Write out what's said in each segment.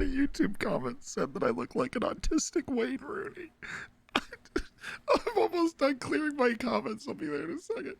in a YouTube comment said that I look like an autistic Wayne Rooney. I'm almost done clearing my comments. I'll be there in a second.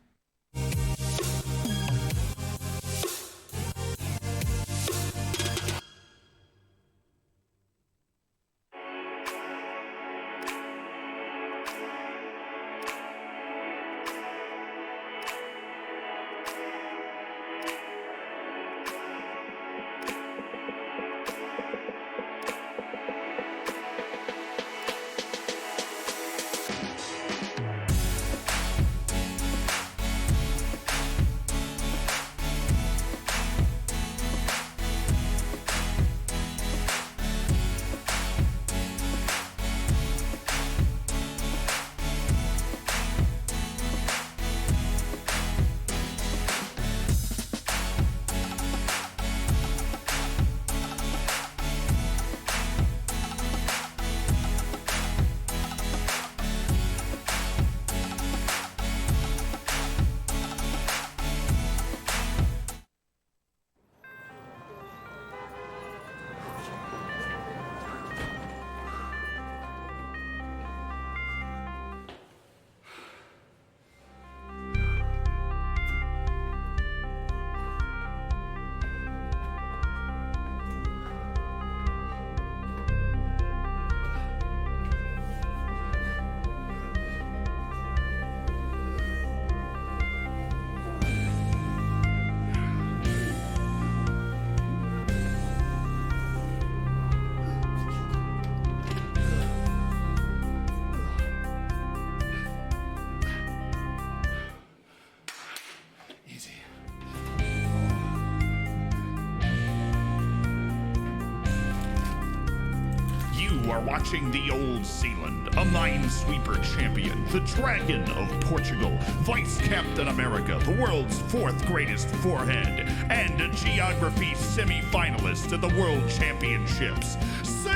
Watching the Old Zealand, a minesweeper champion, the Dragon of Portugal, Vice Captain America, the world's fourth greatest forehead, and a geography semi-finalist at the World Championships, Zealand!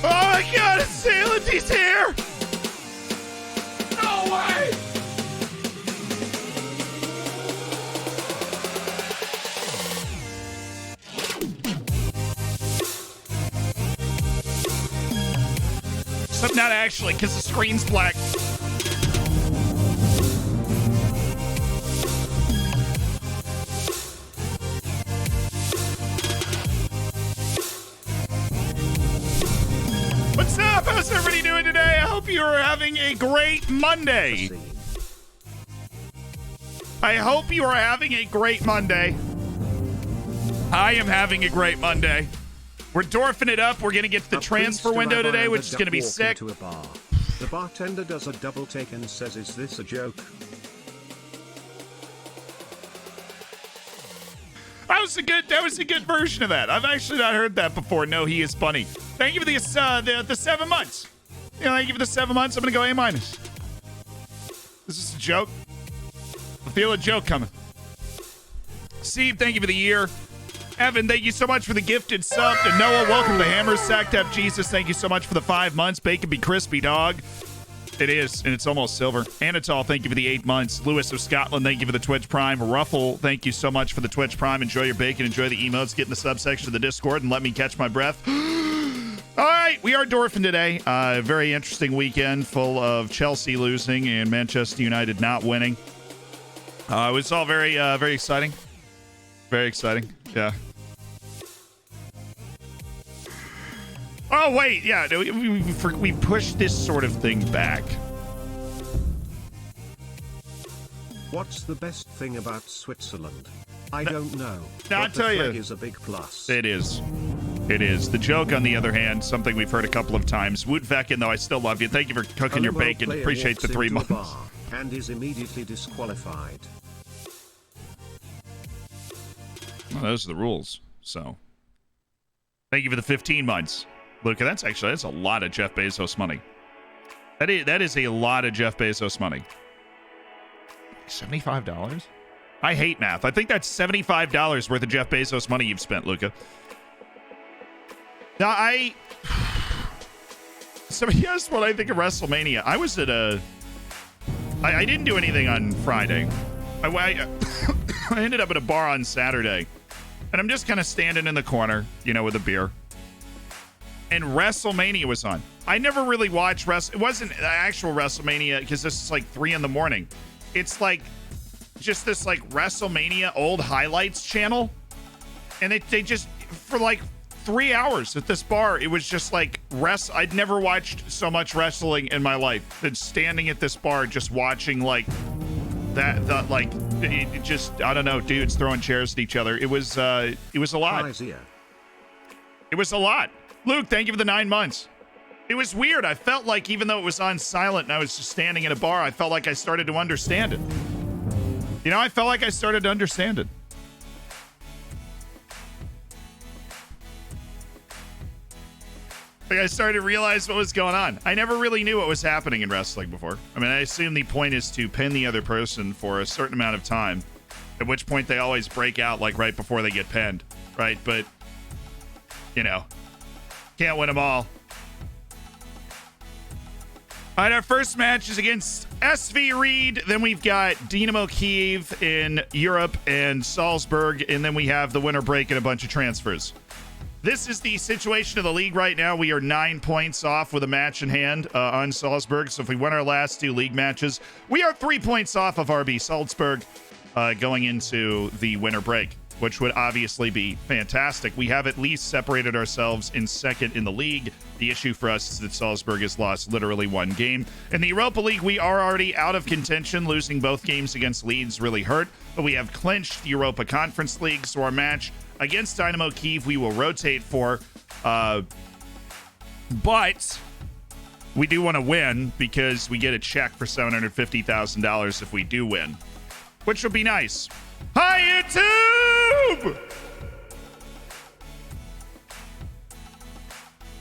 Oh my God, it's Zealand! He's here! No way! Not actually, because the screen's black. What's up? How's everybody doing today? I hope you are having a great Monday. I hope you are having a great Monday. I am having a great Monday. We're dwarfing it up. We're going to get to the transfer window today, which is going to be sick. A bar. The bartender does a double take and says, "Is this a joke?" That was a good version of that. I've actually not heard that before. No, he is funny. Thank you for the 7 months. Thank you for the 7 months. I'm going to go A-. Is this a joke? I feel a joke coming. Steve, thank you for the year. Evan, thank you so much for the gifted sub. And Noah, welcome to the Hammer. Sacked Up Jesus, thank you so much for the 5 months. Bacon be crispy, dog. It is, and it's almost silver. Anatol, thank you for the 8 months. Lewis of Scotland, thank you for the Twitch Prime. Ruffle, thank you so much for the Twitch Prime. Enjoy your bacon, enjoy the emotes, get in the subsection of the Discord, and let me catch my breath. All right, we are dwarfing today. Very interesting weekend full of Chelsea losing and Manchester United not winning. It was all very exciting. Very exciting, yeah. Oh, wait, yeah, we pushed this sort of thing back. What's the best thing about Switzerland? I don't know. I'll tell you. The flag is a big plus. It is. It is. The joke, on the other hand, something we've heard a couple of times. Wood Veckin, though, I still love you. Thank you for cooking your bacon. Appreciate the 3 months. And is immediately disqualified. Well, those are the rules, so. Thank you for the 15 months. Luca, that's a lot of Jeff Bezos money. That is a lot of Jeff Bezos money. $75? I hate math. I think that's $75 worth of Jeff Bezos money you've spent, Luca. Now, somebody asked what I think of WrestleMania. I was at I didn't do anything on Friday. I ended up at a bar on Saturday, and I'm just kind of standing in the corner, you know, with a beer. And WrestleMania was on. I never really watched it wasn't actual WrestleMania because this is like 3 a.m. It's like just this like WrestleMania old highlights channel. And they just, for like 3 hours at this bar, it was just like I'd never watched so much wrestling in my life than standing at this bar just watching like it just, I don't know, dudes throwing chairs at each other. It was a lot. It was a lot. Luke, thank you for the 9 months. It was weird. I felt like even though it was on silent and I was just standing in a bar, I felt like I started to understand it. You know, I felt like I started to understand it. Like I started to realize what was going on. I never really knew what was happening in wrestling before. I mean, I assume the point is to pin the other person for a certain amount of time, at which point they always break out like right before they get pinned, right? But, you know, can't win them all. All right, our first match is against SV Ried. Then we've got Dynamo Kyiv in Europe and Salzburg. And then we have the winter break and a bunch of transfers. This is the situation of the league right now. We are 9 points off with a match in hand on Salzburg. So if we win our last 2 league matches, we are 3 points off of RB Salzburg going into the winter break, which would obviously be fantastic. We have at least separated ourselves in second in the league. The issue for us is that Salzburg has lost literally 1 game. In the Europa League, we are already out of contention. Losing both games against Leeds really hurt, but we have clinched the Europa Conference League, so our match against Dynamo Kyiv we will rotate for. But we do want to win because we get a check for $750,000 if we do win, which would be nice. Hi, YouTube!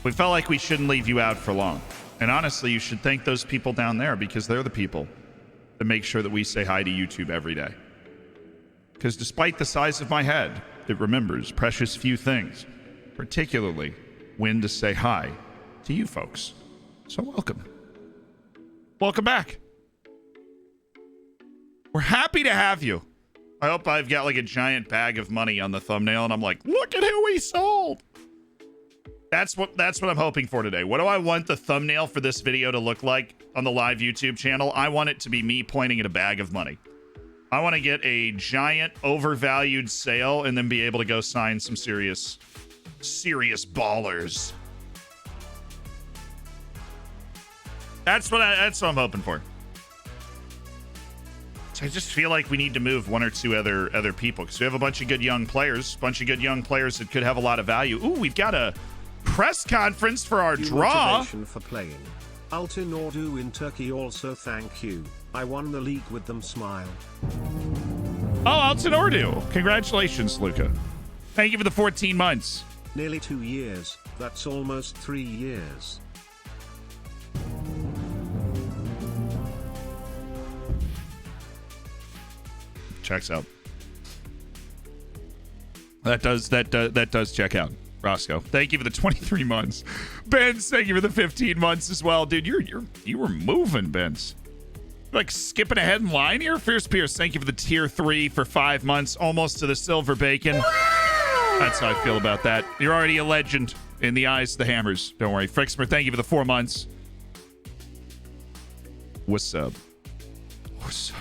We felt like we shouldn't leave you out for long. And honestly, you should thank those people down there because they're the people that make sure that we say hi to YouTube every day. Because despite the size of my head, it remembers precious few things, particularly when to say hi to you folks. So welcome. Welcome back. We're happy to have you. I hope I've got like a giant bag of money on the thumbnail and I'm like, look at who we sold. That's what I'm hoping for today. What do I want the thumbnail for this video to look like on the live YouTube channel? I want it to be me pointing at a bag of money. I want to get a giant overvalued sale and then be able to go sign some serious ballers. That's what I'm hoping for. So I just feel like we need to move 1 or 2 other people because we have a bunch of good young players, that could have a lot of value. Ooh, we've got a press conference for our draw. For playing. Altın Ordu in Turkey also thank you. I won the league with them, smile. Oh, Altın Ordu. Congratulations, Luca. Thank you for the 14 months. Nearly 2 years. That's almost 3 years. Checks out. That does check out. Roscoe, thank you for the 23 months. Benz, thank you for the 15 months as well, dude. You were moving, Benz. Like skipping ahead in line here. Fierce Pierce, thank you for the tier 3 for 5 months, almost to the silver bacon. That's how I feel about that. You're already a legend in the eyes of the Hammers. Don't worry. Frixmer, thank you for the 4 months. What's up? What's up?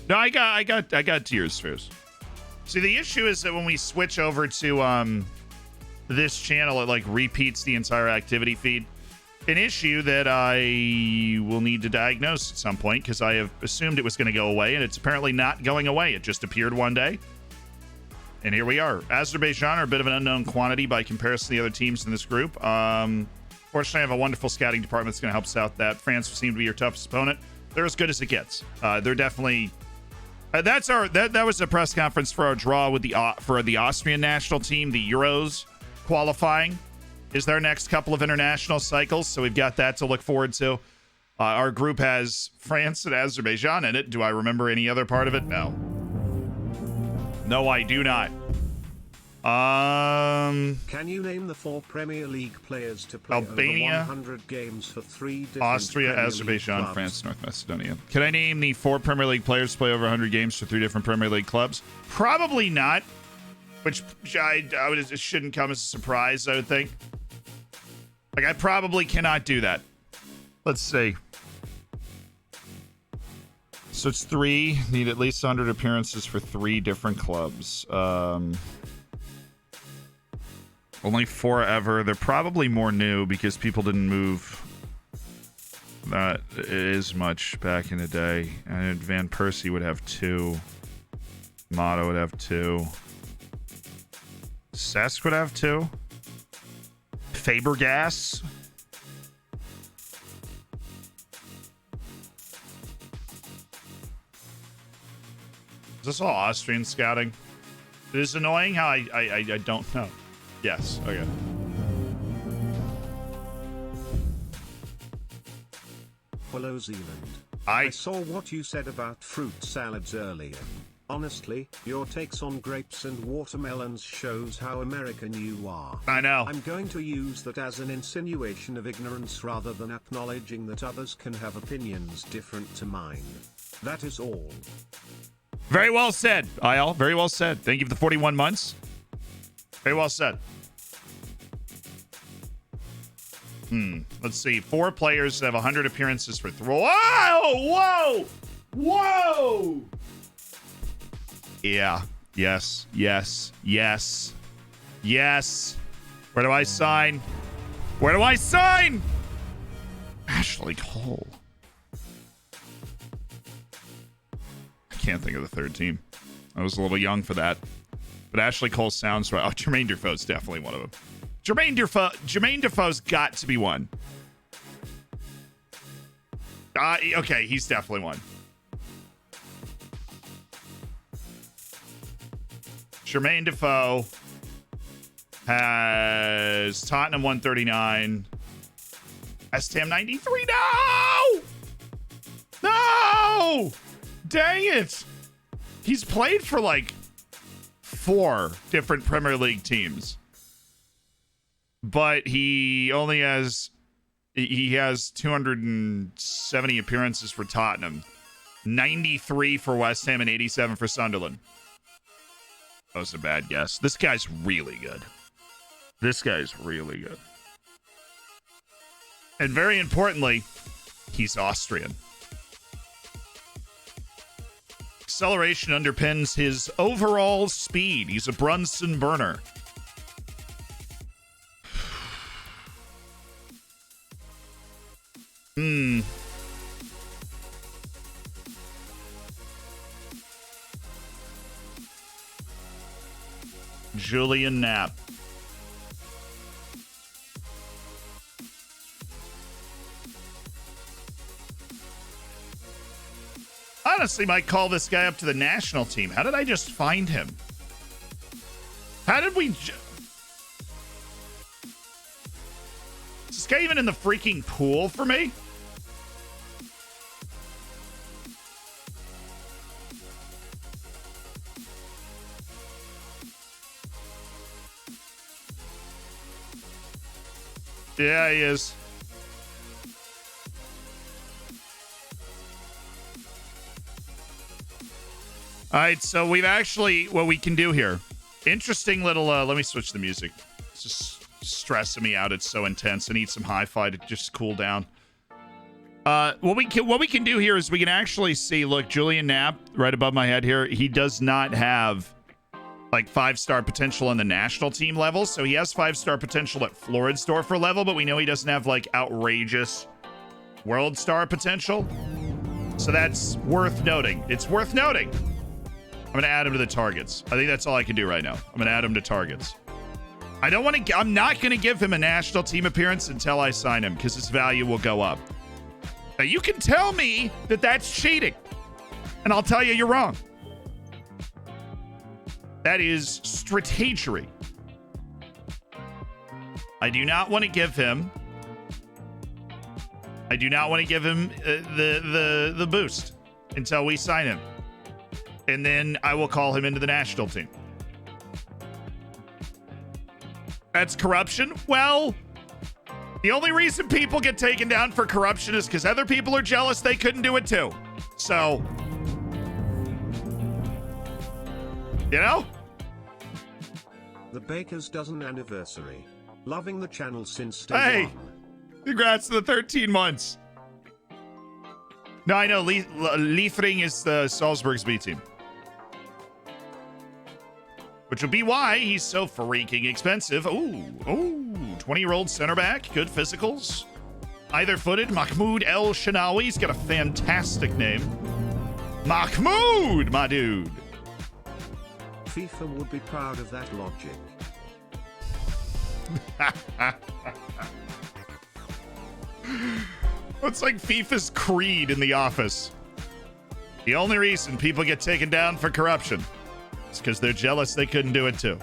No, I got tiers first. See, the issue is that when we switch over to this channel, it like repeats the entire activity feed. An issue that I will need to diagnose at some point because I have assumed it was going to go away, and it's apparently not going away. It just appeared one day, and here we are. Azerbaijan are a bit of an unknown quantity by comparison to the other teams in this group. Fortunately, I have a wonderful scouting department that's going to help us out. That France seem to be your toughest opponent. They're as good as it gets. They're definitely. That was a press conference for our draw with the Austrian national team. The Euros qualifying is their next couple of international cycles, so we've got that to look forward to. Our group has France and Azerbaijan in it. Do I remember any other part of it? No. No, I do not. Can you name the 4 Premier League players to play Albania, over 100 games for 3 different Austria, Premier League Azerbaijan, clubs? France, North Macedonia. Can I name the 4 Premier League players to play over 100 games for 3 different Premier League clubs? Probably not. Which it shouldn't come as a surprise, I would think. Like, I probably cannot do that. Let's see. So it's 3. Need at least 100 appearances for 3 different clubs. Only 4 ever. They're probably more new because people didn't move that as much back in the day. And Van Persie would have 2. Motto would have 2. Cesc would have 2. Fabregas. Is this all Austrian scouting? It is annoying how I don't know. Yes, okay. Hello, Zealand. I I saw what you said about fruit salads earlier. Honestly, your takes on grapes and watermelons shows how American you are. I know. I'm going to use that as an insinuation of ignorance rather than acknowledging that others can have opinions different to mine. That is all. Very well said, Ayal. Very well said. Thank you for the 41 months. Very well said. Let's see. 4 players that have 100 appearances for 3. Whoa! Whoa! Whoa! Yeah. Yes. Yes. Yes. Yes. Where do I sign? Where do I sign? Ashley Cole. I can't think of the 3rd team. I was a little young for that. But Ashley Cole sounds right. Oh, Jermaine Defoe's definitely one of them. Jermaine Defoe's got to be one. Okay, he's definitely one. Jermaine Defoe has Tottenham 139. West Ham 93. No! No! Dang it! He's played for like 4 different Premier League teams. But he only has 270 appearances for Tottenham, 93 for West Ham, and 87 for Sunderland. That was a bad guess. This guy's really good. This guy's really good. And very importantly, he's Austrian. Acceleration underpins his overall speed. He's a Brunson burner. Julian Knapp. Honestly, might call this guy up to the national team. How did I just find him? How did we... Is this guy even in the freaking pool for me? Yeah, he is. All right, so we've actually, what we can do here. Interesting little, let me switch the music. It's just stressing me out. It's so intense. I need some hi-fi to just cool down. What we can do here is we can actually see, look, Julian Knapp right above my head here. He does not have like 5-star potential on the national team level. So he has 5-star potential at Floridsdorfer level, but we know he doesn't have like outrageous world star potential. So that's worth noting. It's worth noting. I'm going to add him to the targets. I think that's all I can do right now. I'm going to add him to targets. I'm not going to give him a national team appearance until I sign him because his value will go up. Now you can tell me that that's cheating, and I'll tell you you're wrong. That is strategery. I do not want to give him. The boost until we sign him, and then I will call him into the national team. That's corruption? Well, the only reason people get taken down for corruption is because other people are jealous they couldn't do it too. So, you know? The Baker's dozen anniversary. Loving the channel since day Hey, one. congrats to the 13 months. No, I know. Liefering is the Salzburg's B team. Which would be why he's so freaking expensive. Ooh, 20-year-old center back. Good physicals. Either-footed. Mahmoud El Shanawi. He's got a fantastic name. Mahmoud, my dude. FIFA would be proud of that logic. It's like FIFA's creed in the office. The only reason people get taken down for corruption is because they're jealous they couldn't do it too.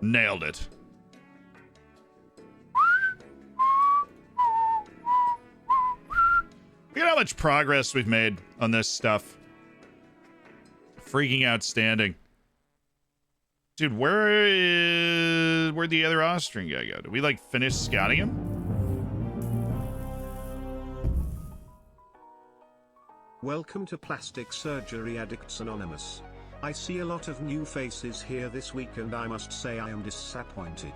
Nailed it. Look at how much progress we've made on this stuff. Freaking outstanding. Dude, where'd the other Austrian guy go? Did we, like, finish scouting him? Welcome to Plastic Surgery Addicts Anonymous. I see a lot of new faces here this week and I must say I am disappointed.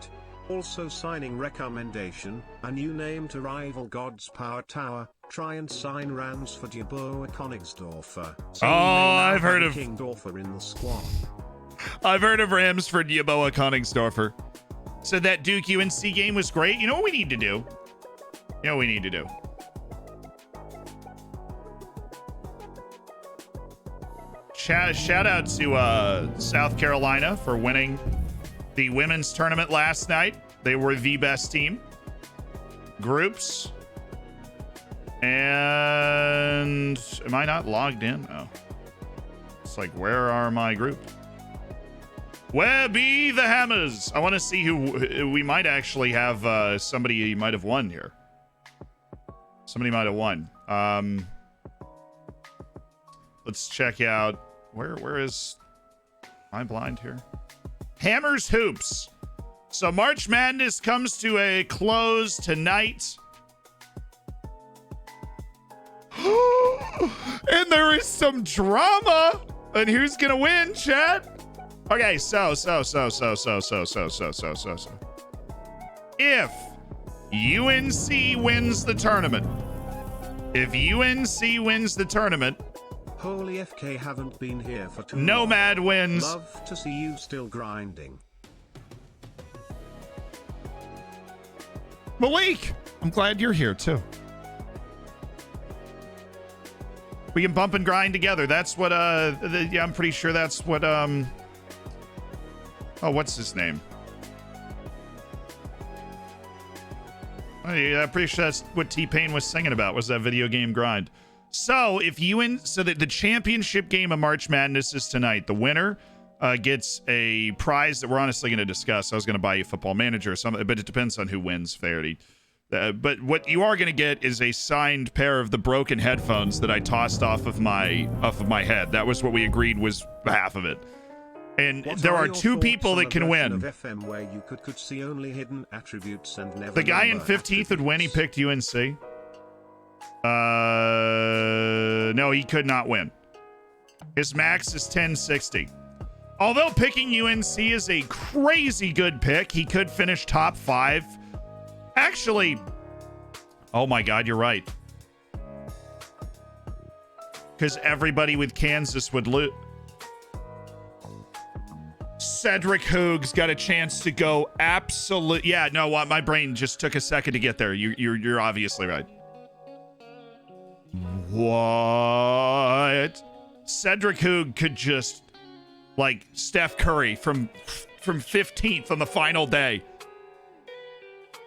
Also signing recommendation, a new name to rival God's Power Tower, try and sign Rams for Dieboa Königsdorfer. So I've heard of Kingdorfer in the squad. I've heard of Rams for Dieboa Königsdorfer. So that Duke UNC game was great. You know what we need to do? You know what we need to do? Shout out to South Carolina for winning the women's tournament last night. They were the best team. Groups. And am I not logged in? Oh. It's like, where are my groups? Where be the hammers? I want to see who we might actually have. Somebody might have won here. Somebody might have won. Let's check out. Where is my blind here? Hammers Hoops. So March Madness comes to a close tonight. And there is some drama. And who's gonna win, chat? Okay, so. If UNC wins the tournament, Holy FK haven't been here for too Nomad long. wins. Love to see you still grinding. Malik, I'm glad you're here too. We can bump and grind together. That's what yeah, I'm pretty sure that's what oh, what's his name? Oh, yeah, I'm pretty sure that's what T-Pain was singing about, was that video game grind. So if the championship game of March Madness is tonight. The winner gets a prize that we're honestly going to discuss. I was going to buy you Football Manager or something, but it depends on who wins, Faraday. But what you are going to get is a signed pair of the broken headphones that I tossed off of my head. That was what we agreed was half of it. And there are two people that can win. Of FM where you could see only hidden attributes and never the guy in 15th would win. He picked UNC. No, he could not win. His max is 1060. Although picking UNC is a crazy good pick, he could finish top 5. Actually, oh my God, you're right. Because everybody with Kansas would lose. Cedric Hoog's got a chance to go absolute. Yeah, no, my brain just took a second to get there. You're obviously right. What? Cedric Hoog could just, like, Steph Curry from 15th on the final day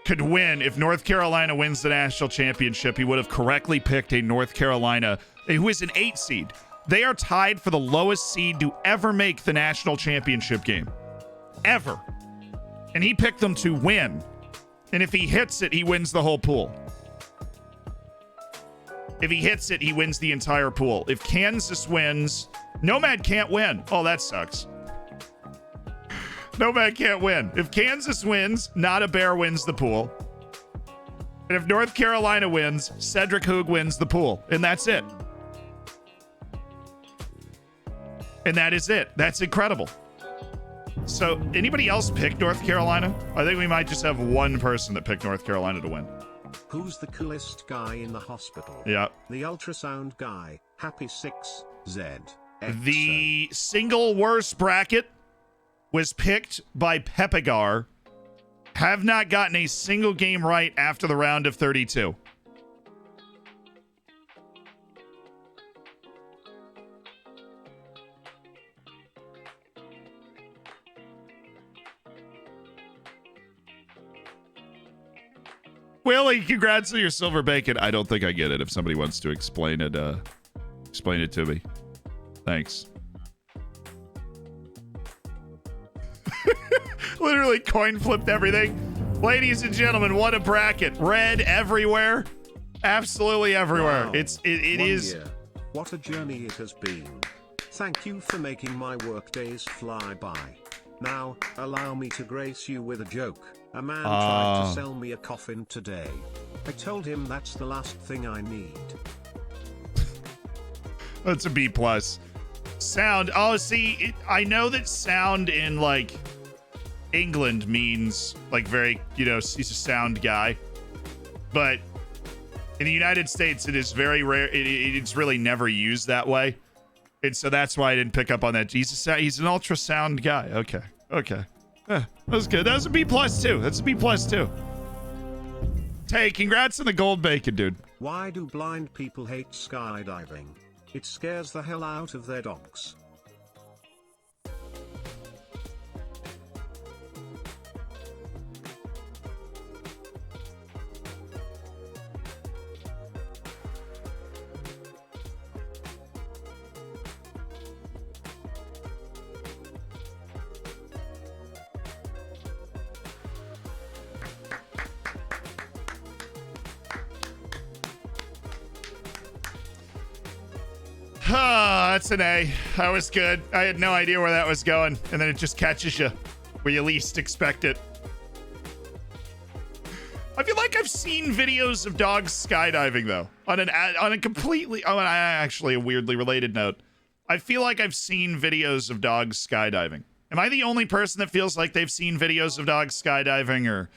could win. If North Carolina wins the national championship, he would have correctly picked a North Carolina who is an 8 seed. They are tied for the lowest seed to ever make the national championship game. Ever. And he picked them to win. And if he hits it, he wins the whole pool. If he hits it, he wins the entire pool. If Kansas wins, Nomad can't win. Oh, that sucks. Nomad can't win. If Kansas wins, Not a Bear wins the pool. And if North Carolina wins, Cedric Hoog wins the pool. And that's it. And that is it. That's incredible. So, anybody else pick North Carolina? I think we might just have one person that picked North Carolina to win. Who's the coolest guy in the hospital? Yeah. The ultrasound guy. Happy 6Z. The single worst bracket was picked by Pepegar. Have not gotten a single game right after the round of 32. Willie, congrats on your silver bacon. I don't think I get it. If somebody wants to explain it to me. Thanks. Literally coin flipped everything. Ladies and gentlemen, what a bracket. Red everywhere. Absolutely everywhere. Wow. It is. Year. What a journey it has been. Thank you for making my work days fly by. Now, allow me to grace you with a joke. A man tried to sell me a coffin today. I told him that's the last thing I need. That's a B+. Sound. Oh, see, I know that sound in, like, England means, like, very, you know, he's a sound guy. But in the United States, it is very rare. It's really never used that way. And so that's why I didn't pick up on that. He's an ultrasound guy. Okay. That was good. That was a B+ too. That's a B+ too. Hey, congrats on the gold bacon, dude. Why do blind people hate skydiving? It scares the hell out of their dogs. That's an A. That was good. I had no idea where that was going, and then it just catches you where you least expect it. I feel like I've seen videos of dogs skydiving though. On a weirdly related note. I feel like I've seen videos of dogs skydiving. Am I the only person that feels like they've seen videos of dogs skydiving or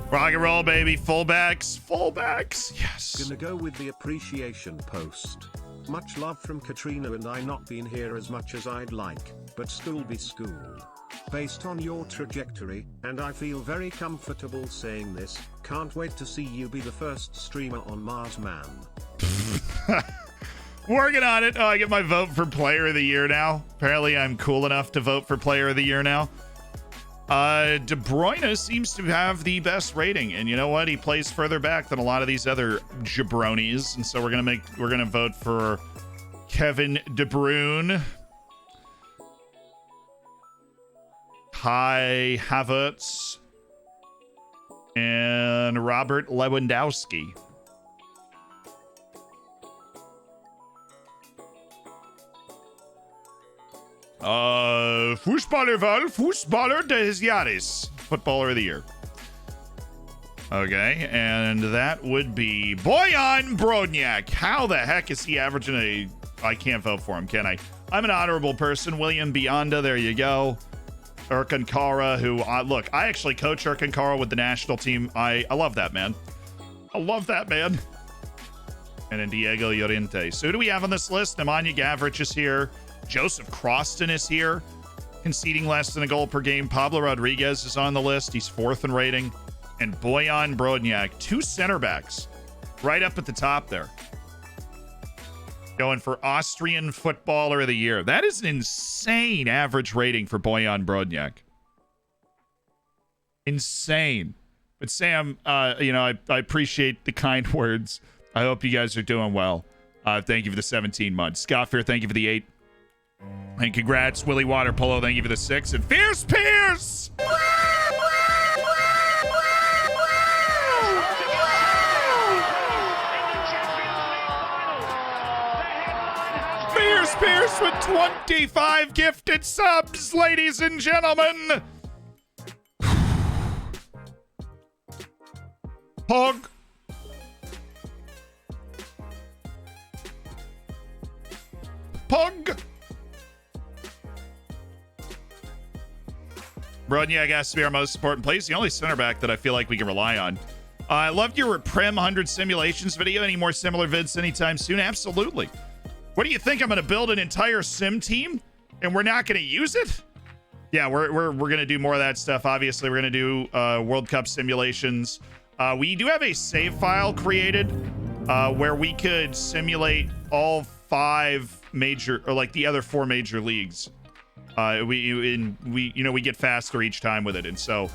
rock and roll, baby. Fullbacks. Yes. Gonna go with the appreciation post. Much love from Katrina and I not been here as much as I'd like, but school be school. Based on your trajectory, and I feel very comfortable saying this, can't wait to see you be the first streamer on Mars, man. Working on it. Oh, I get my vote for player of the year now. Apparently I'm cool enough to vote for player of the year now. De Bruyne seems to have the best rating, and you know what? He plays further back than a lot of these other jabronis, and so we're gonna vote for Kevin De Bruyne. Kai Havertz and Robert Lewandowski. Fußballer des Jahres. Footballer of the year. Okay, and that would be Bojan Brodniak. How the heck is he averaging I can't vote for him, can I? I'm an honorable person. William Bionda, there you go. Erkan Kara, who, look, I actually coach Erkan Kara with the national team. I love that man. And then Diego Llorente. So who do we have on this list? Nemanja Gavrich is here. Joseph Croston is here, conceding less than a goal per game. Pablo Rodriguez is on the list. He's 4th in rating. And Bojan Brodniak, 2 center backs right up at the top there. Going for Austrian Footballer of the Year. That is an insane average rating for Bojan Brodnjak. Insane. But Sam, you know, I appreciate the kind words. I hope you guys are doing well. Thank you for the 17 months. Scott Fair, thank you for the 8. And congrats, Willie Waterpolo, thank you for the 6. And Fierce Pierce! Fierce Pierce with 25 gifted subs, ladies and gentlemen. Pog. Pog. Brodnjak has to be our most important player. He's the only center back that I feel like we can rely on. I loved your Prim 100 simulations video. Any more similar vids anytime soon? Absolutely. What do you think? I'm going to build an entire sim team and we're not going to use it? Yeah, we're going to do more of that stuff. Obviously, we're going to do World Cup simulations. We do have a save file created where we could simulate all 5 major, or like the other 4 major leagues. We get faster each time with it, and so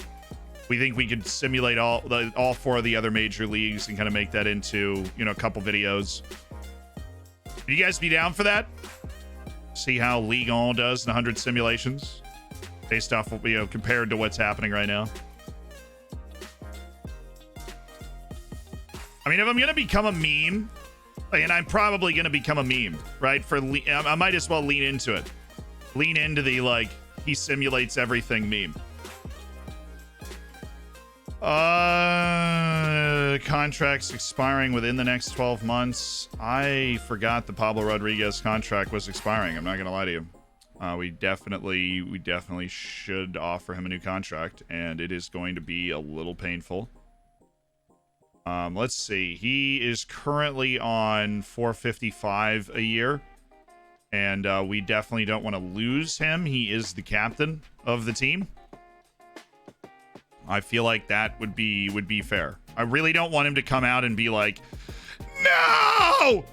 we think we could simulate all 4 of the other major leagues and kind of make that into a couple videos. Would you guys be down for that? See how Ligue 1 does in 100 simulations based off of, compared to what's happening right now. I mean, if I'm going to become a meme, and I'm probably going to become a meme, right? I might as well lean into it. Lean into the, like, he simulates everything meme. Contracts expiring within the next 12 months. I forgot the Pablo Rodriguez contract was expiring. I'm not going to lie to you. We definitely should offer him a new contract, and it is going to be a little painful. Let's see. He is currently on 455 a year, and we definitely don't want to lose him. He is the captain of the team. I feel like that would be fair. I really don't want him to come out and be like, no!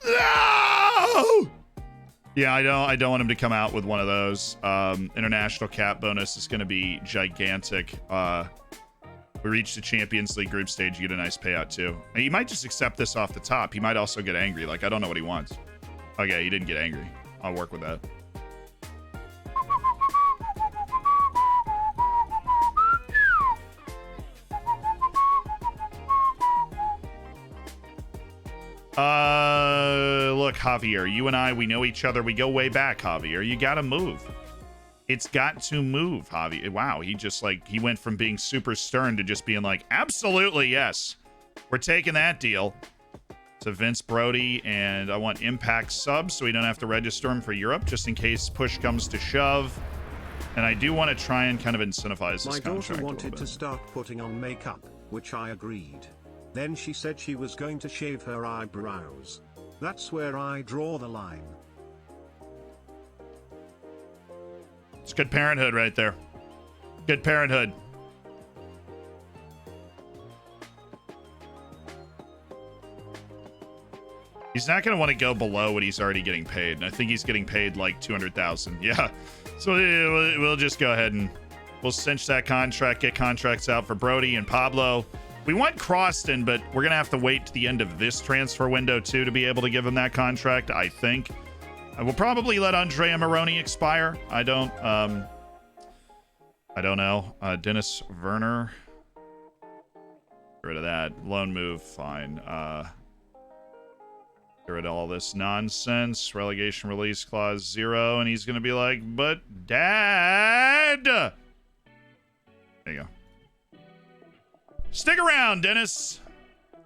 No! Yeah, I don't want him to come out with one of those. International cap bonus is going to be gigantic. We reach the Champions League group stage, you get a nice payout too. And he might just accept this off the top. He might also get angry. Like, I don't know what he wants. Okay, he didn't get angry. I'll work with that. Look, Javier, you and I, we know each other. We go way back, Javier. You gotta move. It's got to move, Javi. Wow, he went from being super stern to just being like, absolutely, yes. We're taking that deal. To Vince Brody, and I want Impact subs so we don't have to register him for Europe, just in case push comes to shove. And I do want to try and kind of incentivize this contract a little bit. My daughter wanted to start putting on makeup, which I agreed. Then she said she was going to shave her eyebrows. That's where I draw the line. It's good parenthood right there. Good parenthood. He's not going to want to go below what he's already getting paid. And I think he's getting paid like $200,000. Yeah. So we'll just go ahead and we'll cinch that contract, get contracts out for Brody and Pablo. We want Croston, but we're going to have to wait to the end of this transfer window too to be able to give him that contract, I think. I will probably let Andrea Moroni expire. I don't know. Dennis Werner. Get rid of that. Loan move, fine. Get rid of all this nonsense. Relegation release clause 0. And he's going to be like, but Dad! There you go. Stick around, Dennis.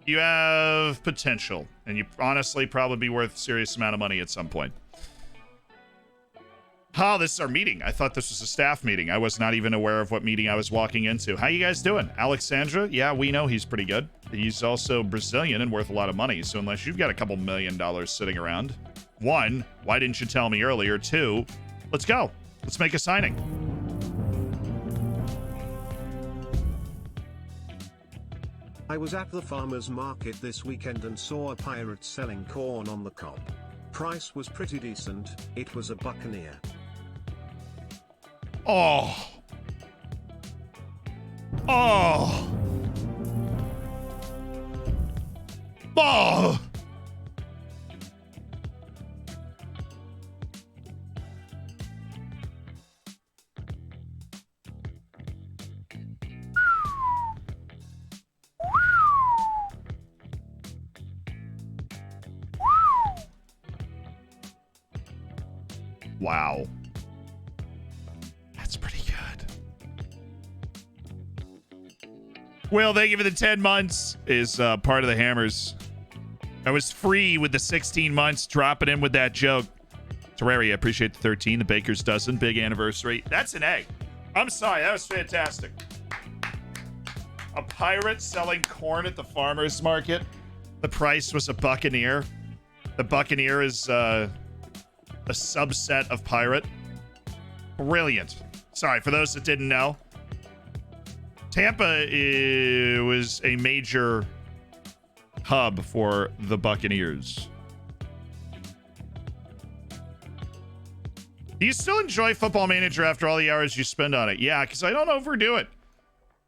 You have potential. And you honestly probably be worth a serious amount of money at some point. Oh, this is our meeting. I thought this was a staff meeting. I was not even aware of what meeting I was walking into. How you guys doing? Alexandra? Yeah, we know he's pretty good. He's also Brazilian and worth a lot of money. So unless you've got a couple $1 million sitting around, 1, why didn't you tell me earlier? 2, let's go. Let's make a signing. I was at the farmer's market this weekend and saw a pirate selling corn on the cob. Price was pretty decent, it was a Buccaneer. Oh. Oh. Oh. Wow. That's pretty good. Will, thank you for the 10 months. Is part of the Hammers. I was free with the 16 months, dropping in with that joke. Terraria, I appreciate the 13. The Baker's Dozen, big anniversary. That's an egg. I'm sorry, that was fantastic. A pirate selling corn at the farmer's market. The price was a Buccaneer. The Buccaneer is a subset of pirate. Brilliant. Sorry, for those that didn't know, Tampa was a major hub for the Buccaneers. Do you still enjoy Football Manager after all the hours you spend on it? Yeah, because I don't overdo it.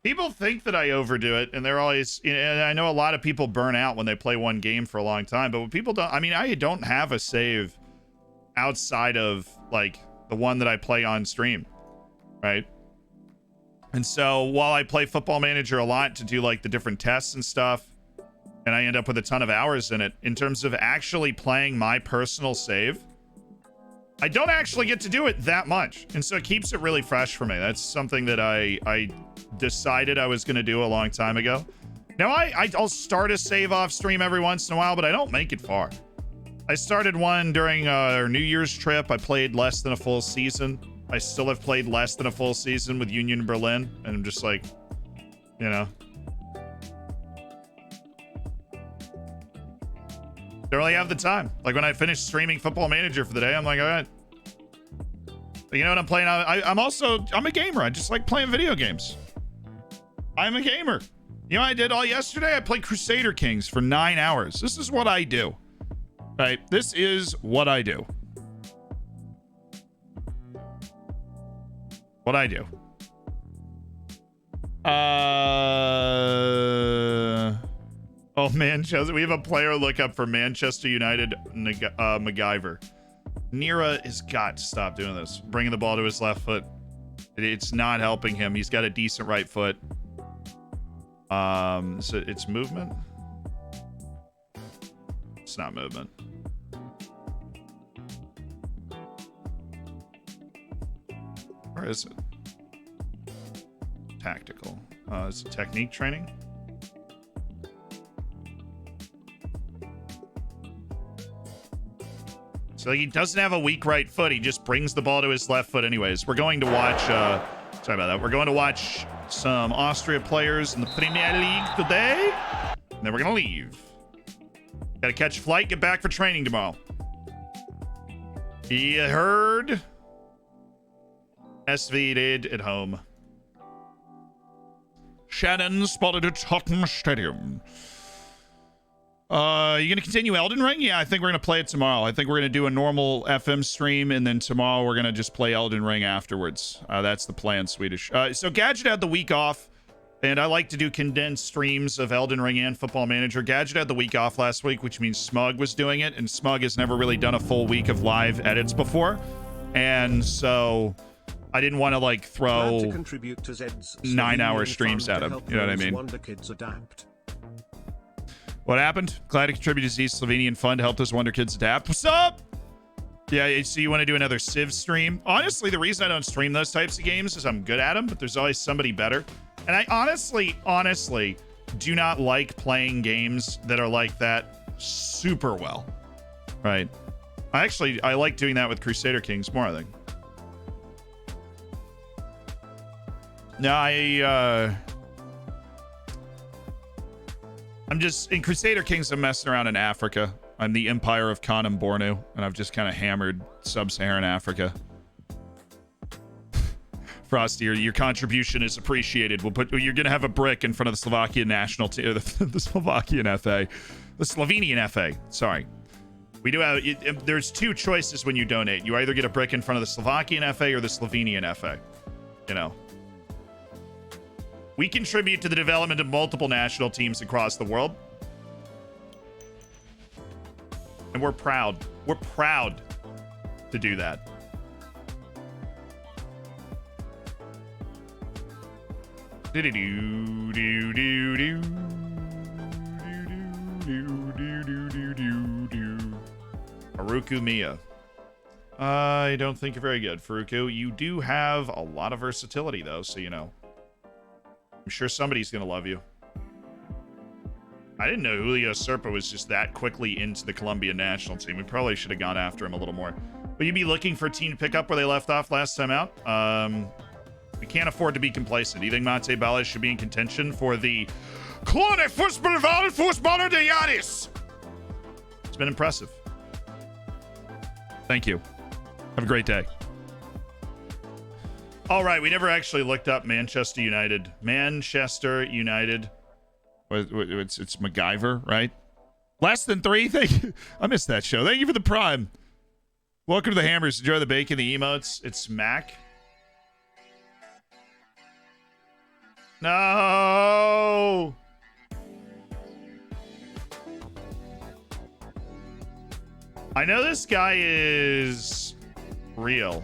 People think that I overdo it, and they're always, and I know a lot of people burn out when they play one game for a long time, but when people don't, I mean, I don't have a save outside of like the one that I play on stream, right? And so while I play Football Manager a lot to do like the different tests and stuff, and I end up with a ton of hours in it, in terms of actually playing my personal save, I don't actually get to do it that much. And so it keeps it really fresh for me. That's something that I decided I was going to do a long time ago. Now I'll start a save off stream every once in a while, but I don't make it far. I started one during our New Year's trip. I played less than a full season. I still have played less than a full season with Union Berlin. And I'm just like, you know. Don't really have the time. Like when I finish streaming Football Manager for the day, I'm like, all right. But you know what I'm playing? I'm a gamer. I just like playing video games. I'm a gamer. You know what I did all yesterday? I played Crusader Kings for 9 hours. This is what I do. Right, this is what I do. What I do. Oh, Manchester. We have a player lookup for Manchester United MacGyver. Nira has got to stop doing this. Bringing the ball to his left foot. It's not helping him. He's got a decent right foot. So it's movement. It's not movement. Where is it? Tactical. It's technique training. So he doesn't have a weak right foot. He just brings the ball to his left foot anyways. We're going to watch... sorry about that. We're going to watch some Austria players in the Premier League today. And then we're going to leave. Got to catch a flight, get back for training tomorrow. You heard? SV Ried at home. Shannon spotted at Tottenham Stadium. You gonna continue Elden Ring? Yeah, I think we're gonna play it tomorrow. I think we're gonna do a normal FM stream, and then tomorrow we're gonna just play Elden Ring afterwards. That's the plan, Swedish. So Gadget had the week off, and I like to do condensed streams of Elden Ring and Football Manager. Gadget had the week off last week, which means Smug was doing it, and Smug has never really done a full week of live edits before, and so I didn't want to like throw 9-hour streams at him. You know what I mean? Wonder Kids adapt. What happened? Glad to contribute to Z's Slovenian fund to help those Wonder Kids adapt. What's up? Yeah, so you want to do another Civ stream? Honestly, the reason I don't stream those types of games is I'm good at them, but there's always somebody better. And I honestly do not like playing games that are like that super well. Right? I like doing that with Crusader Kings more, I think. No, I'm just in Crusader Kings. I'm messing around in Africa. I'm the Empire of Khan Bornu, and I've just kind of hammered sub-Saharan Africa. Frosty, your contribution is appreciated. You're gonna have a brick in front of the Slovakian national team, the Slovakian FA, the Slovenian FA. Sorry, We do have, there's two choices when you donate. You either get a brick in front of the Slovakian FA or the Slovenian FA. You know. We contribute to the development of multiple national teams across the world. And we're proud. We're proud to do that. Haruku Miya. I don't think you're very good, Faruku. You do have a lot of versatility, though, so you know. I'm sure somebody's going to love you. I didn't know Julio Serpa was just that quickly into the Colombian national team. We probably should have gone after him a little more. Will you be looking for a team to pick up where they left off last time out? We can't afford to be complacent. Do you think Mate Bales should be in contention for the Klone Fußballer des Jahres? It's been impressive. Thank you. Have a great day. All right, we never actually looked up Manchester United. Manchester United. It's MacGyver, right? Less than 3. Thank you. I missed that show. Thank you for the prime. Welcome to the Hammers. Enjoy the bacon, the emotes. It's Mac. No. I know this guy is real.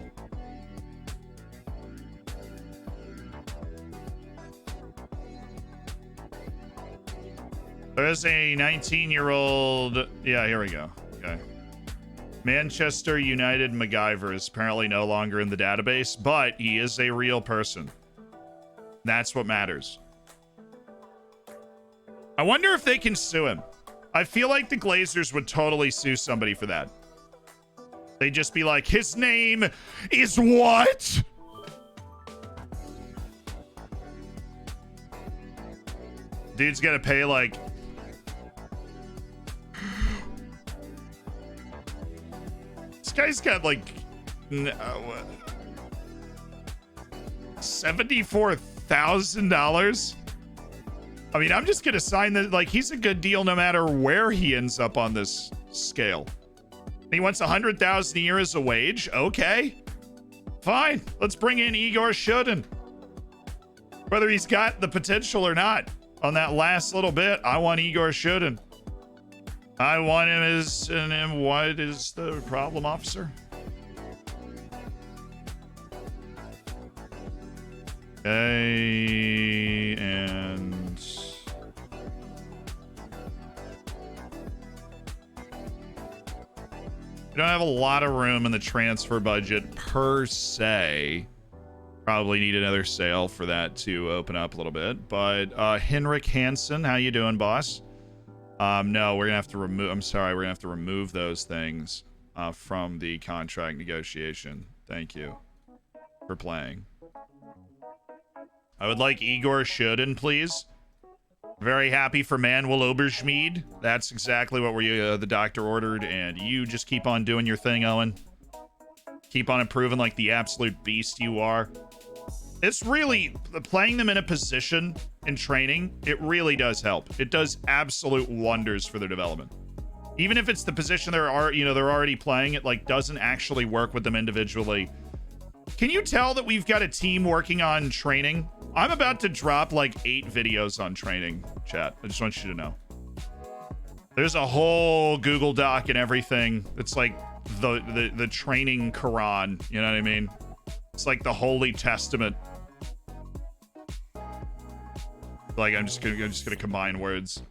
There's a 19-year-old. Yeah, here we go. Okay. Manchester United MacGyver is apparently no longer in the database, but he is a real person. That's what matters. I wonder if they can sue him. I feel like the Glazers would totally sue somebody for that. They'd just be like, his name is what? Dude's gonna pay like... This guy's got like... $74,000? I mean, I'm just gonna sign that. Like, he's a good deal no matter where he ends up on this scale. He wants 100,000 a year as a wage. Okay, fine. Let's bring in Igor Shudin. Whether he's got the potential or not, on that last little bit, I want Igor Shudin. I want him as and what is the problem, officer? Okay, and we don't have a lot of room in the transfer budget per se. Probably need another sale for that to open up a little bit. But Henrik Hansen, how you doing, boss? No, we're gonna have to remove. I'm sorry, we're gonna have to remove those things from the contract negotiation. Thank you for playing. I would like Igor Shudin, please. Very happy for Manuel Oberschmied. That's exactly what the doctor ordered, and you just keep on doing your thing, Owen. Keep on improving like the absolute beast you are. It's really, playing them in a position in training, it really does help. It does absolute wonders for their development. Even if it's the position they're already playing, it like doesn't actually work with them individually. Can you tell that we've got a team working on training? I'm about to drop like 8 videos on training, chat. I just want you to know. There's a whole Google Doc and everything. It's like the training Quran. You know what I mean? It's like the Holy Testament. Like I'm just gonna combine words.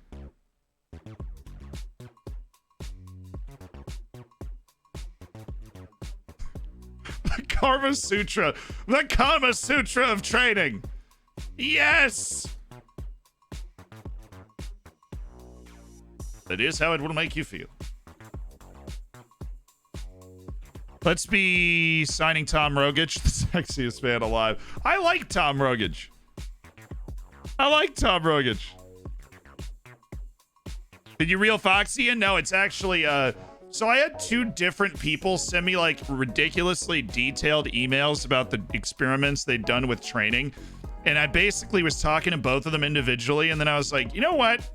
The Karma Sutra. The Kama Sutra of training. Yes! That is how it will make you feel. Let's be signing Tom Rogic, the sexiest man alive. I like Tom Rogic. Did you reel Foxy in? No, it's actually so I had 2 different people send me like ridiculously detailed emails about the experiments they'd done with training. And I basically was talking to both of them individually. And then I was like, you know what?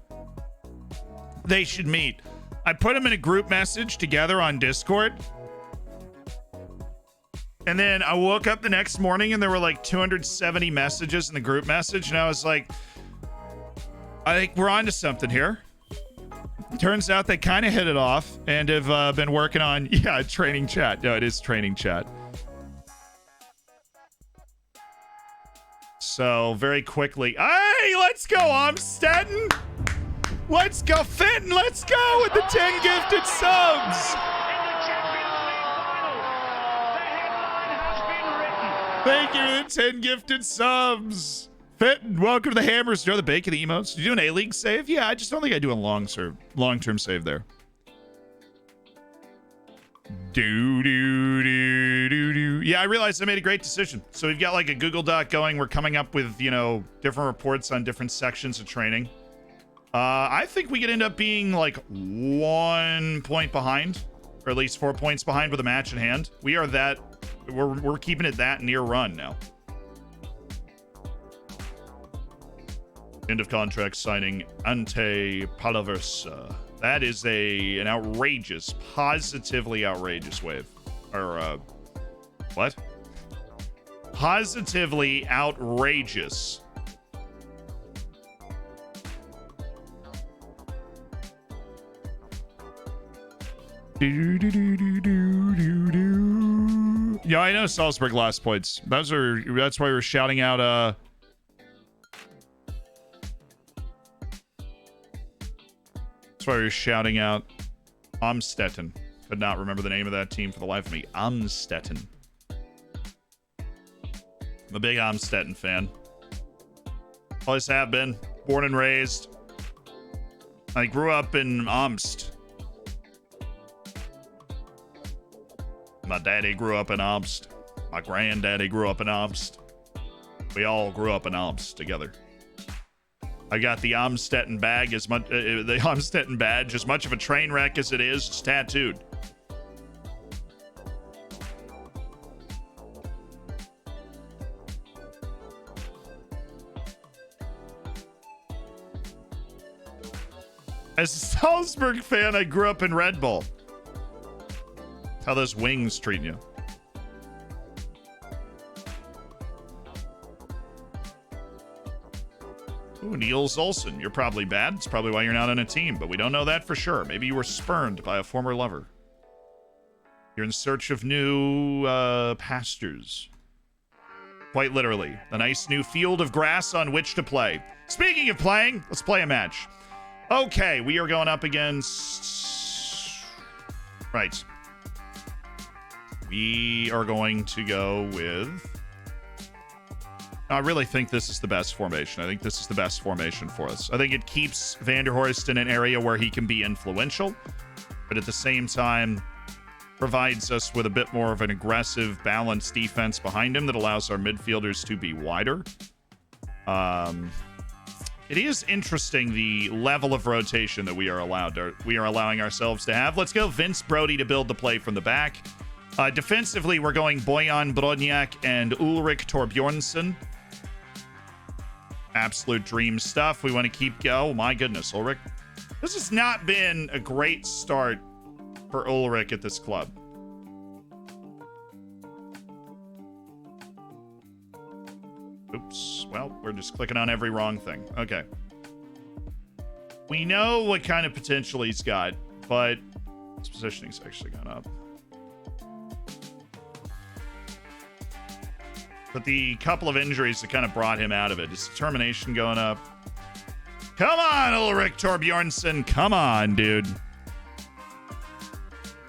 They should meet. I put them in a group message together on Discord. And then I woke up the next morning and there were like 270 messages in the group message. And I was like, I think we're onto something here. Turns out they kind of hit it off and have been working on, training chat. No, it is training chat. So very quickly, hey, let's go, Amstetten. Let's go, Fenton. Let's go with the 10 gifted subs. Thank you for the 10 gifted subs. Fenton, welcome to the Hammers. Do you know the bake of the emotes? Did you do an A-League save? Yeah, I just don't think I do a long-term save there. Yeah, I realized I made a great decision. So we've got like a Google Doc going. We're coming up with, different reports on different sections of training. I think we could end up being like 1 point behind, or at least 4 points behind with a match in hand. We're keeping it that near run now. End of contract signing Ante Palaversa. That is an outrageous, positively outrageous wave. Or, what? Positively outrageous. Yeah, I know Salzburg lost points. That's why we're shouting out, That's why we're shouting out Amstetten. Could not remember the name of that team for the life of me. Amstetten. I'm a big Amstetten fan. Always have been. Born and raised. I grew up in Amst. My daddy grew up in Amst. My granddaddy grew up in Amst. We all grew up in Amst together. I got the Amstetten badge as much of a train wreck as it is. It's tattooed. As a Salzburg fan, I grew up in Red Bull. How those wings treat you. Ooh, Niels Olsen. You're probably bad. It's probably why you're not on a team, but we don't know that for sure. Maybe you were spurned by a former lover. You're in search of new pastures. Quite literally. A nice new field of grass on which to play. Speaking of playing, let's play a match. Okay, we are going up against... Right. We are going to go with... I really think this is the best formation. I think this is the best formation for us. I think it keeps Vanderhorst in an area where he can be influential, but at the same time provides us with a bit more of an aggressive, balanced defense behind him that allows our midfielders to be wider. It is interesting the level of rotation that we are allowing ourselves to have. Let's go Vince Brody to build the play from the back. Defensively, we're going Bojan Brodniak and Ulrik Torbjornsson. Absolute dream stuff. We want to keep going. Oh my goodness, Ulrik. This has not been a great start for Ulrik at this club. Oops. Well, we're just clicking on every wrong thing. Okay. We know what kind of potential he's got, but his positioning's actually gone up. But the couple of injuries that kind of brought him out of it. His determination going up. Come on, Ulrik Torbjornsson. Come on, dude.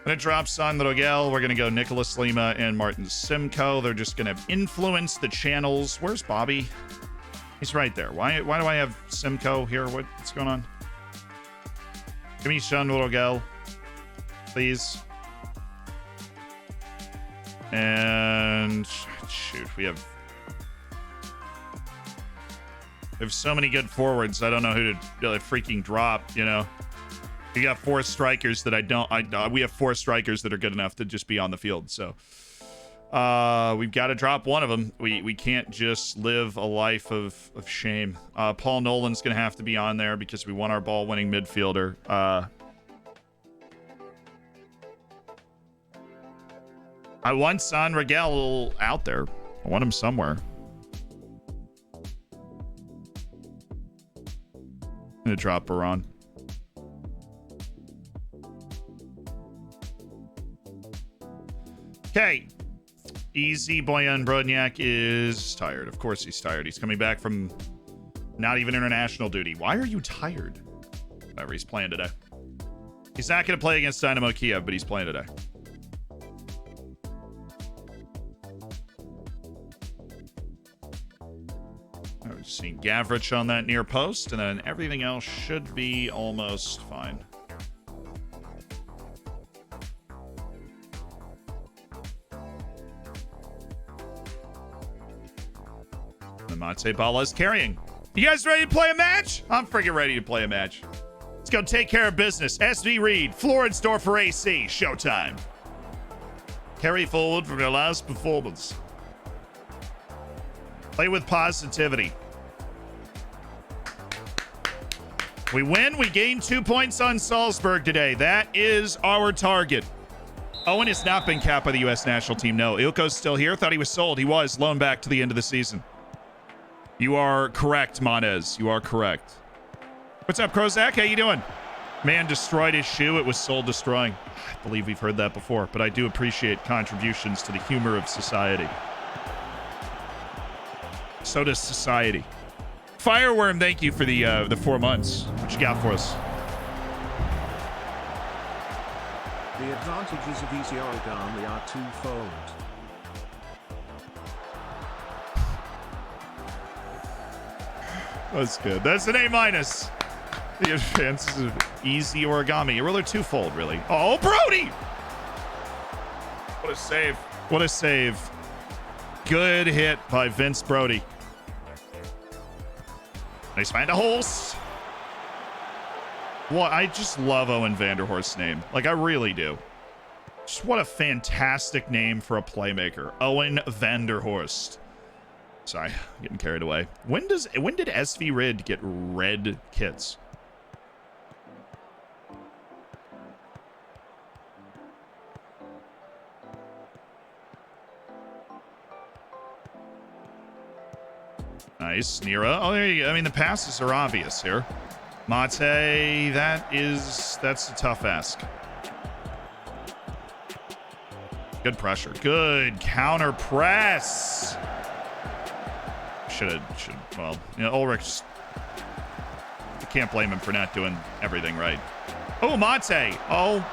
When it drops on Rogel, we're going to go Nicholas Lima and Martin Simcoe. They're just going to influence the channels. Where's Bobby? He's right there. Why do I have Simcoe here? What's going on? Give me Sean Rogel, please. And shoot, we have so many good forwards. I don't know who to really freaking drop, you know. We got four strikers that we have four strikers that are good enough to just be on the field. So we've got to drop one of them. We can't just live a life of shame. Paul Nolan's going to have to be on there because we want our ball winning midfielder. I want San Miguel out there. I want him somewhere. I'm gonna drop Baron. Okay. Easy Boyan Brodniak is tired. Of course he's tired. He's coming back from not even international duty. Why are you tired? Whatever, he's playing today. He's not going to play against Dynamo Kyiv, but he's playing today. I was seeing Gavrich on that near post, and then everything else should be almost fine. The Mate Bala is carrying. You guys ready to play a match? I'm freaking ready to play a match. Let's go take care of business. SV Ried, Floridsdorf for AC. Showtime. Carry forward from your last performance. Play with positivity. We win. We gain 2 points on Salzburg today. That is our target. Owen has not been capped by the U.S. national team. No, Ilko's still here. Thought he was sold. He was loaned back to the end of the season. You are correct, Monez. You are correct. What's up, Krozak? How you doing? Man destroyed his shoe. It was soul destroying. I believe we've heard that before, but I do appreciate contributions to the humor of society. So does society. Fireworm, thank you for the 4 months. What you got for us? The advantages of easy origami are twofold. That's good. That's an A-. The advances of easy origami. Well, they're twofold, really. Oh, Brody! What a save. What a save. Good hit by Vince Brody. Nice find a holes. Well, I just love Owen Vanderhorst's name. Like, I really do. Just what a fantastic name for a playmaker. Owen Vanderhorst. Sorry, getting carried away. When did SV Ried get red kits? Nice, Nira. Oh, there you go. I mean, the passes are obvious here. Mate, that's a tough ask. Good pressure. Good counter press. Well, you know, Ulrich's, I can't blame him for not doing everything right. Oh, Mate. Oh.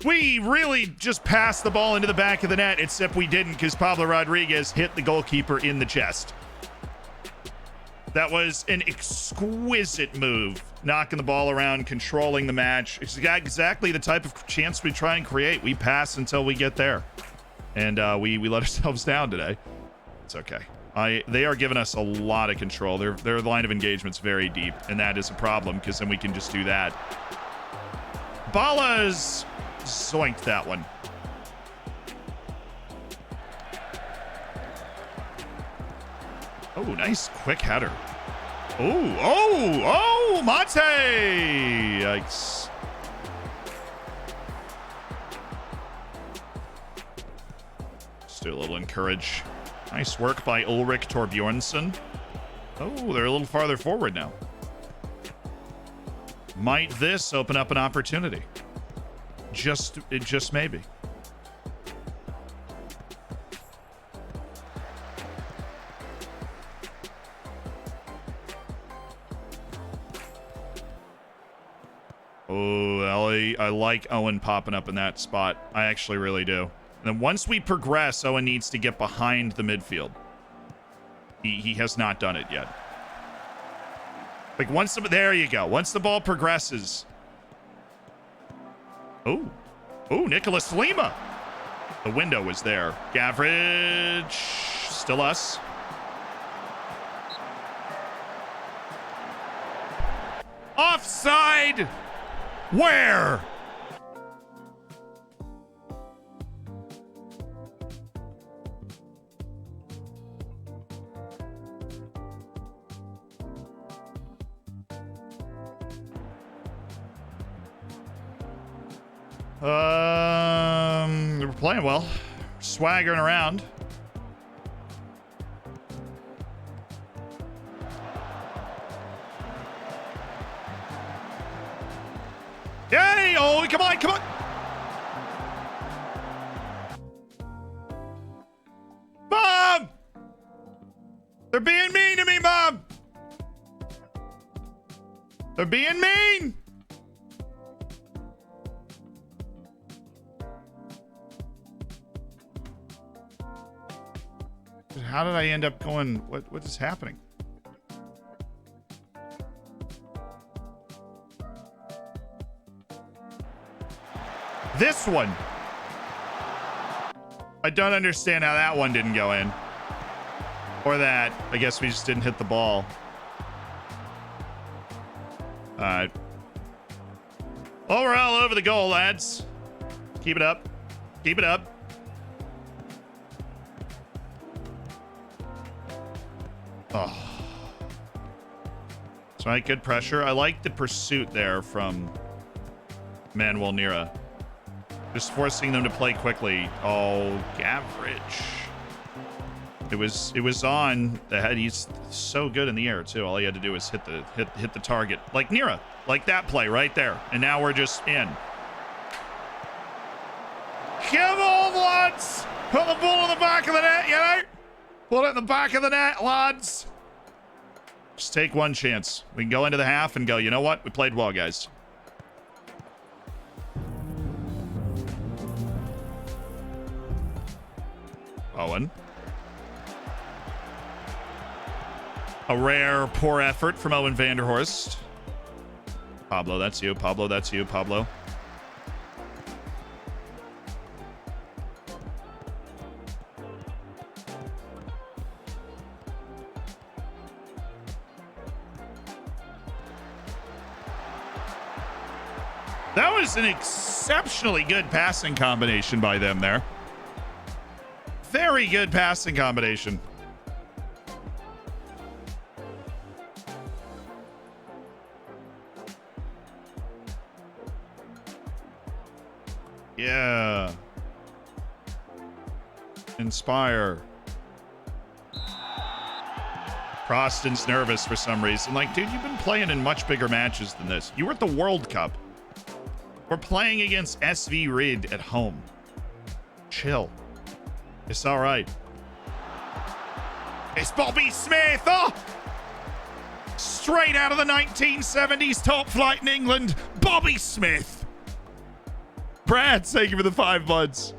We really just passed the ball into the back of the net, except we didn't because Pablo Rodriguez hit the goalkeeper in the chest. That was an exquisite move. Knocking the ball around, controlling the match. It's exactly the type of chance we try and create. We pass until we get there. And we let ourselves down today. It's okay. They are giving us a lot of control. Their line of engagement's very deep, and that is a problem because then we can just do that. Bala's zoinked that one. Oh, nice quick header. Oh, Mate! Yikes. Just do a little encourage. Nice work by Ulrich Torbjornsson. Oh, they're a little farther forward now. Might this open up an opportunity? Just maybe. Oh, Ellie, I like Owen popping up in that spot. I actually really do. And then once we progress, Owen needs to get behind the midfield. He has not done it yet. Like there you go. Once the ball progresses. Oh, Nicholas Lima. The window was there. Gavrich, still us. Offside. Where? We're playing well. Swaggering around. Yay! Oh, come on, come on! Mom! They're being mean to me, Mom! They're being mean! How did I end up going? What is happening? This one. I don't understand how that one didn't go in. Or that. I guess we just didn't hit the ball. Alright. Oh, we're all over the goal, lads. Keep it up. Keep it up. Oh. That's right, good pressure. I like the pursuit there from Manuel Nira. Just forcing them to play quickly. Oh, Gavrich. It was on the head. He's so good in the air too. All he had to do was hit the target. Like Nira. Like that play right there. And now we're just in. Come on, lads! Put the ball in the back of the net, you know? Put it in the back of the net, lads. Just take one chance. We can go into the half and go, you know what? We played well, guys. Owen. A rare poor effort from Owen Vanderhorst. Pablo, that's you. Pablo, that's you. Pablo. That was an exceptionally good passing combination by them there. Very good passing combination. Yeah. Inspire. Proston's nervous for some reason. Like, dude, you've been playing in much bigger matches than this. You were at the World Cup. We're playing against SV Ried at home. Chill. It's all right. It's Bobby Smith. Oh! Straight out of the 1970s top flight in England. Bobby Smith. Brad, thank you for the 5 months.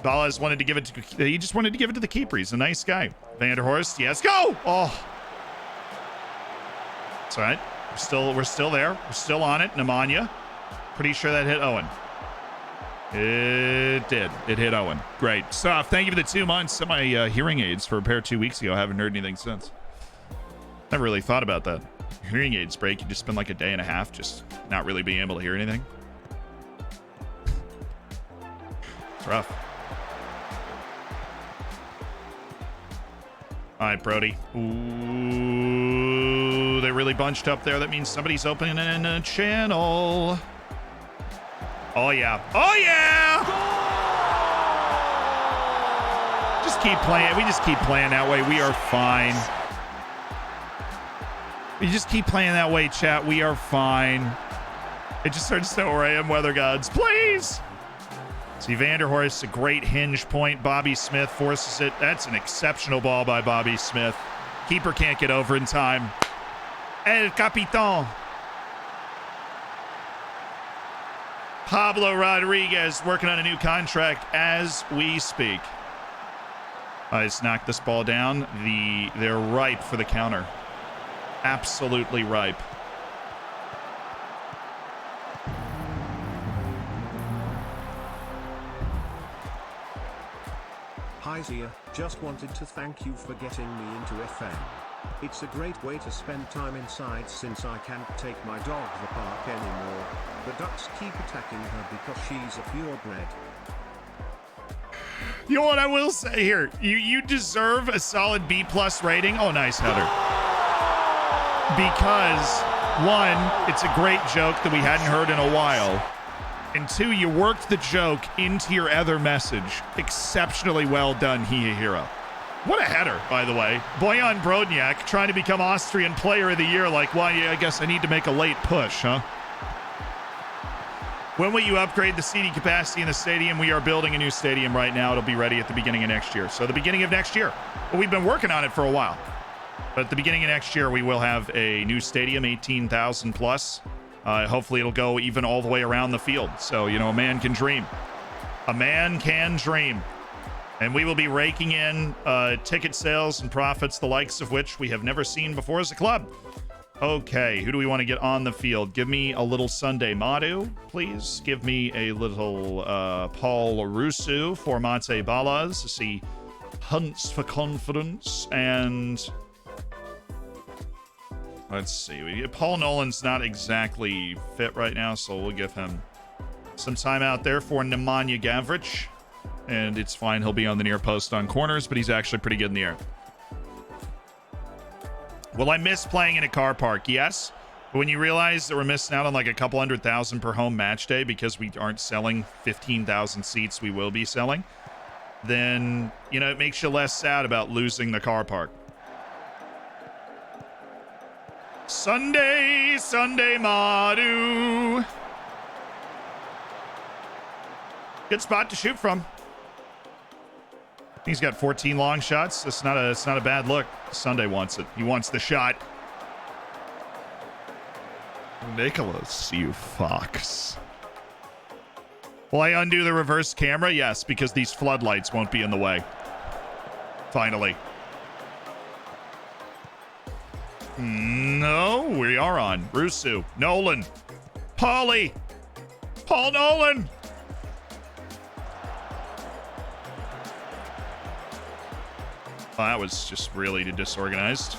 Ballas wanted to give it to... He just wanted to give it to the keeper. He's a nice guy. Vanderhorst, yes, go! Oh. It's all right. We're still there. We're still on it. Nemanja. Pretty sure that hit Owen. It did. It hit Owen. Great stuff. Thank you for the 2 months. Sent my hearing aids for a pair 2 weeks ago. I haven't heard anything since. Never really thought about that. Hearing aids break. You just spend like a day and a half just not really being able to hear anything. It's rough. All right, Brody. Ooh, they really bunched up there. That means somebody's opening a channel. Oh, yeah. Oh, yeah! Just keep playing. We just keep playing that way. We are fine. We just keep playing that way, chat. We are fine. It just starts to where I am, weather gods. Please! See, Vanderhorst, a great hinge point. Bobby Smith forces it. That's an exceptional ball by Bobby Smith. Keeper can't get over in time. El Capitan. Pablo Rodriguez working on a new contract as we speak. I just knocked this ball down. They're ripe for the counter. Absolutely ripe. Hi Zia, just wanted to thank you for getting me into FM. It's a great way to spend time inside since I can't take my dog to the park anymore. The ducks keep attacking her because she's a purebred. You know what I will say here? You deserve a solid B+ rating. Oh, nice header. Because, one, it's a great joke that we hadn't heard in a while. And 2, you worked the joke into your other message. Exceptionally well done, Hihiro. What a header, by the way. Bojan Brodniak trying to become Austrian Player of the Year. Like, well, yeah, I guess I need to make a late push, huh? When will you upgrade the seating capacity in the stadium? We are building a new stadium right now. It'll be ready at the beginning of next year. So the beginning of next year. Well, we've been working on it for a while. But at the beginning of next year, we will have a new stadium, 18,000 plus. Hopefully it'll go even all the way around the field. So, you know, a man can dream. A man can dream. And we will be raking in ticket sales and profits, the likes of which we have never seen before as a club. Okay, who do we want to get on the field? Give me a little Sunday Madu, please. Give me a little Paul Rusu for Mate Balas to see hunts for confidence. And let's see. Paul Nolan's not exactly fit right now, so we'll give him some time out there for Nemanja Gavric. And it's fine. He'll be on the near post on corners, but he's actually pretty good in the air. Will I miss playing in a car park? Yes. But when you realize that we're missing out on like a couple 100,000 per home match day because we aren't selling 15,000 seats we will be selling, then, you know, it makes you less sad about losing the car park. Sunday Madu. Good spot to shoot from. He's got 14 long shots. It's not a bad look. Sunday wants it. He wants the shot. Nicholas, you fox. Will I undo the reverse camera? Yes, because these floodlights won't be in the way. Finally. No, we are on. Rusu. Nolan. Paulie. Paul Nolan. Well, that was just really disorganized.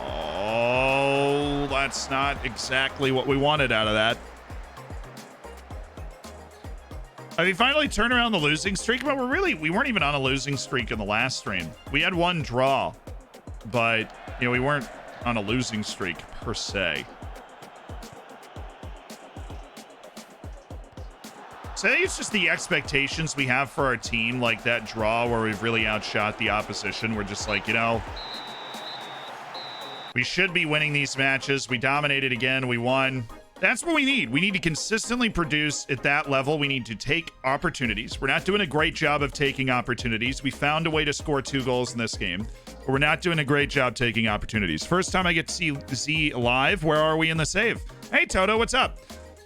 Oh, that's not exactly what we wanted out of that. We finally turned around the losing streak, but we weren't even on a losing streak in the last stream. We had one draw, but you know, we weren't on a losing streak per se. So I think it's just the expectations we have for our team, like that draw where we've really outshot the opposition. We're just like, you know, we should be winning these matches. We dominated again. We won. That's what we need. We need to consistently produce at that level. We need to take opportunities. We're not doing a great job of taking opportunities. We found a way to score 2 goals in this game, but we're not doing a great job taking opportunities. First time I get to see live, where are we in the save? Hey, Toto, what's up?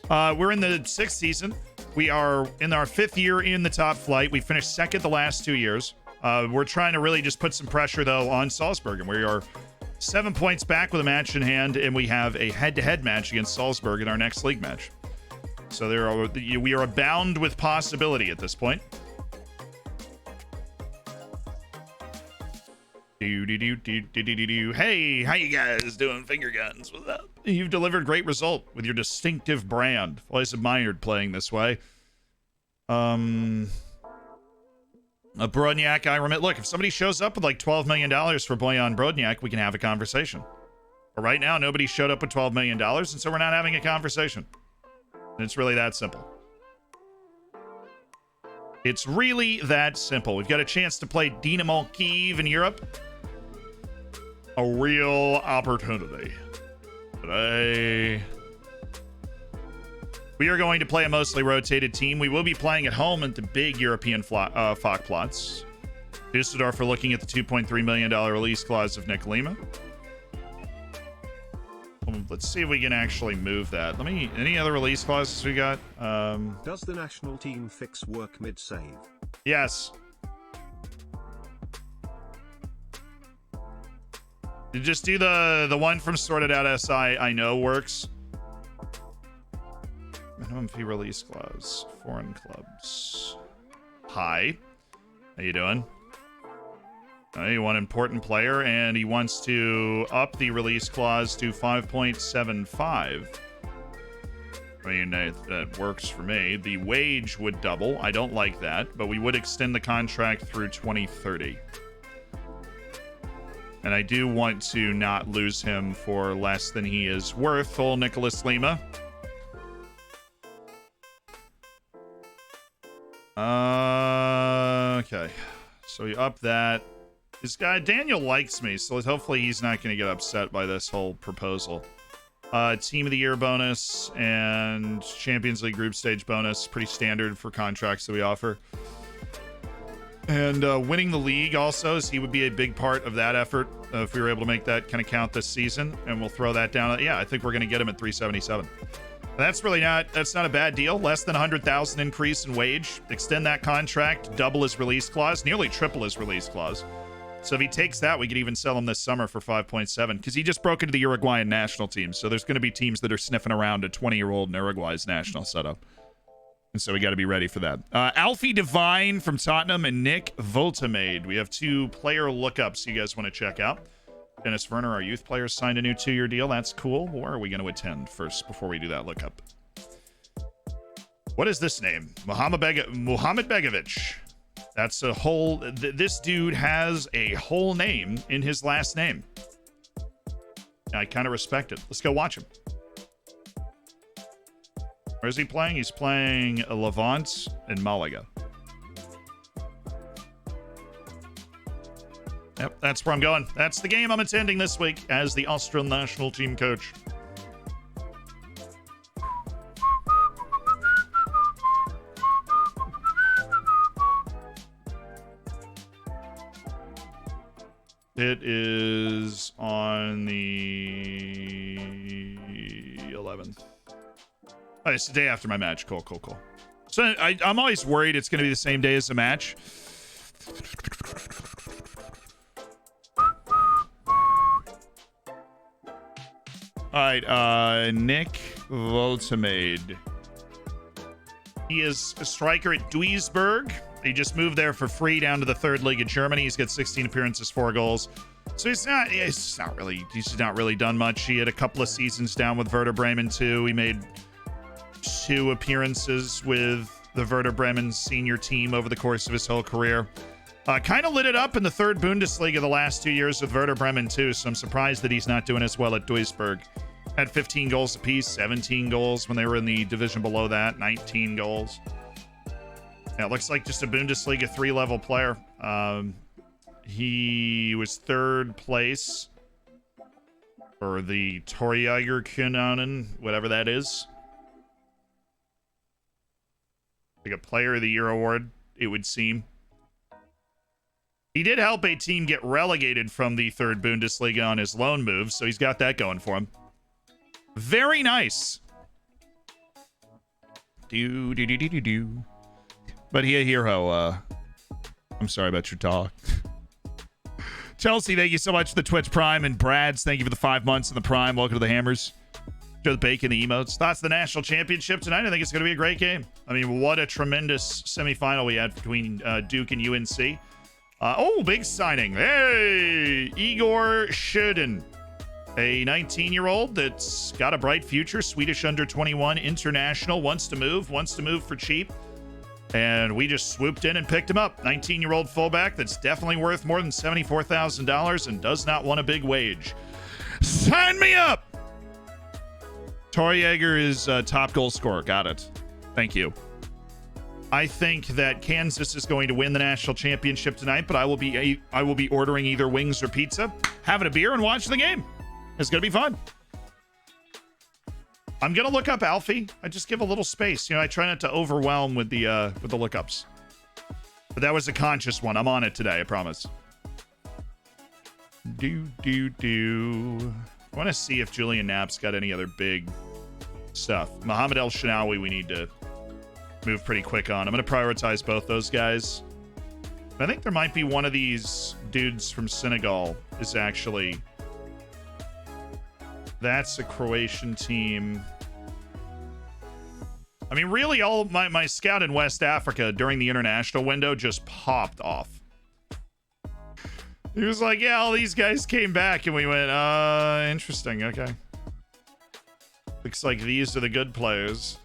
We're in the 6th season. We are in our 5th year in the top flight. We finished 2nd the last 2 years. We're trying to really just put some pressure, though, on Salzburg, and we are 7 points back with a match in hand, and we have a head-to-head match against Salzburg in our next league match. So we are abound with possibility at this point. Hey, how you guys doing? Finger guns, what's up? You've delivered great result with your distinctive brand. Always admired playing this way. A Brodniak, I remember. Look, if somebody shows up with like $12 million for Bojan Brodniak, we can have a conversation. But right now, nobody showed up with $12 million, and so we're not having a conversation. And it's really that simple. It's really that simple. We've got a chance to play Dynamo Kyiv in Europe. A real opportunity. Today, we are going to play a mostly rotated team. We will be playing at home at the big European Fachplatz. Düsseldorf are looking at the $2.3 million release clause of Nick Lima. Let's see if we can actually move that. Any other release clauses we got? Does the national team fix work mid-save? Yes. You just do the one from Sorted Out SI I know works. Minimum fee release clause. Foreign clubs. Hi. How you doing? You want important player, and he wants to up the release clause to 5.75. I mean, that works for me. The wage would double. I don't like that, but we would extend the contract through 2030. And I do want to not lose him for less than he is worth. Old Nicholas Lima. Okay. So we up that. This guy, Daniel, likes me, so hopefully he's not going to get upset by this whole proposal. Team of the Year bonus and Champions League group stage bonus. Pretty standard for contracts that we offer. And winning the league also, as he would be a big part of that effort if we were able to make that kind of count this season. And we'll throw that down. Yeah, I think we're going to get him at 377. That's not a bad deal. Less than 100,000 increase in wage. Extend that contract, double his release clause, nearly triple his release clause. So if he takes that, we could even sell him this summer for 5.7 because he just broke into the Uruguayan national team. So there's going to be teams that are sniffing around a 20-year-old in Uruguay's national setup. And so we got to be ready for that. Alfie Devine from Tottenham and Nick Voltamade. We have 2 player lookups you guys want to check out. Dennis Werner, our youth player, signed a new 2-year deal. That's cool. Where are we going to attend first before we do that lookup? What is this name? Mohamed Begovic. That's a whole... this dude has a whole name in his last name. I kind of respect it. Let's go watch him. Where is he playing? He's playing Levant in Malaga. Yep, that's where I'm going. That's the game I'm attending this week as the Austrian national team coach. It is on the 11th. Oh, it's the day after my match. Cool. So I'm always worried it's going to be the same day as the match. All right, Nick Voltamade. He is a striker at Duisburg. He just moved there for free down to the 3rd league in Germany. He's got 16 appearances, 4 goals. So he's not really done much. He had a couple of seasons down with Werder Bremen too. He made 2 appearances with the Werder Bremen senior team over the course of his whole career. Kind of lit it up in the 3rd Bundesliga the last 2 years with Werder Bremen too, so I'm surprised that he's not doing as well at Duisburg. Had 15 goals apiece, 17 goals when they were in the division below that, 19 goals. Yeah, it looks like just a Bundesliga 3-level player. He was 3rd place for the Torjägerkanone, whatever that is. Like a Player of the Year award, it would seem. He did help a team get relegated from the 3rd Bundesliga on his loan move, so he's got that going for him. Very nice. But he a hero. I'm sorry about your talk. Chelsea, thank you so much for the Twitch Prime. And Brad's, thank you for the 5 months in the Prime. Welcome to the Hammers. Joe the Bacon, the emotes. Thoughts of the national championship tonight? I think it's going to be a great game. I mean, what a tremendous semifinal we had between Duke and UNC. Big signing. Hey, Igor Sjöden. A 19-year-old that's got a bright future. Swedish under-21 international. Wants to move for cheap. And we just swooped in and picked him up. 19-year-old fullback that's definitely worth more than $74,000 and does not want a big wage. Sign me up! Torjäger is top goal scorer. Got it. Thank you. I think that Kansas is going to win the national championship tonight, but I will be ordering either wings or pizza, having a beer, and watching the game. It's going to be fun. I'm going to look up Alfie. I just give a little space. I try not to overwhelm with the lookups. But that was a conscious one. I'm on it today, I promise. I want to see if Julian Knapp's got any other big stuff. Mohamed El Shinawi, we need to move pretty quick on. I'm going to prioritize both those guys. I think there might be one of these dudes from Senegal is actually... That's a Croatian team. I mean, really, all of my scout in West Africa during the international window just popped off. He was like, yeah, all these guys came back, and we went, interesting, okay. Looks like these are the good players.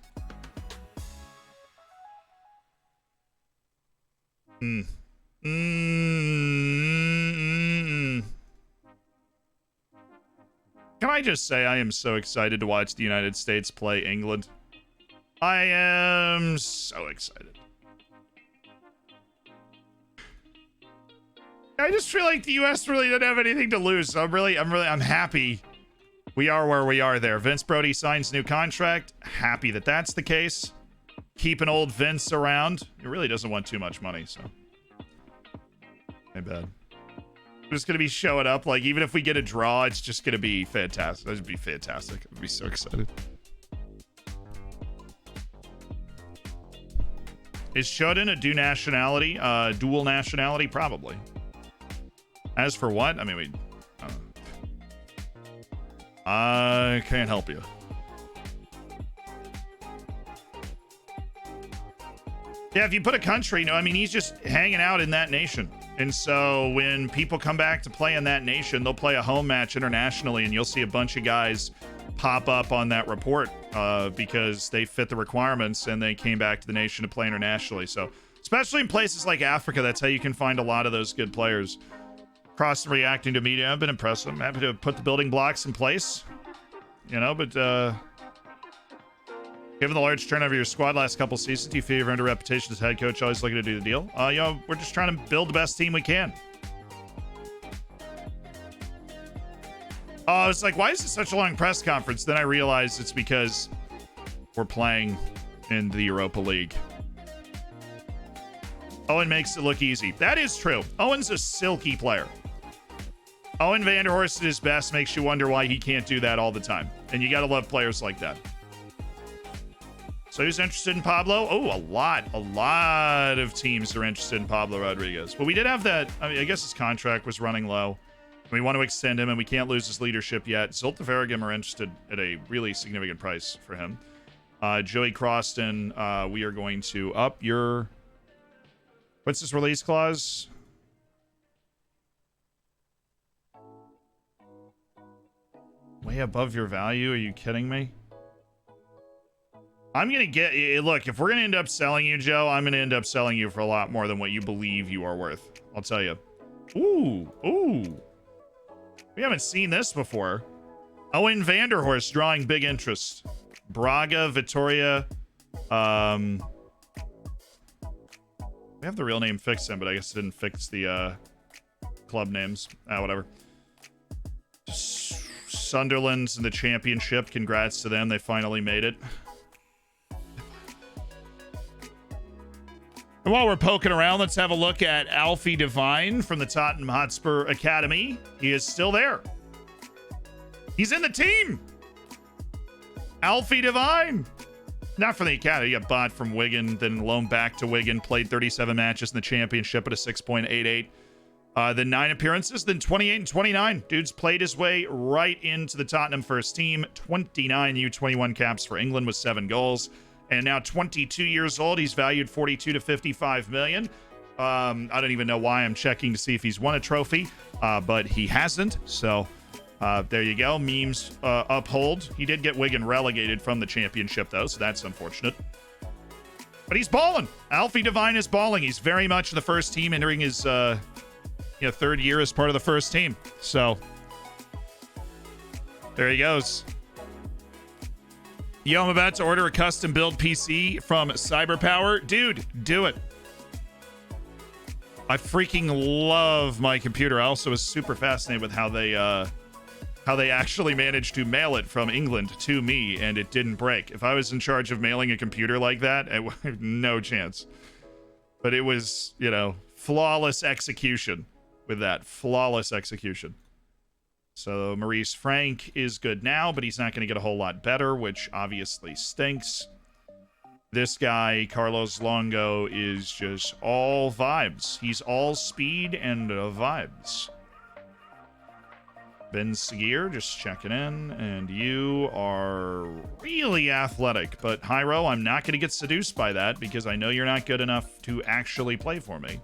I just say I am so excited to watch the United States play England? I am so excited. I just feel like the U.S. really didn't have anything to lose. So I'm happy we are where we are there. Vince Brody signs new contract. Happy that that's the case. Keeping old Vince around. He really doesn't want too much money, so. Ain't bad. I'm just going to be showing up. Like, even if we get a draw, it's just going to be fantastic. That would be fantastic. I'd be so excited. Is Shodan a dual nationality? Probably. As for what? I mean, I can't help you. Yeah, if you put a country, no, I mean, he's just hanging out in that nation. And so when people come back to play in that nation, they'll play a home match internationally, and you'll see a bunch of guys pop up on that report because they fit the requirements and they came back to the nation to play internationally. So especially in places like Africa, that's how you can find a lot of those good players. Cross reacting to media, I've been impressed. I'm happy to put the building blocks in place, you know, but given the large turnover of your squad last couple seasons, do you feel you've earned a reputation as head coach, always looking to do the deal? You know, we're just trying to build the best team we can. It's like, why is it such a long press conference? Then I realized it's because we're playing in the Europa League. Owen makes it look easy. That is true. Owen's a silky player. Owen Vanderhorst at his best makes you wonder why he can't do that all the time. And you got to love players like that. So who's interested in Pablo? Oh, a lot of teams are interested in Pablo Rodriguez. But we did have that. I mean, I guess his contract was running low. We want to extend him, and we can't lose his leadership yet. Zulte Verregem are interested at a really significant price for him. Joey Croston, we are going to up your... What's his release clause? Way above your value? Are you kidding me? I'm going to get... Look, if we're going to end up selling you, Joe, I'm going to end up selling you for a lot more than what you believe you are worth. I'll tell you. Ooh. We haven't seen this before. Owen Vanderhorst drawing big interest. Braga, Vitoria. We have the real name fixed in, but I guess it didn't fix the club names. Whatever. Sunderland's in the championship. Congrats to them. They finally made it. And while we're poking around, let's have a look at Alfie Devine from the Tottenham Hotspur Academy. He is still there. He's in the team. Alfie Devine. Not from the Academy. He got bought from Wigan, then loaned back to Wigan, played 37 matches in the championship at a 6.88. Then 9 appearances, then 28 and 29. Dude's played his way right into the Tottenham first team. 29 U21 caps for England with 7 goals. And now 22 years old. He's valued 42 to 55 million. I don't even know why I'm checking to see if he's won a trophy, but he hasn't. So there you go. Memes uphold. He did get Wigan relegated from the championship, though, so that's unfortunate. But he's balling. Alfie Devine is balling. He's very much in the first team, entering his third year as part of the first team. So there he goes. Yo, I'm about to order a custom build PC from CyberPower. Dude, do it. I freaking love my computer. I also was super fascinated with how they actually managed to mail it from England to me, and it didn't break. If I was in charge of mailing a computer like that, I would have no chance. But it was, flawless execution with that. Flawless execution. So Maurice Frank is good now, but he's not going to get a whole lot better, which obviously stinks. This guy, Carlos Longo, is just all vibes. He's all speed and vibes. Ben Seguir, just checking in, and you are really athletic. But Hyro, I'm not going to get seduced by that because I know you're not good enough to actually play for me.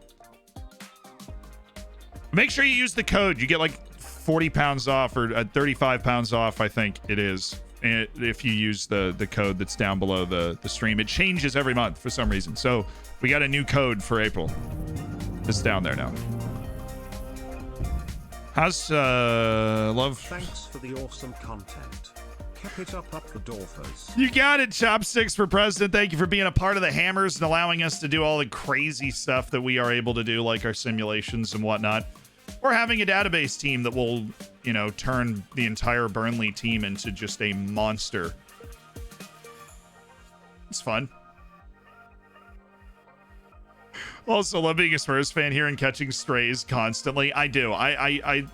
Make sure you use the code. You get like 40 pounds off or 35 pounds off, I think it is. If you use the code that's down below the stream. It changes every month for some reason. So we got a new code for April. It's down there now. How's love? Thanks for the awesome content. Keep it up the Dorfers. You got it, Chopsticks for President. Thank you for being a part of the Hammers and allowing us to do all the crazy stuff that we are able to do, like our simulations and whatnot. Or having a database team that will, you know, turn the entire Burnley team into just a monster. It's fun. Also, love being a Spurs fan here and catching strays constantly. I do. I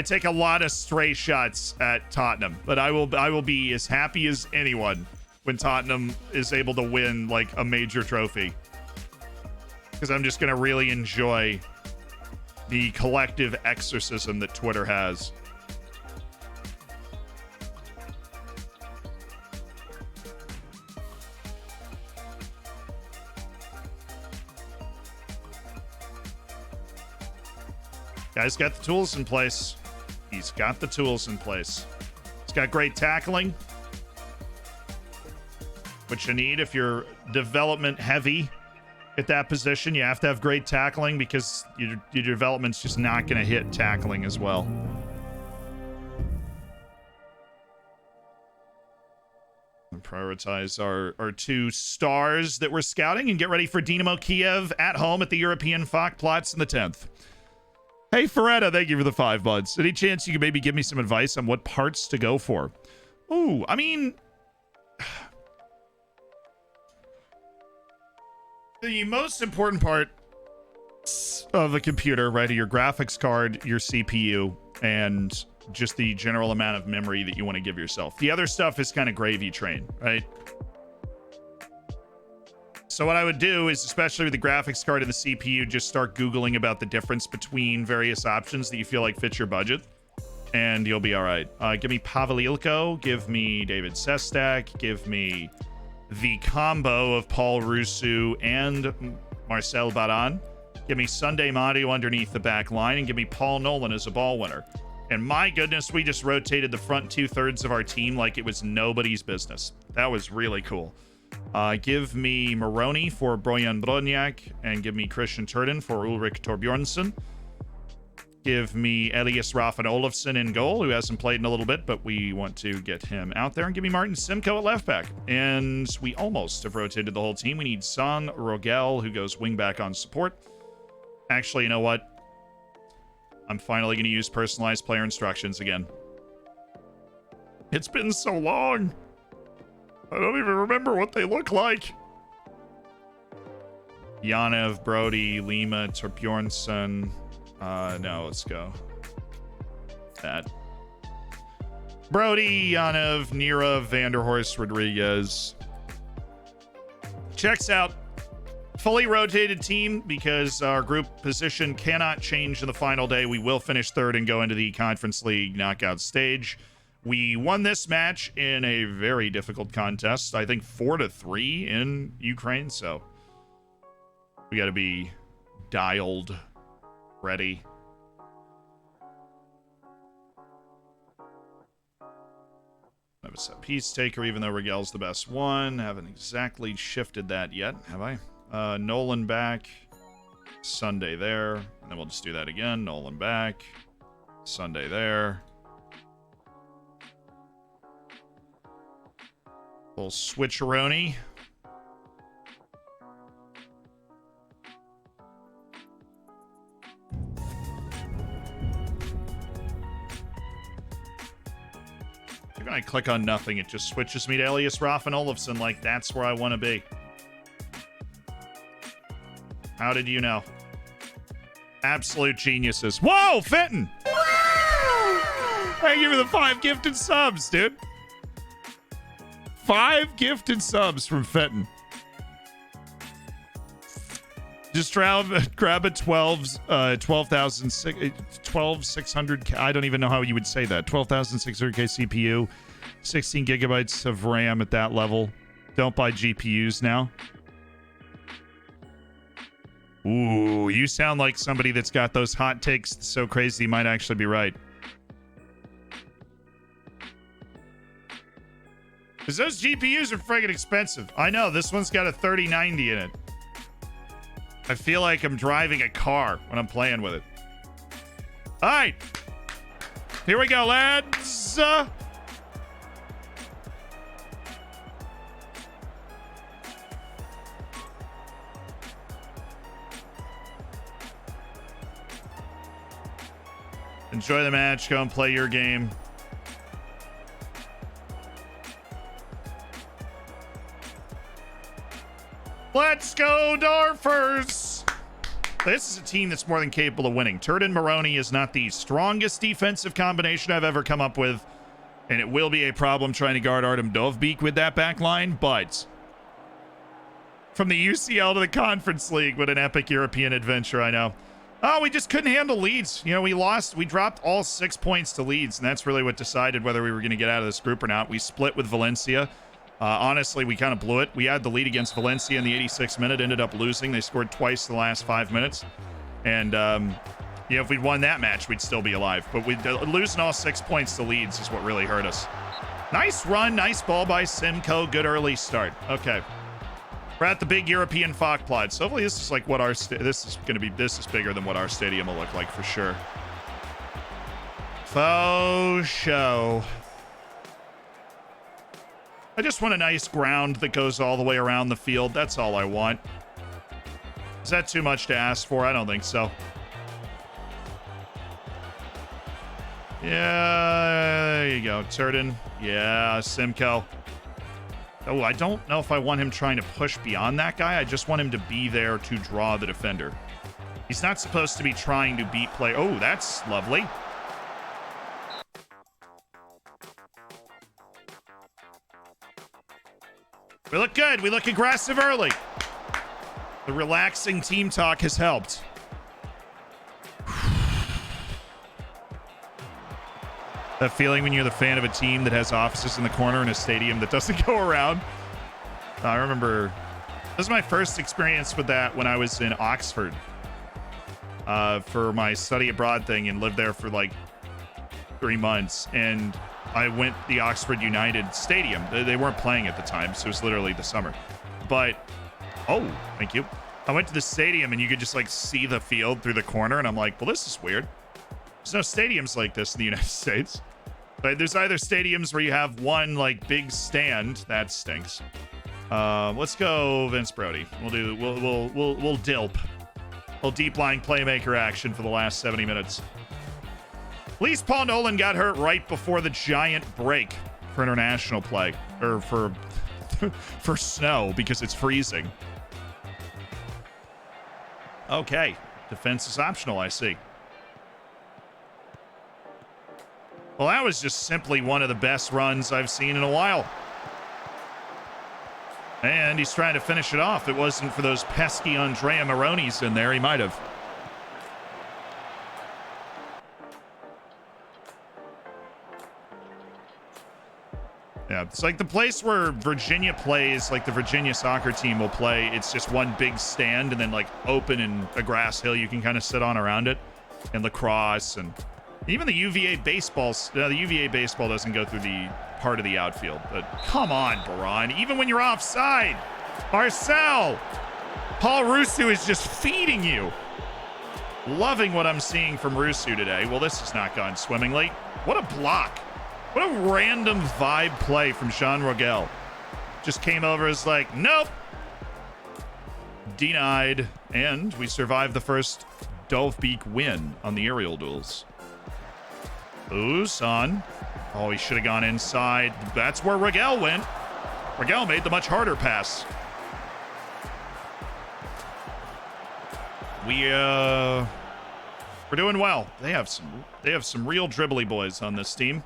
take a lot of stray shots at Tottenham, but I will be as happy as anyone when Tottenham is able to win like a major trophy, because I'm just gonna really enjoy the collective exorcism that Twitter has. Guy's got the tools in place. He's got the tools in place. He's got great tackling, which you need if you're development heavy at that position. You have to have great tackling because your development's just not going to hit tackling as well. And prioritize our 2 stars that we're scouting and get ready for Dynamo Kyiv at home at the European Fachplatz in the 10th. Hey, Feretta, thank you for the 5 months. Any chance you could maybe give me some advice on what parts to go for? Ooh, I mean, the most important part of the computer, right, are your graphics card, your CPU, and just the general amount of memory that you want to give yourself. The other stuff is kind of gravy train, right? So what I would do is, especially with the graphics card and the CPU, just start Googling about the difference between various options that you feel like fit your budget, and you'll be all right. Give me Pavel Ilko, give me David Sestak, give me the combo of Paul Rousseau and Marcel Baran. Give me Sunday Mario underneath the back line, and give me Paul Nolan as a ball winner. And my goodness, we just rotated the front 2/3 of our team like it was nobody's business. That was really cool. Give me Maroney for Bojan Brodnjak, and give me Christian Turden for Ulrik Torbjornsson. Give me Elias Raffin Olofsson in goal, who hasn't played in a little bit, but we want to get him out there. And give me Martin Simcoe at left back. And we almost have rotated the whole team. We need Son Rogel, who goes wing back on support. Actually, you know what? I'm finally going to use personalized player instructions again. It's been so long. I don't even remember what they look like. Yanev, Brody, Lima, Torbjornsson. No, let's go. That. Brody, Yanev, Nira, Vanderhorst, Rodriguez. Checks out. Fully rotated team because our group position cannot change in the final day. We will finish 3rd and go into the Conference League knockout stage. We won this match in a very difficult contest. I think 4-3 in Ukraine. So we got to be dialed ready. I have a set piece taker, even though Regel's the best one. Haven't exactly shifted that yet, have I? Nolan back. Sunday there. And then we'll just do that again. Nolan back. Sunday there. Little switcheroni. When I click on nothing, it just switches me to Elias Raffin Olofsson, like that's where I want to be. How did you know? Absolute geniuses. Whoa, Fenton! Thank you for the 5 gifted subs, dude. 5 gifted subs from Fenton. Just grab a 12,600. I don't even know how you would say that. 12,600K CPU, 16 gigabytes of RAM at that level. Don't buy GPUs now. Ooh, you sound like somebody that's got those hot takes so crazy you might actually be right. Because those GPUs are friggin' expensive. I know, this one's got a 3090 in it. I feel like I'm driving a car when I'm playing with it. All right. Here we go, lads. Enjoy the match. Go and play your game. Let's go, Dorfers! This is a team that's more than capable of winning. Turden Maroney is not the strongest defensive combination I've ever come up with, and it will be a problem trying to guard Artem Dovbik with that back line, but from the UCL to the Conference League, what an epic European adventure, I know. Oh, we just couldn't handle Leeds. You know, we dropped all 6 points to Leeds, and that's really what decided whether we were going to get out of this group or not. We split with Valencia. Honestly, we kind of blew it. We had the lead against Valencia in the 86th minute, ended up losing. They scored twice in the last 5 minutes. And, you know, if we'd won that match, we'd still be alive. But losing all 6 points to Leeds is what really hurt us. Nice run, nice ball by Simcoe. Good early start. Okay. We're at the big European Falkplot. So hopefully this is like what this is bigger than what our stadium will look like for sure. Faux show. I just want a nice ground that goes all the way around the field. That's all I want. Is that too much to ask for? I don't think so. Yeah, there you go. Turden. Yeah, Simcoe. Oh, I don't know if I want him trying to push beyond that guy. I just want him to be there to draw the defender. He's not supposed to be trying to beat play. Oh, that's lovely. We look good. We look aggressive early. The relaxing team talk has helped. That feeling when you're the fan of a team that has offices in the corner in a stadium that doesn't go around. I remember this was my first experience with that when I was in Oxford for my study abroad thing and lived there for like 3 months. And I went to the Oxford United Stadium. They weren't playing at the time, so it was literally the summer. But, oh, thank you. I went to the stadium and you could just like see the field through the corner. And I'm like, well, this is weird. There's no stadiums like this in the United States. But there's either stadiums where you have one like big stand. That stinks. Let's go Vince Brody. We'll dilp. We'll deep lying playmaker action for the last 70 minutes. At least Paul Nolan got hurt right before the giant break for international play. Or for snow because it's freezing. Okay. Defense is optional, I see. Well, that was just simply one of the best runs I've seen in a while. And he's trying to finish it off. If it wasn't for those pesky Andrea Maronis in there, he might have. Yeah, it's like the place where Virginia plays, like the Virginia soccer team will play. It's just one big stand and then like open and a grass hill you can kind of sit on around it. And lacrosse and even the UVA baseball. The UVA baseball doesn't go through the part of the outfield. But come on, Baran. Even when you're offside. Marcel. Paul Rusu is just feeding you. Loving what I'm seeing from Rusu today. Well, this has not gone swimmingly. What a block. What a random vibe play from Jean Rogel. Just came over as like, nope. Denied. And we survived the first Dovbik win on the aerial duels. Ooh, son. Oh, he should have gone inside. That's where Rogel went. Rogel made the much harder pass. We're doing well. They have some real dribbly boys on this team.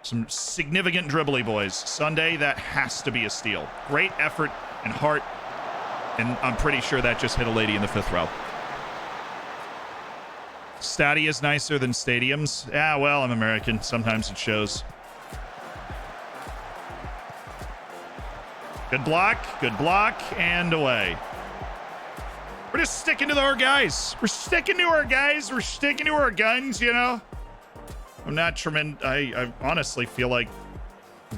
Some significant dribbly boys. Sunday, that has to be a steal. Great effort and heart. And I'm pretty sure that just hit a lady in the 5th row. Stadia is nicer than stadiums. Yeah, well, I'm American. Sometimes it shows. Good block, and away. We're just sticking to our guys. We're sticking to our guys. We're sticking to our guns, you know? I'm not tremendous. I honestly feel like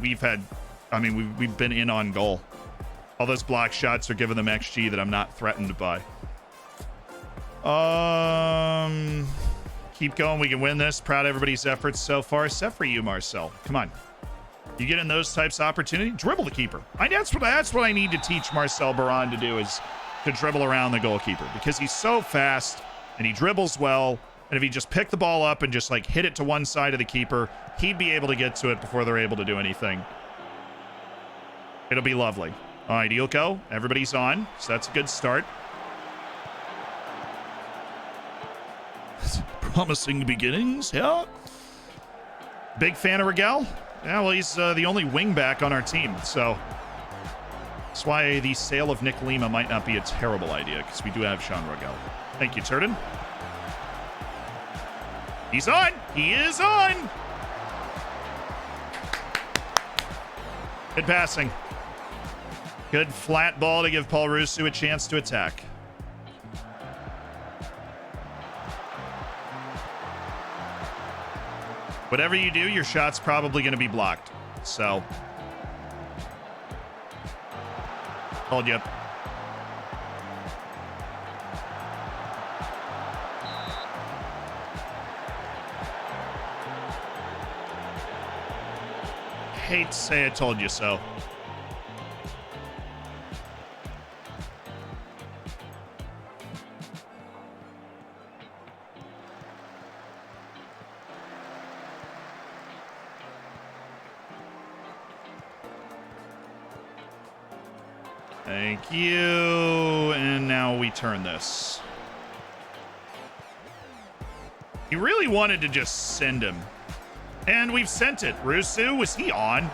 we've been in on goal. All those block shots are giving them XG that I'm not threatened by. Keep going. We can win this. Proud of everybody's efforts so far, except for you, Marcel. Come on. You get in those types of opportunity, dribble the keeper. That's what I need to teach Marcel Baran to do, is to dribble around the goalkeeper, because he's so fast and he dribbles well. And if he just picked the ball up and just like hit it to one side of the keeper, he'd be able to get to it before they're able to do anything. It'll be lovely. All right, Ilko, everybody's on, so that's a good start. Promising beginnings, yeah. Big fan of Rigel. Yeah, well, he's the only wing back on our team, so that's why the sale of Nick Lima might not be a terrible idea, because we do have Sean Rigel. Thank you, Turden. He's on. He is on. Good passing. Good flat ball to give Paul Rusu a chance to attack. Whatever you do, your shot's probably going to be blocked. So, told you. Hate to say I told you so. Thank you. And now we turn this. He really wanted to just send him. And we've sent it. Rusu, was he on?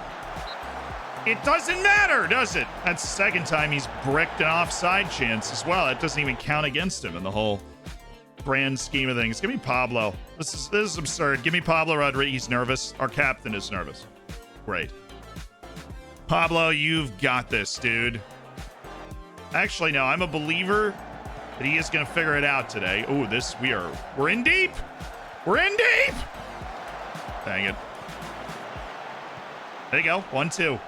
It doesn't matter, does it? That's the second time he's bricked an offside chance as well. It doesn't even count against him in the whole grand scheme of things. Give me Pablo. This is absurd. Give me Pablo Rodriguez. He's nervous. Our captain is nervous. Great. Pablo, you've got this, dude. Actually, no, I'm a believer that he is going to figure it out today. Oh, we're in deep. We're in deep. Dang it. There you go. 1-2.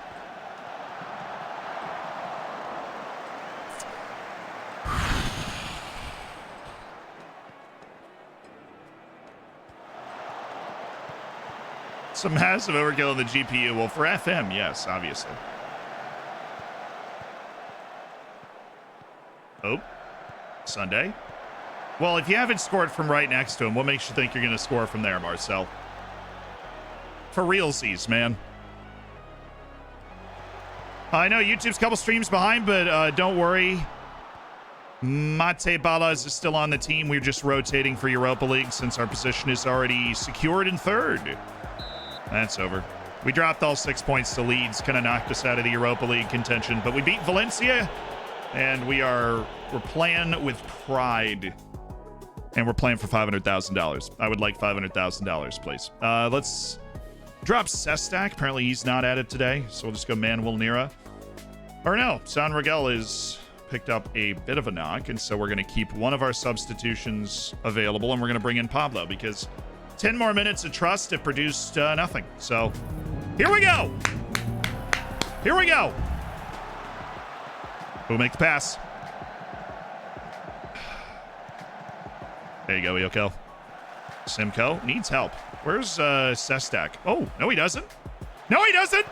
Some massive overkill in the GPU. Well, for FM, yes, obviously. Oh, Sunday. Well, if you haven't scored from right next to him, what makes you think you're going to score from there, Marcel? For realsies, man. I know YouTube's a couple streams behind, but don't worry. Mate Balas is still on the team. We're just rotating for Europa League since our position is already secured in third. That's over. We dropped all 6 points to Leeds, kind of knocked us out of the Europa League contention, but we beat Valencia, and we're playing with pride. And we're playing for $500,000. I would like $500,000, please. Let's drop Sestak. Apparently he's not at it today, so we'll just go Manuel Nira. Or no, San Rigel is picked up a bit of a knock, and so we're going to keep one of our substitutions available, and we're going to bring in Pablo, because 10 more minutes of trust have produced nothing. So here we go. Here we go. We'll make the pass. There you go, Yoko. Simcoe needs help. Where's Sestak? Oh, no, he doesn't. No, he doesn't.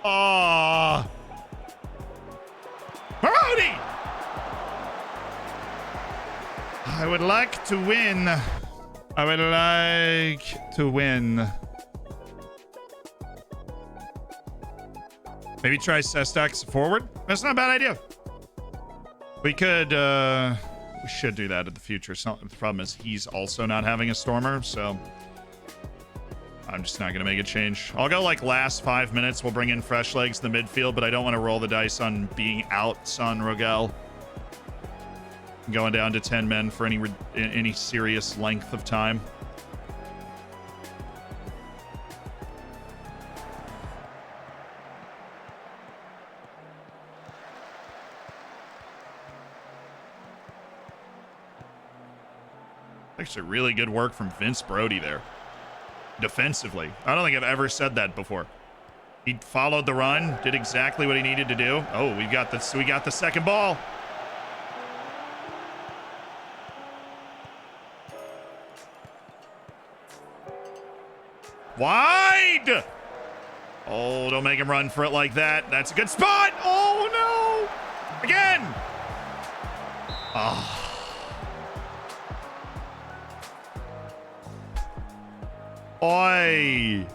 Aww. Marodi! I would like to win. I would like to win. Maybe try Sestak forward. That's not a bad idea. We could, we should do that in the future. So the problem is he's also not having a stormer, so I'm just not going to make a change. I'll go like last 5 minutes. We'll bring in fresh legs in the midfield, but I don't want to roll the dice on being out San Rigel. Going down to 10 men for any serious length of time. Actually, really good work from Vince Brody there. Defensively. I don't think I've ever said that before. He followed the run, did exactly what he needed to do. Oh, we got the second ball. Wide! Oh, don't make him run for it like that. That's a good spot. Oh, no. Again. Oh. Oi.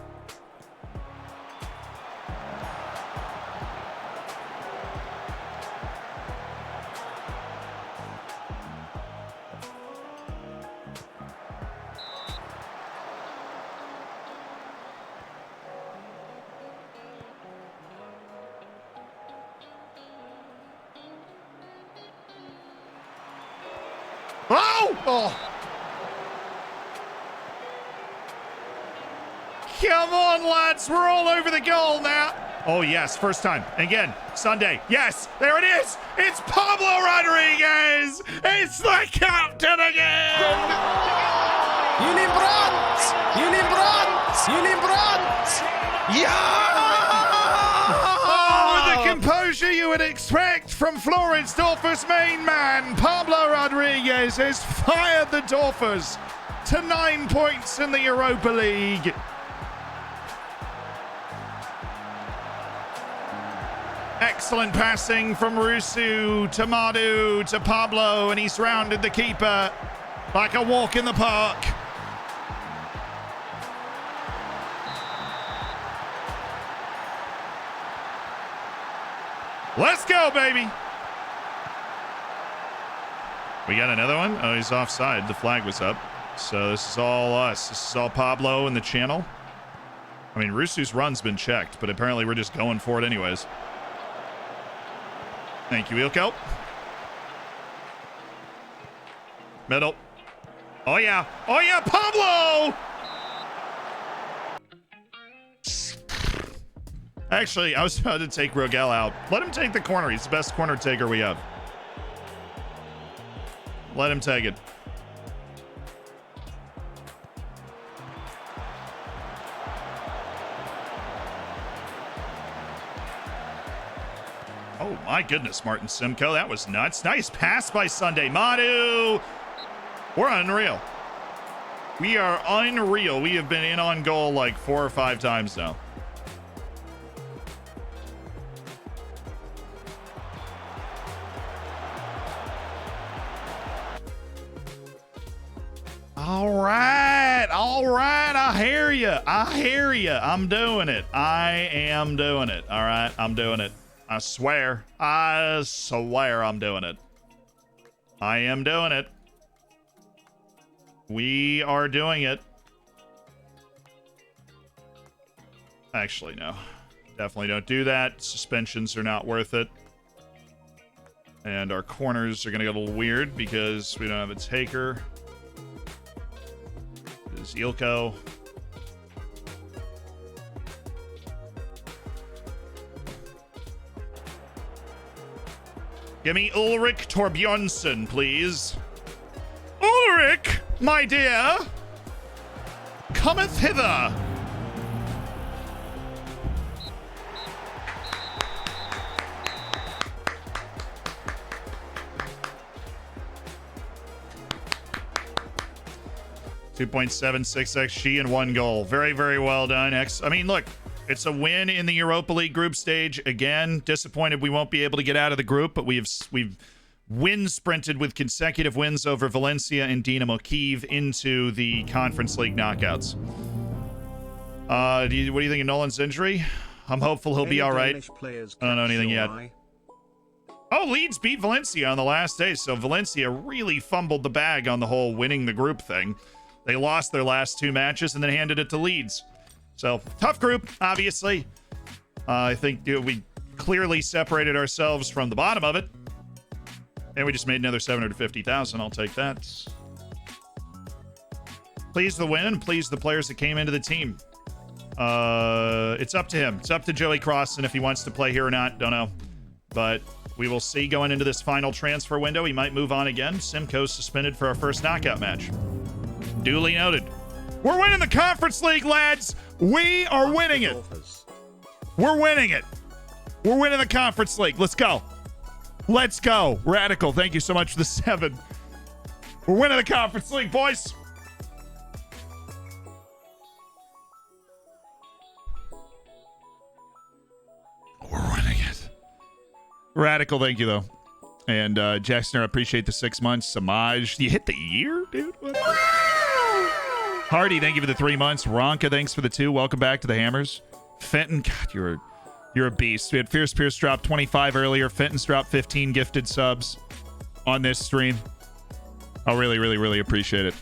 Oh! Come on, lads. We're all over the goal now. Oh, yes. First time. Again. Sunday. Yes. There it is. It's Pablo Rodriguez. It's the captain again. Julien Brandt. Julien Brandt. Julien Brandt. Yeah! Oh, the composure you would expect from Florence Dorfer's main man, Pablo Rodriguez, has fired the Dorfers to 9 points in the Europa League. Excellent passing from Rusu to Madu to Pablo, and he's rounded the keeper like a walk in the park. Let's go, baby. We got another one. Oh, he's offside. The flag was up. So this is all us. This is all Pablo in the channel. I mean, Rusu's run's been checked, but apparently we're just going for it anyways. Thank you, Ilko. Middle. Oh, yeah. Oh, yeah, Pablo! Actually, I was about to take Rogel out. Let him take the corner. He's the best corner taker we have. Let him take it. Oh, my goodness, Martin Simcoe. That was nuts. Nice pass by Sunday. Madu. We're unreal. We are unreal. We have been in on goal like 4 or 5 times now. All right, I hear you. I'm doing it. I am doing it. All right, I'm doing it. I swear I'm doing it. I am doing it. We are doing it. Actually, no. Definitely don't do that. Suspensions are not worth it. And our corners are going to get a little weird because we don't have a taker. This is Ilko. Give me Ulrich Torbjörnsson, please. Ulrich, my dear, cometh hither. .76 XG and 1 goal. Very, very well done. I mean, look, it's a win in the Europa League group stage. Again, disappointed we won't be able to get out of the group, but we've win sprinted with consecutive wins over Valencia and Dynamo Kyiv into the Conference League knockouts. What do you think of Nolan's injury? I'm hopeful he'll be all right. I don't know anything yet. Oh, Leeds beat Valencia on the last day, so Valencia really fumbled the bag on the whole winning the group thing. They lost their last 2 matches and then handed it to Leeds. So, tough group, obviously. I think we clearly separated ourselves from the bottom of it. And we just made another 750,000. I'll take that. Please the win. Please the players that came into the team. It's up to him. It's up to Joey Crossan if he wants to play here or not. Don't know. But we will see going into this final transfer window. He might move on again. Simcoe's suspended for our first knockout match. Duly noted. We're winning the Conference League, lads. We are winning it. We're winning it. We're winning the Conference League. Let's go. Let's go. Radical, thank you so much for the 7. We're winning the Conference League, boys. We're winning it. Radical, thank you, though. And Jackson, I appreciate the 6 months. Samaj, you hit the year, dude? What? Hardy, thank you for the 3 months. Ronka, thanks for the 2. Welcome back to the Hammers. Fenton, God, you're a beast. We had Fierce Pierce drop 25 earlier. Fenton's dropped 15 gifted subs on this stream. I really, really, really appreciate it.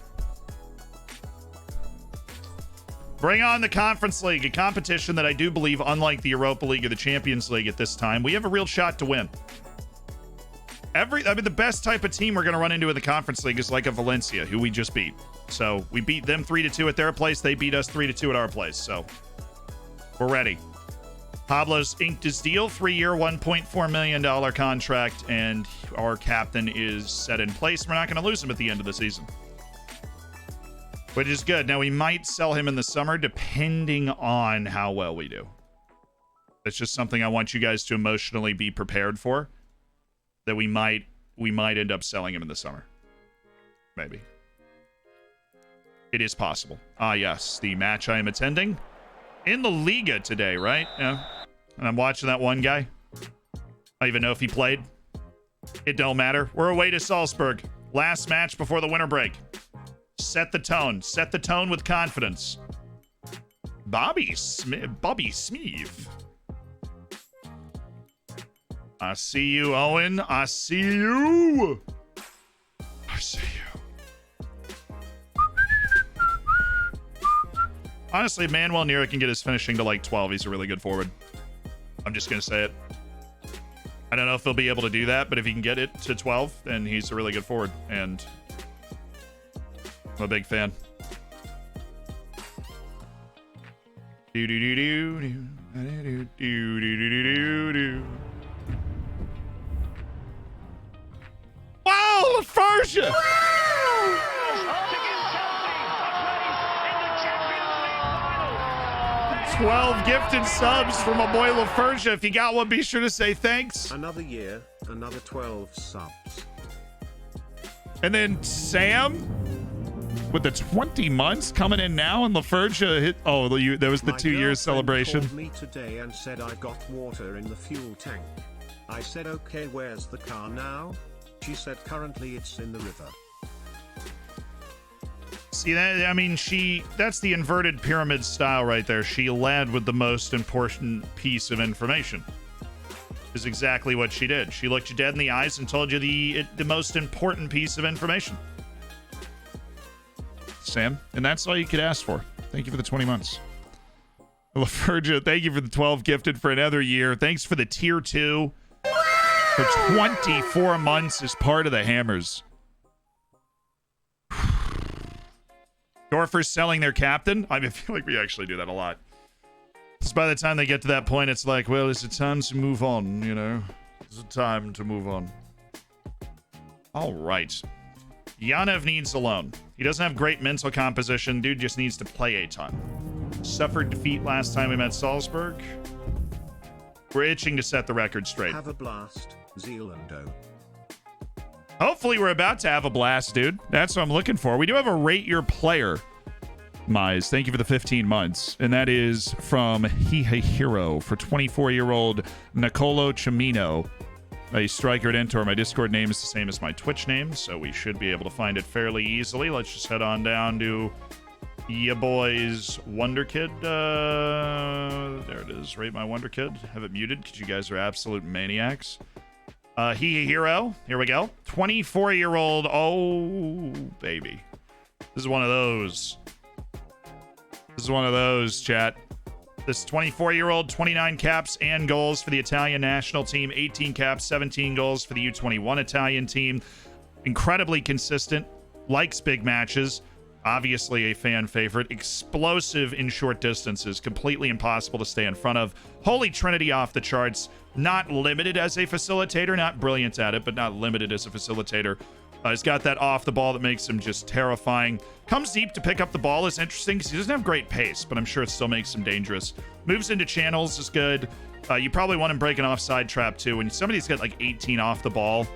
Bring on the Conference League, a competition that I do believe, unlike the Europa League or the Champions League at this time, we have a real shot to win. The best type of team we're going to run into in the Conference League is like a Valencia, who we just beat. So we beat them 3-2 at their place. They beat us 3-2 at our place. So we're ready. Pablo's inked his deal, 3-year, $1.4 million contract, and our captain is set in place. We're not going to lose him at the end of the season, which is good. Now, we might sell him in the summer, depending on how well we do. That's just something I want you guys to emotionally be prepared for, that we might end up selling him in the summer. Maybe. It is possible. Ah, yes, the match I am attending in the Liga today, right? Yeah. And I'm watching that one guy. I don't even know if he played. It don't matter. We're away to Salzburg. Last match before the winter break. Set the tone. Set the tone with confidence. Bobby Smeeve. I see you, Owen. I see you. I see you. Honestly, Manuel Neuer can get his finishing to like 12. He's a really good forward. I'm just going to say it. I don't know if he'll be able to do that, but if he can get it to 12, then he's a really good forward. And I'm a big fan. Wow, LaFergia! 12 gifted subs from my boy LaFergia. If you got one, be sure to say thanks. Another year, another 12 subs. And then Sam with the 20 months coming in now, and LaFergia hit. Oh, there was the 2 years celebration. Called me today and said I got water in the fuel tank. I said, okay, where's the car now? She said currently it's in the river. See that? I mean, that's the inverted pyramid style right there. She led with the most important piece of information. Is exactly what she did. She looked you dead in the eyes and told you the most important piece of information. Sam, and that's all you could ask for. Thank you for the 20 months. LaFergia, thank you for the 12 gifted for another year. Thanks for the tier 2 for 24 months as part of the Hammers. Dorfer's selling their captain. I feel like we actually do that a lot. Because by the time they get to that point, it's like, well, is it time to move on, you know? Is it time to move on? All right. Yanev needs a loan. He doesn't have great mental composition. Dude just needs to play a ton. Suffered defeat last time we met Salzburg. We're itching to set the record straight. Have a blast, Zealando. Hopefully we're about to have a blast, dude. That's what I'm looking for. We do have a rate your player, Mize. Thank you for the 15 months. And that is from Hero for 24-year-old Nicolo Cimino, a striker at Entor. My Discord name is the same as my Twitch name, so we should be able to find it fairly easily. Let's just head on down to ya boys Wonder Kid. There it is. Rate my Wonder Kid. Have it muted because you guys are absolute maniacs. Hero. Here we go. 24-year-old. Oh, baby. This is one of those. This is one of those, chat. This 24-year-old, 29 caps and goals for the Italian national team, 18 caps, 17 goals for the U21 Italian team. Incredibly consistent, likes big matches, obviously a fan favorite, explosive in short distances, completely impossible to stay in front of. Holy Trinity off the charts, not limited as a facilitator, not brilliant at it, but not limited as a facilitator. He's got that off the ball that makes him just terrifying. Comes deep to pick up the ball is interesting because he doesn't have great pace, but I'm sure it still makes him dangerous. Moves into channels is good. You probably want him break an offside trap too. When somebody's got like 18 off the ball,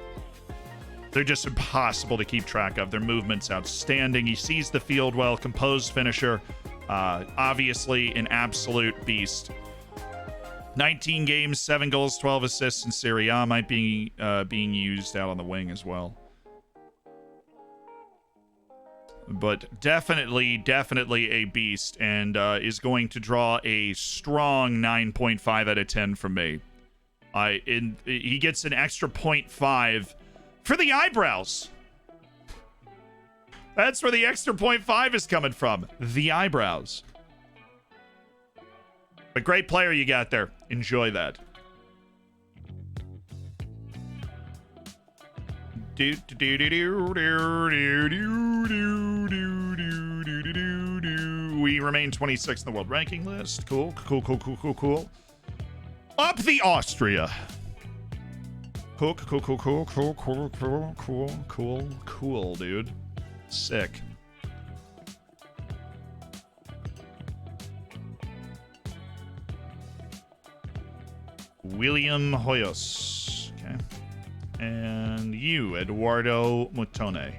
they're just impossible to keep track of. Their movement's outstanding. He sees the field well, composed finisher. Obviously an absolute beast. 19 games, 7 goals, 12 assists in Serie A. Might be being used out on the wing as well. But definitely a beast, and is going to draw a strong 9.5 out of 10 from me. He gets an extra 0.5 for the eyebrows. That's where the extra 0.5 is coming from. The eyebrows. A great player you got there. Enjoy that. We remain 26th in the world ranking list. Cool. Up the Austria. Cool, dude. Sick. William Hoyos. Okay. And you, Eduardo Mutone.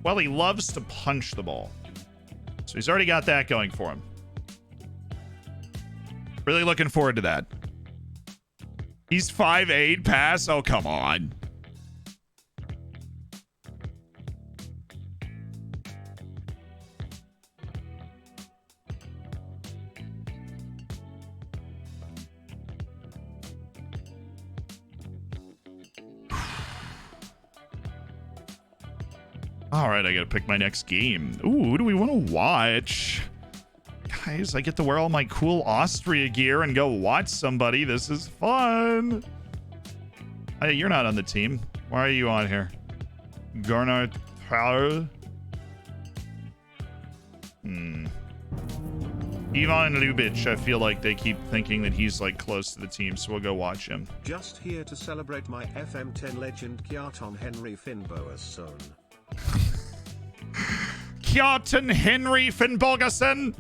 Well, he loves to punch the ball. So he's already got that going for him. Really looking forward to that. He's 5'8", pass? Oh, come on. All right, I gotta pick my next game. Ooh, who do we want to watch? Guys, I get to wear all my cool Austria gear and go watch somebody. This is fun. Hey, you're not on the team. Why are you on here? Garnard Power. Ivan Lubitsch, I feel like they keep thinking that he's like close to the team, so we'll go watch him. Just here to celebrate my FM10 legend Kjartan Henry Finnboga's son. Kjartan Henry Finnbogason.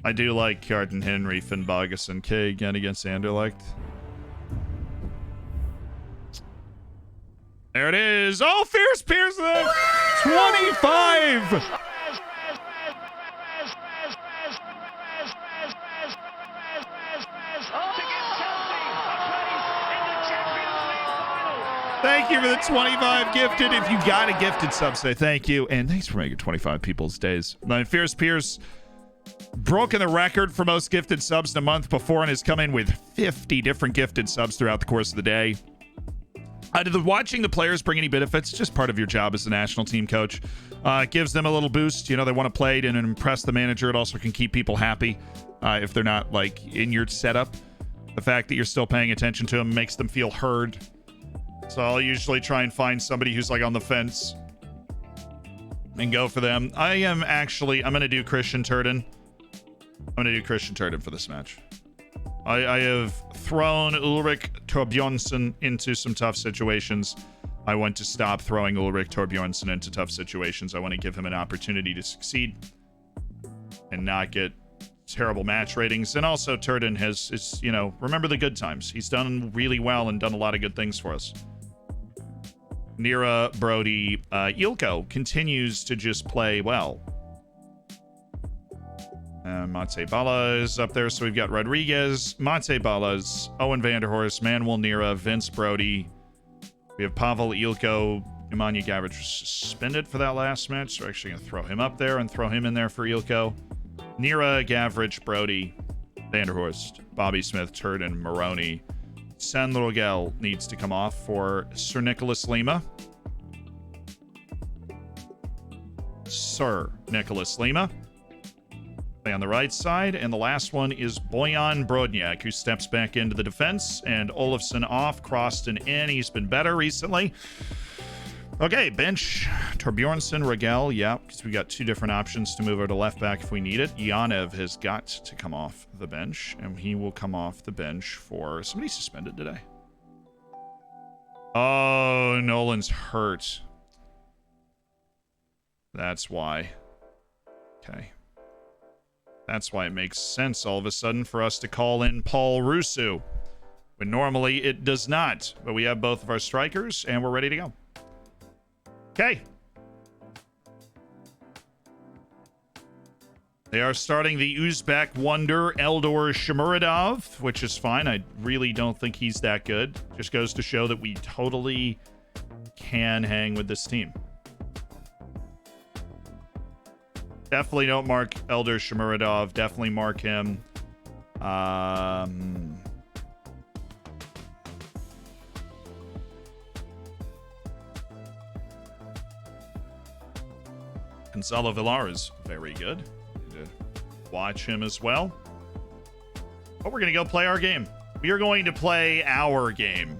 I do like Kjartan Henry Finnbogason. K again against Anderlecht. There it is. Oh, Fierce Pearson! 25! Thank you for the 25 gifted. If you got a gifted sub, say thank you. And thanks for making 25 people's days. Fierce Pierce broken the record for most gifted subs in a month before and has come in with 50 different gifted subs throughout the course of the day. Did watching the players bring any benefits? It's just part of your job as a national team coach. Gives them a little boost. You know, they want to play it and impress the manager. It also can keep people happy if they're not like in your setup. The fact that you're still paying attention to them makes them feel heard. So I'll usually try and find somebody who's like on the fence and go for them. I'm going to do Christian Turden. I'm going to do Christian Turden for this match. I have thrown Ulrich Torbjornsson into some tough situations. I want to stop throwing Ulrich Torbjornsson into tough situations. I want to give him an opportunity to succeed and not get terrible match ratings. And also Turden is, you know, remember the good times. He's done really well and done a lot of good things for us. Nira, Brody, Ilko continues to just play well. Mate Bala is up there, so we've got Rodriguez, Mate Balas, Owen Vanderhorst, Manuel Nira, Vince Brody. We have Pavel Ilko. Nemanja Gavrich was suspended for that last match, so we're actually going to throw him up there and throw him in there for Ilko. Nira, Gavrich, Brody, Vanderhorst, Bobby Smith, Turden, Moroni. San Rogel needs to come off for Sir Nicholas Lima. Sir Nicholas Lima. On the right side, and the last one is Bojan Brodniak, who steps back into the defense, and Olafsson off, Croston in. He's been better recently. Okay, bench. Torbjornsson, Rogel, yeah, because we got two different options to move over to left back if we need it. Yanev has got to come off the bench, and he will come off the bench for somebody suspended today. Oh, Nolan's hurt. That's why. Okay. That's why it makes sense all of a sudden for us to call in Paul Russo. When normally it does not. But we have both of our strikers, and we're ready to go. Okay. They are starting the Uzbek wonder Eldor Shomurodov, which is fine. I really don't think he's that good. Just goes to show that we totally can hang with this team. Definitely don't mark Eldor Shomurodov. Definitely mark him. Gonzalo Villar is very good. Watch him as well. But we're going to go play our game. We are going to play our game.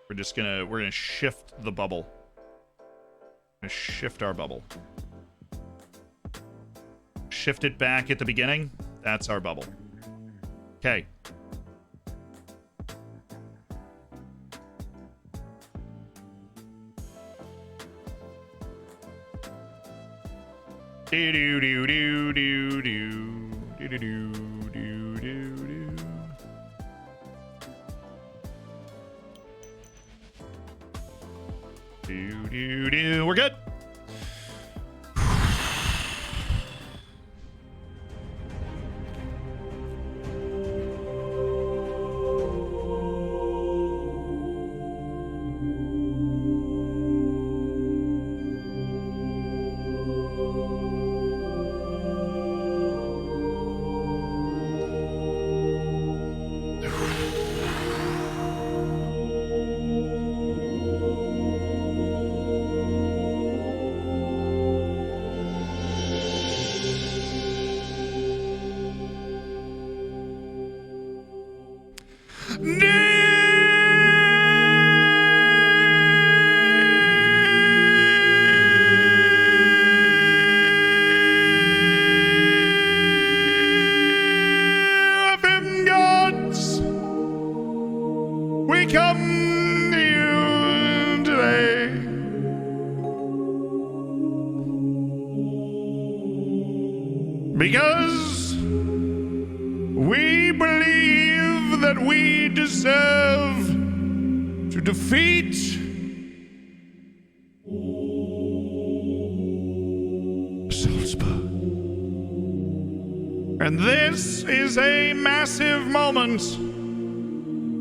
We're going to shift the bubble. We're going to shift our bubble. Shift it back at the beginning. That's our bubble. Okay. Do do do do do do do do do do do. Do do do. We're good. We come to you today because we believe that we deserve to defeat Salzburg. And this is a massive moment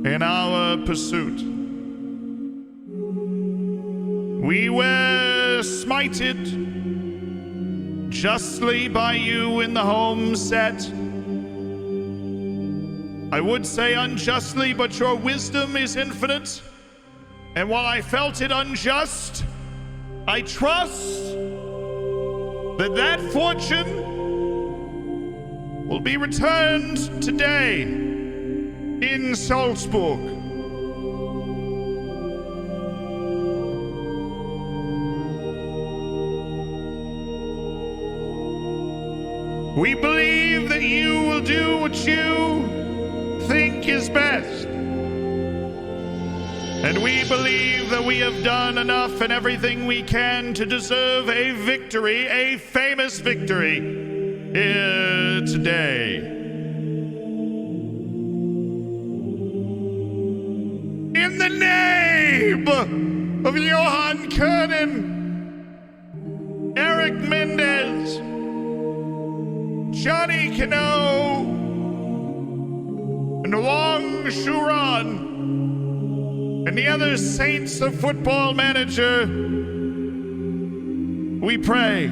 in our pursuit. We were smited justly by you in the home set. I would say unjustly, but your wisdom is infinite. And while I felt it unjust, I trust that that fortune will be returned today in Salzburg. We believe that you will do what you think is best. And we believe that we have done enough and everything we can to deserve a victory, a famous victory, here today. In the name of Johan Kernan, Eric Mendez, Johnny Cano, and Wong Shuran, and the other saints of Football Manager, we pray.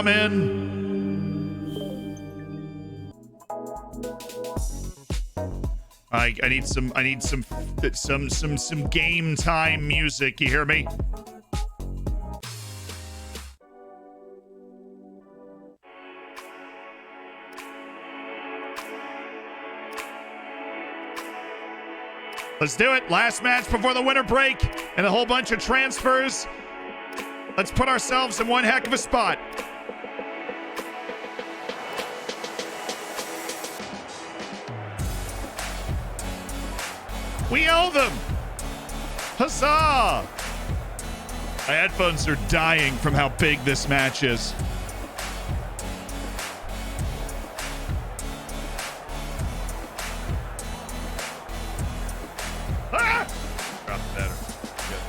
Amen. I need some game time music. You hear me? Let's do it. Last match before the winter break and a whole bunch of transfers. Let's put ourselves in one heck of a spot. We owe them. Huzzah! My headphones are dying from how big this match is. Ah! Got better. Good.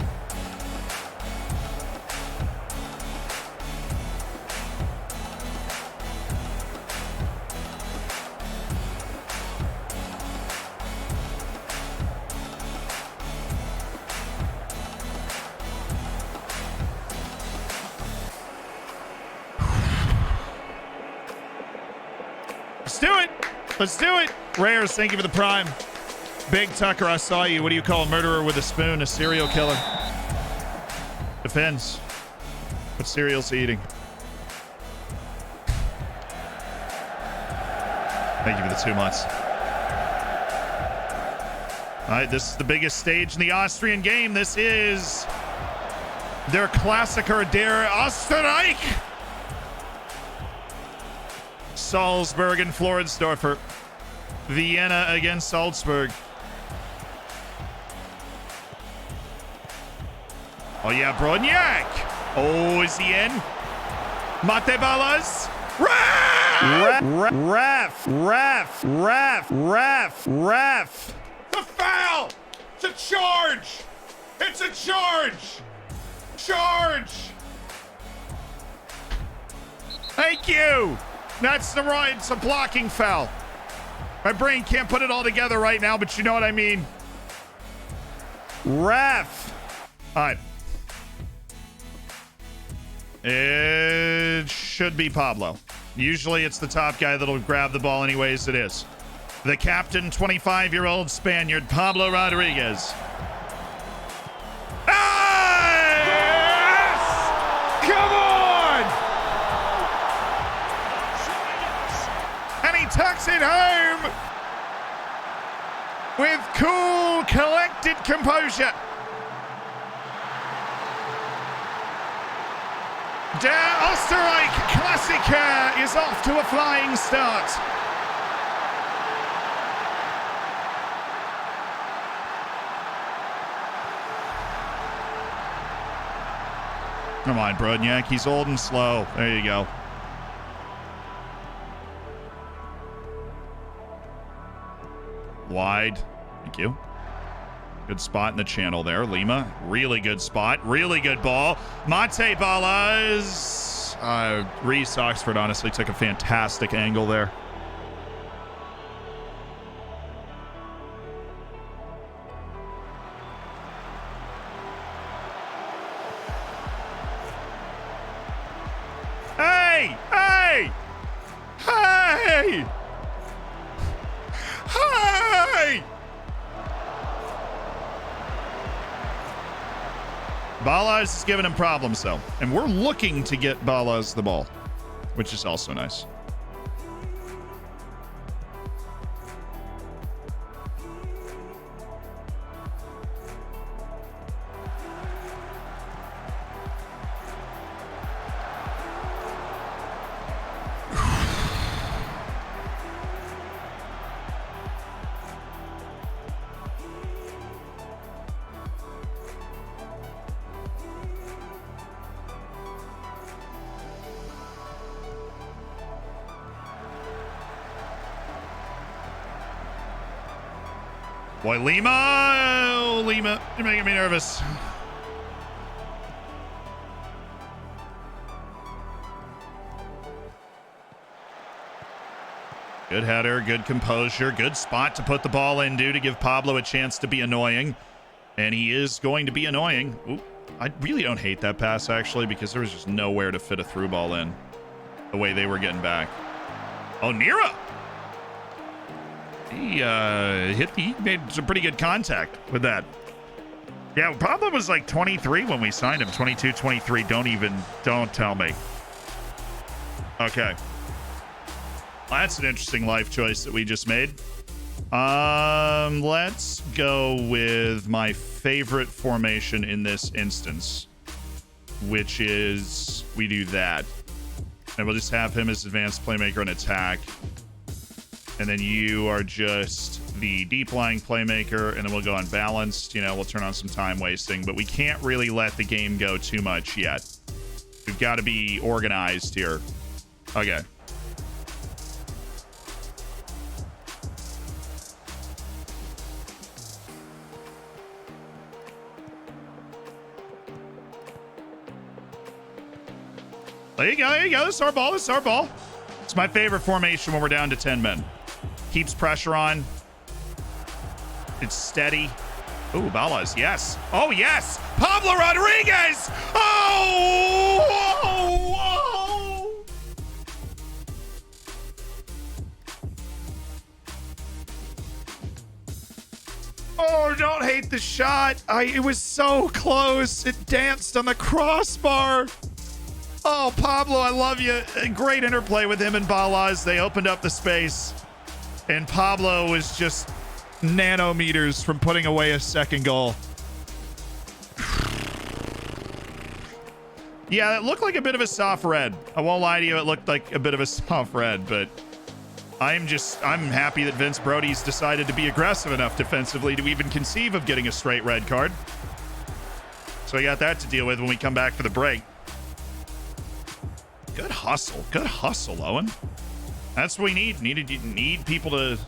Let's do it. Let's do it. Rares, thank you for the prime. Big Tucker, I saw you. What do you call a murderer with a spoon? A serial killer. Depends. What cereal's he eating? Thank you for the 2 months. All right, this is the biggest stage in the Austrian game. This is der Klassiker der Österreich. Salzburg and Floridsdorfer. Vienna against Salzburg. Oh yeah, Brodniak. Oh, is he in? Mate Balas. Ref. The foul. It's a charge. It's a charge. Charge. Thank you. That's the right. It's a blocking foul. My brain can't put it all together right now, but you know what I mean. Ref. All right. It should be Pablo. Usually it's the top guy that'll grab the ball anyways. It is. The captain, 25-year-old Spaniard, Pablo Rodriguez. Ah! Yes! Come on! And he tucks it home with cool, collected composure. Der Österreich Klassiker is off to a flying start. Come on, Brodniak. He's old and slow. There you go. Wide. Thank you. Good spot in the channel there. Lima, really good spot. Really good ball. Mate Balas. Reese Oxford honestly took a fantastic angle there. Hey! Hey! Hey! Hey! Balas is giving him problems, though. And we're looking to get Balas the ball, which is also nice. Boy, Lima! Oh, Lima, you're making me nervous. Good header, good composure, good spot to put the ball into to give Pablo a chance to be annoying. And he is going to be annoying. Ooh, I really don't hate that pass, actually, because there was just nowhere to fit a through ball in the way they were getting back. Oh, Nira! he made some pretty good contact with that. Yeah, Pablo was like 23 when we signed him. 22, 23. Don't tell me. Okay. That's an interesting life choice that we just made. Let's go with my favorite formation in this instance, which is we do that. And we'll just have him as advanced playmaker and attack. And then you are just the deep lying playmaker, and then we'll go unbalanced. You know, we'll turn on some time wasting, but we can't really let the game go too much yet. We've got to be organized here. Okay. There you go, there you go. This is our ball, this is our ball. It's my favorite formation when we're down to 10 men. Keeps pressure on. It's steady. Ooh, Balas, yes. Oh, yes! Pablo Rodriguez! Oh! Whoa! Oh, don't hate the shot. It was so close. It danced on the crossbar. Oh, Pablo, I love you. A great interplay with him and Balas. They opened up the space. And Pablo was just nanometers from putting away a second goal. Yeah, it looked like a bit of a soft red. I won't lie to you, it looked like a bit of a soft red, but I'm happy that Vince Brody's decided to be aggressive enough defensively to even conceive of getting a straight red card. So we got that to deal with when we come back for the break. Good hustle, Owen. That's what we need. Need people to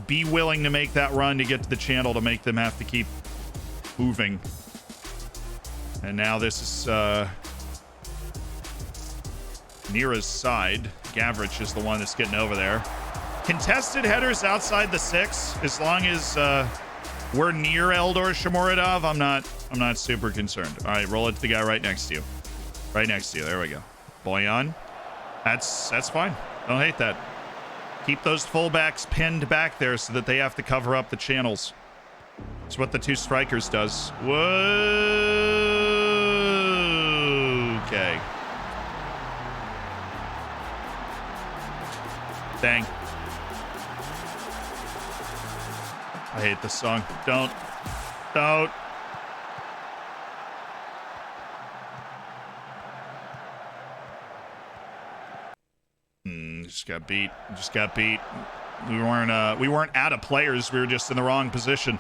be willing to make that run to get to the channel to make them have to keep moving. And now this is Nira's side. Gavrich is the one that's getting over there. Contested headers outside the 6, as long as we're near Eldor Shamuradov, I'm not super concerned. All right, roll it to the guy right next to you. Right next to you. There we go. Boyan. That's fine. Don't hate that. Keep those fullbacks pinned back there so that they have to cover up the channels. It's what the two strikers does. Whoa. Okay. Dang. I hate this song. Don't. Just got beat. We weren't out of players. We were just in the wrong position.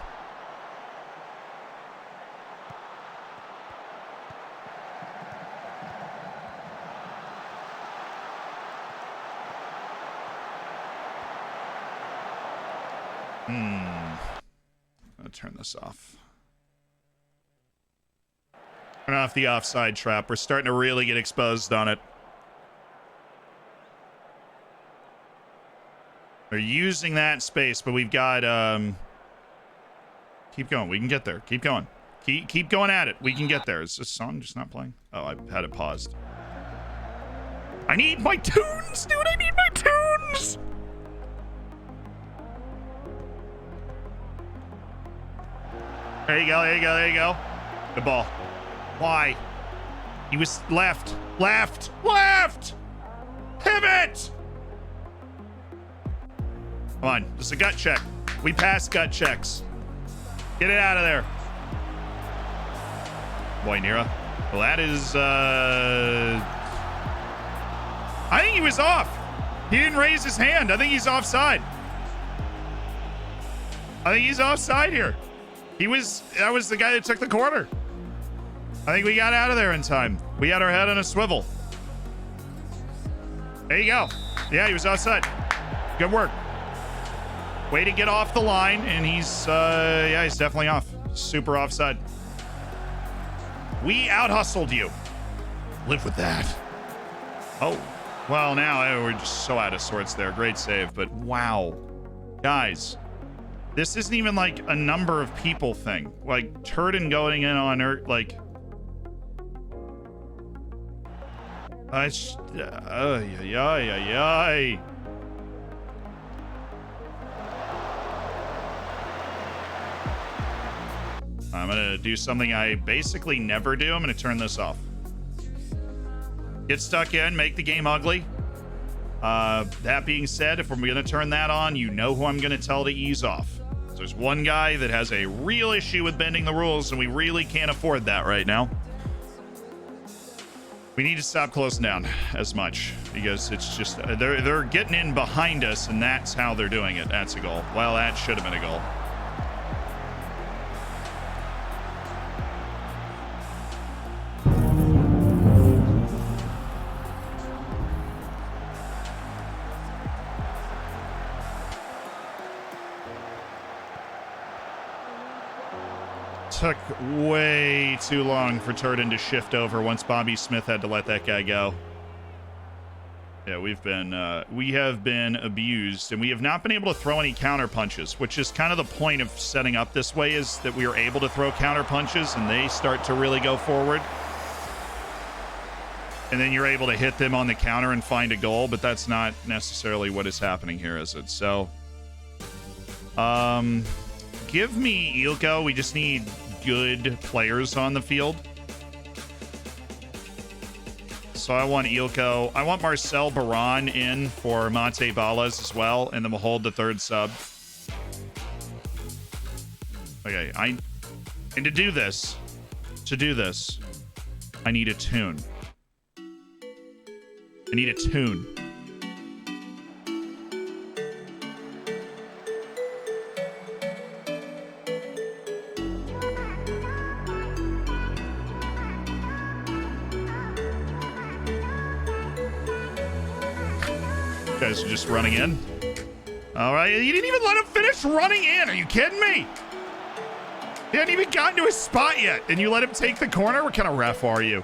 I'll turn this off. Turn off the offside trap. We're starting to really get exposed on it. They're using that space, but we've got keep going. We can get there. Keep going. Keep going at it. We can get there. Is this song just not playing? Oh, I had it paused. I need my tunes, dude. I need my tunes. There you go. There you go. There you go. Good ball. Why? He was left. Pivot. Come on, this is a gut check. We pass gut checks. Get it out of there. Boy, Nira. Well, that is, I think he was off. He didn't raise his hand. I think he's offside. I think he's offside here. That was the guy that took the corner. I think we got out of there in time. We had our head on a swivel. There you go. Yeah, he was offside. Good work. Way to get off the line, and he's definitely off. Super offside. We out-hustled you. Live with that. Oh, well, now we're just so out of sorts there. Great save, but wow. Guys, this isn't even like a number of people thing. Like, Turden going in on her, like... I'm going to do something I basically never do. I'm going to turn this off. Get stuck in, make the game ugly. That being said, if we're going to turn that on, you know who I'm going to tell to ease off. There's one guy that has a real issue with bending the rules, and we really can't afford that right now. We need to stop closing down as much because it's just they're getting in behind us, and that's how they're doing it. That's a goal. Well, that should have been a goal. Took way too long for Turden to shift over once Bobby Smith had to let that guy go. Yeah, we have been abused, and we have not been able to throw any counter punches, which is kind of the point of setting up this way, is that we are able to throw counter punches and they start to really go forward. And then you're able to hit them on the counter and find a goal, but that's not necessarily what is happening here, is it? So, give me Ilko. We just need good players on the field. So I want Ilko. I want Marcel Baran in for Mate Balas as well, and then we'll hold the third sub. Okay, and to do this, I need a tune. I need a tune. Guys are just running in. All right, you didn't even let him finish running in. Are you kidding me? He hadn't even gotten to his spot yet, and you let him take the corner? What kind of ref are you?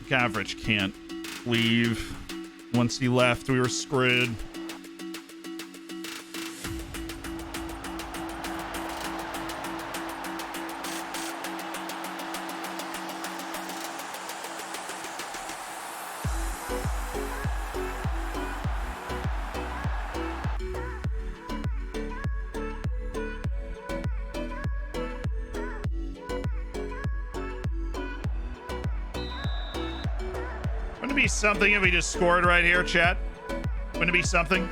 Average can't leave. Once he left, we were screwed. Something if we just scored right here, chat. Wouldn't it be something?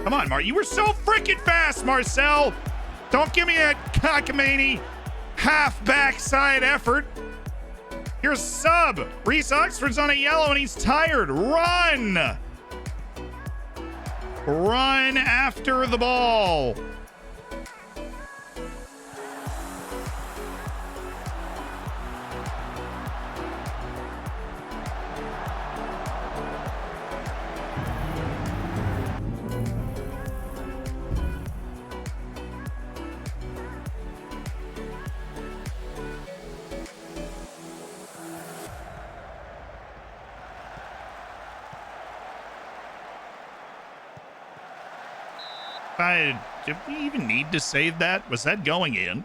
Come on, Mar. You were so freaking fast, Marcel. Don't give me a cockamamie half backside effort. Here's sub. Reese Oxford's on a yellow and he's tired. Run. Run after the ball. Did we even need to save that? Was that going in?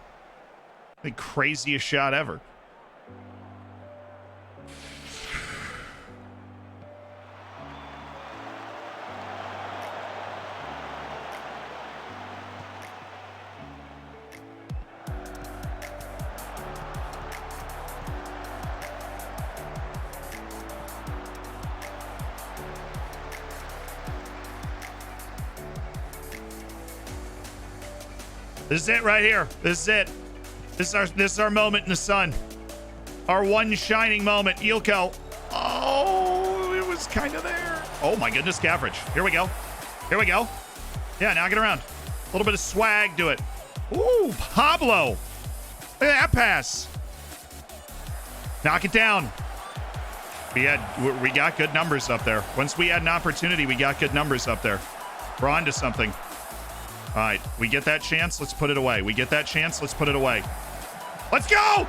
The craziest shot ever. This is it right here. This is it. This is our moment in the sun. Our one shining moment. Ilko. Oh, it was kind of there. Oh my goodness, Gavrich. Here we go. Here we go. Yeah, knock it around. A little bit of swag to it. Ooh, Pablo. Look at that pass. Knock it down. We got good numbers up there. Once we had an opportunity, we got good numbers up there. We're on to something. All right, we get that chance. Let's put it away. We get that chance. Let's put it away. Let's go!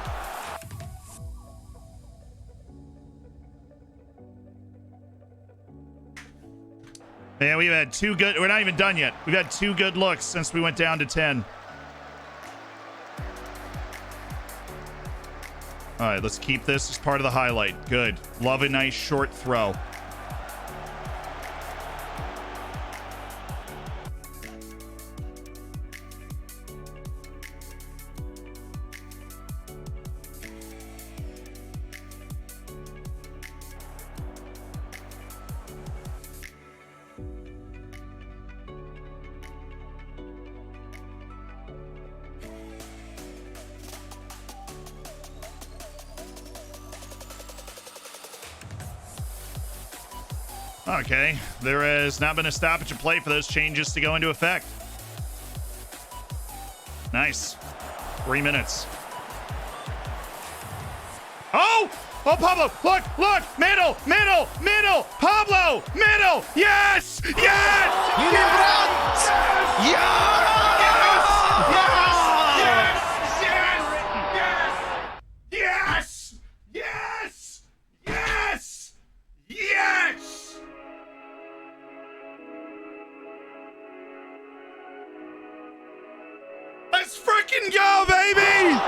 Man, we've had two good... We're not even done yet. We've had two good looks since we went down to 10. All right, let's keep this as part of the highlight. Good. Love a nice short throw. Okay, there has not been a stoppage of play for those changes to go into effect. Nice. 3 minutes. Oh! Oh, Pablo! Look! Look! Middle! Middle! Middle! Pablo! Middle! Yes! Yes! Willy Brandt! Ja! Yes! Yes! Yes! Yes! Let's freaking go, baby!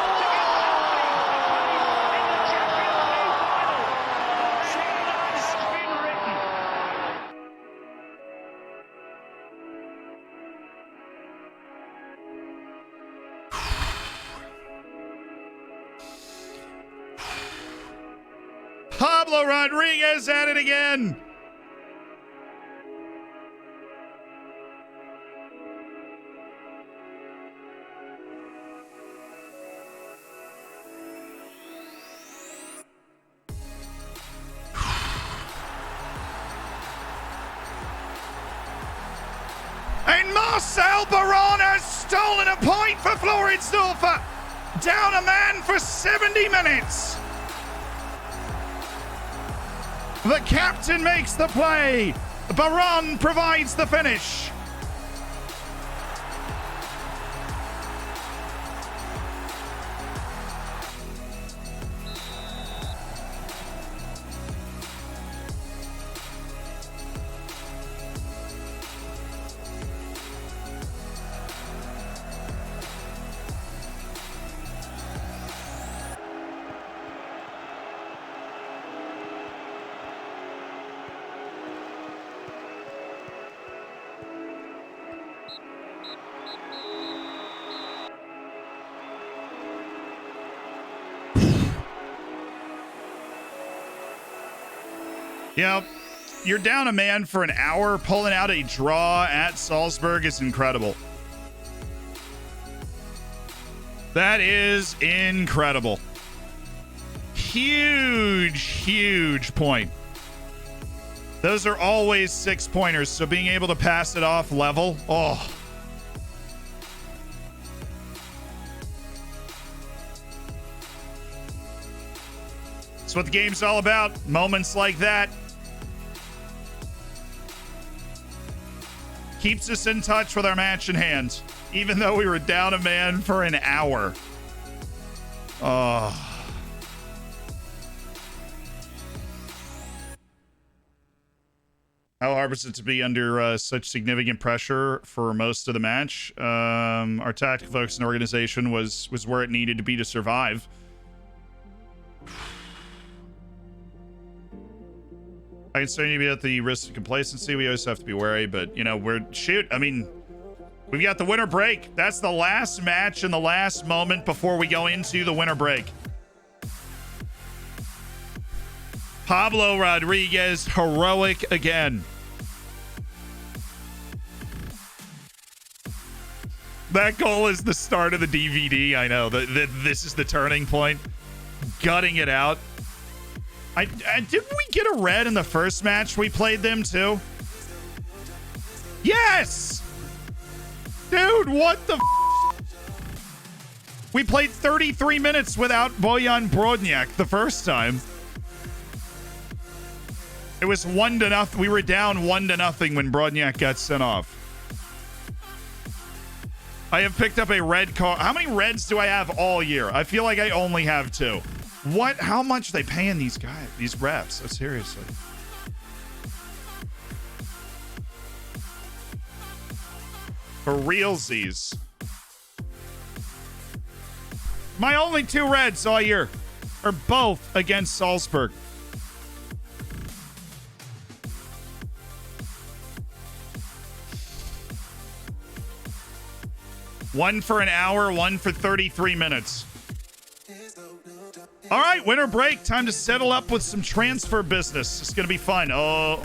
Pablo Rodriguez at it again. And Marcel Baron has stolen a point for Floridsdorfer. Down a man for 70 minutes. The captain makes the play. Baron provides the finish. Yeah, you're down a man for an hour. Pulling out a draw at Salzburg is incredible. That is incredible. Huge, huge point. Those are always 6-pointers, so being able to pass it off level, oh. That's what the game's all about. Moments like that. Keeps us in touch with our match in hand, even though we were down a man for an hour. Oh. How hard was it to be under such significant pressure for most of the match? Our tactical focus and organization was where it needed to be to survive. I can say about the risk of complacency. We always have to be wary, but you know, we've got the winter break. That's the last match and the last moment before we go into the winter break. Pablo Rodriguez, heroic again. That goal is the start of the DVD. I know that this is the turning point. Gutting it out. Didn't we get a red in the first match we played them too? Yes! Dude, what the We played 33 minutes without Bojan Brodniak the first time. It was 1-0. We were down 1-0 when Brodniak got sent off. I have picked up a red car. How many reds do I have all year? I feel like I only have 2. What? How much are they paying these guys, these refs? Seriously. For realsies. My only 2 reds all year are both against Salzburg. One for an hour, one for 33 minutes. All right, winter break. Time to settle up with some transfer business. It's going to be fun. Oh.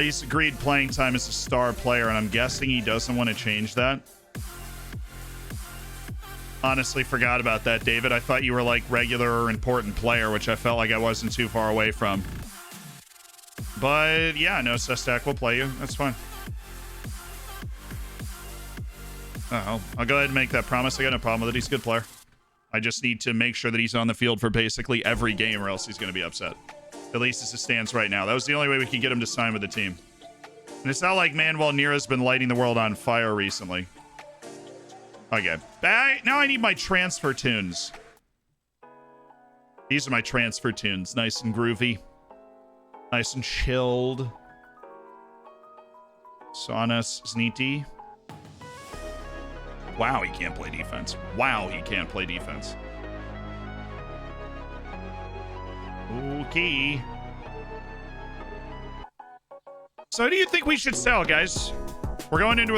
He's agreed playing time as a star player, and I'm guessing he doesn't want to change that. Honestly, forgot about that, David. I thought you were like regular or important player, which I felt like I wasn't too far away from. But yeah, no, Sestak will play you. That's fine. I'll go ahead and make that promise. I got no problem with it. He's a good player. I just need to make sure that he's on the field for basically every game, or else he's going to be upset. At least as it stands right now. That was the only way we could get him to sign with the team. And it's not like Manuel Neira's been lighting the world on fire recently. Okay. Now I need my transfer tunes. These are my transfer tunes. Nice and groovy. Nice and chilled. Saunas Zniti. Wow, he can't play defense. Wow, he can't play defense. Okay. So who do you think we should sell, guys? We're going into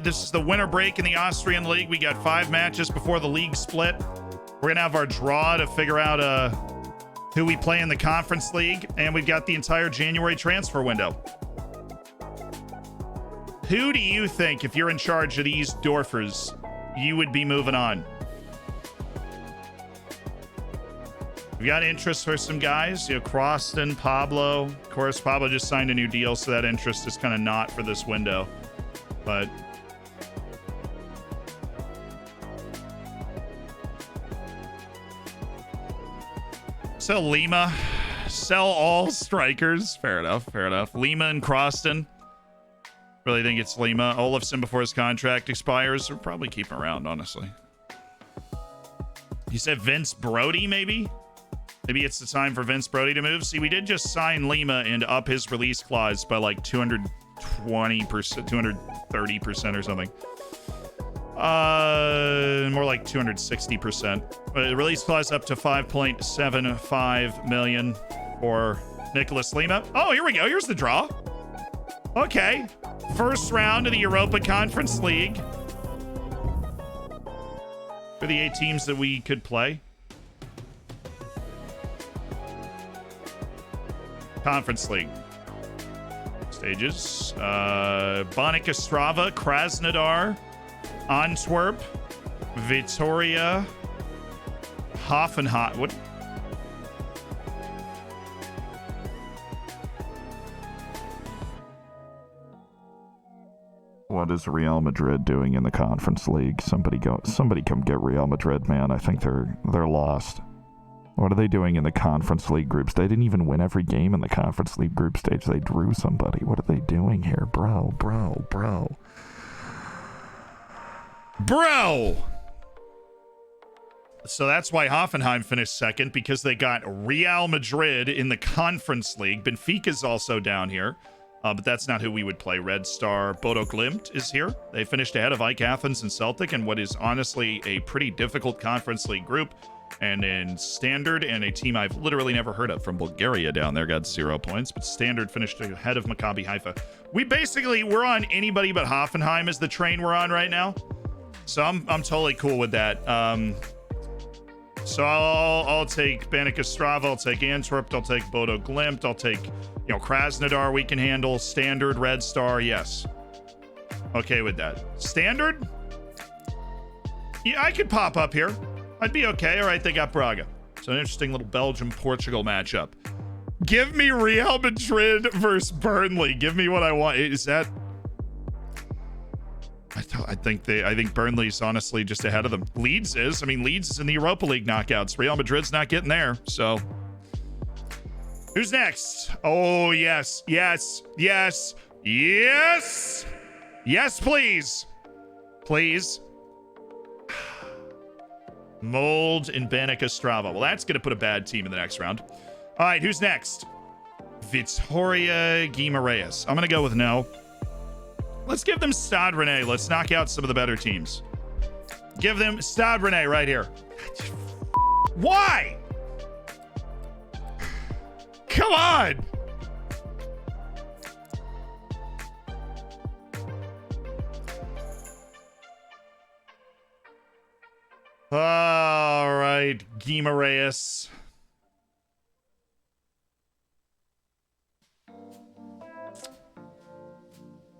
this is the winter break in the Austrian league. We got 5 matches before the league split. We're gonna have our draw to figure out who we play in the conference league, and we've got the entire January transfer window. Who do you think, if you're in charge of these Dorfers, you would be moving on? We got interest for some guys, you know, Croston, Pablo. Of course, Pablo just signed a new deal, so that interest is kind of not for this window. But sell Lima, sell all strikers. Fair enough, fair enough. Lima and Croston. Really think it's Lima. Olafsson before his contract expires. We'll probably keep him around, honestly. You said Vince Brody, maybe? Maybe it's the time for Vince Brody to move. See, we did just sign Lima and up his release clause by like 220%, 230% or something. More like 260%. Release clause up to 5.75 million for Nicholas Lima. Oh, here we go. Here's the draw. Okay. First round of the Europa Conference League. For the 8 teams that we could play. Conference League. Stages. Banik Ostrava, Krasnodar, Antwerp, Vitoria, Hoffenheim. What? What is Real Madrid doing in the Conference League? Somebody come get Real Madrid, man. I think they're lost. What are they doing in the Conference League groups? They didn't even win every game in the Conference League group stage. They drew somebody. What are they doing here? Bro. So that's why Hoffenheim finished second, because they got Real Madrid in the Conference League. Benfica's also down here, but that's not who we would play. Red Star Bodo Glimt is here. They finished ahead of Ike Athens and Celtic in what is honestly a pretty difficult Conference League group. And in Standard, and a team I've literally never heard of from Bulgaria down there, got 0 points. But Standard finished ahead of Maccabi Haifa. We're on anybody but Hoffenheim is the train we're on right now. So I'm totally cool with that. So I'll take Banik Ostrava, I'll take Antwerp, I'll take Bodo Glimt, I'll take, Krasnodar we can handle. Standard, Red Star, yes. Okay with that. Standard? Yeah, I could pop up here. I'd be okay. All right, they got Braga. So an interesting little Belgium-Portugal matchup. Give me Real Madrid versus Burnley. Give me what I want. Is that... I think Burnley's honestly just ahead of them. Leeds is. I mean, Leeds is in the Europa League knockouts. Real Madrid's not getting there, so... Who's next? Oh, yes, yes, yes, yes. Yes, please. Please. Mold and Banik Ostrava. Well, that's going to put a bad team in the next round. All right, who's next? Victoria Guimaraes. I'm going to go with no. Let's give them Stade Rennais. Let's knock out some of the better teams. Give them Stade Rennais right here. Why? Come on. All right, Guimaraes.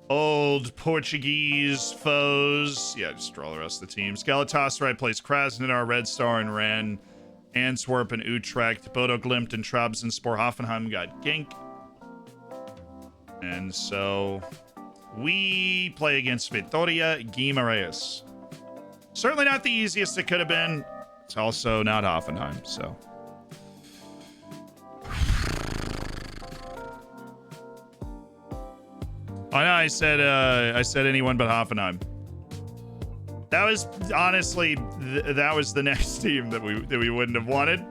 Old Portuguese foes. Yeah, just draw the rest of the teams. Galatasaray plays Krasnodar, Red Star, and Rennes. Antwerp and Utrecht. Bodo Glimt and Trabzonspor. Hoffenheim got Genk. And so we play against Victoria Guimaraes. Certainly not the easiest it could have been. It's also not Hoffenheim, so. I know I said anyone but Hoffenheim. That was honestly that was the next team that we wouldn't have wanted,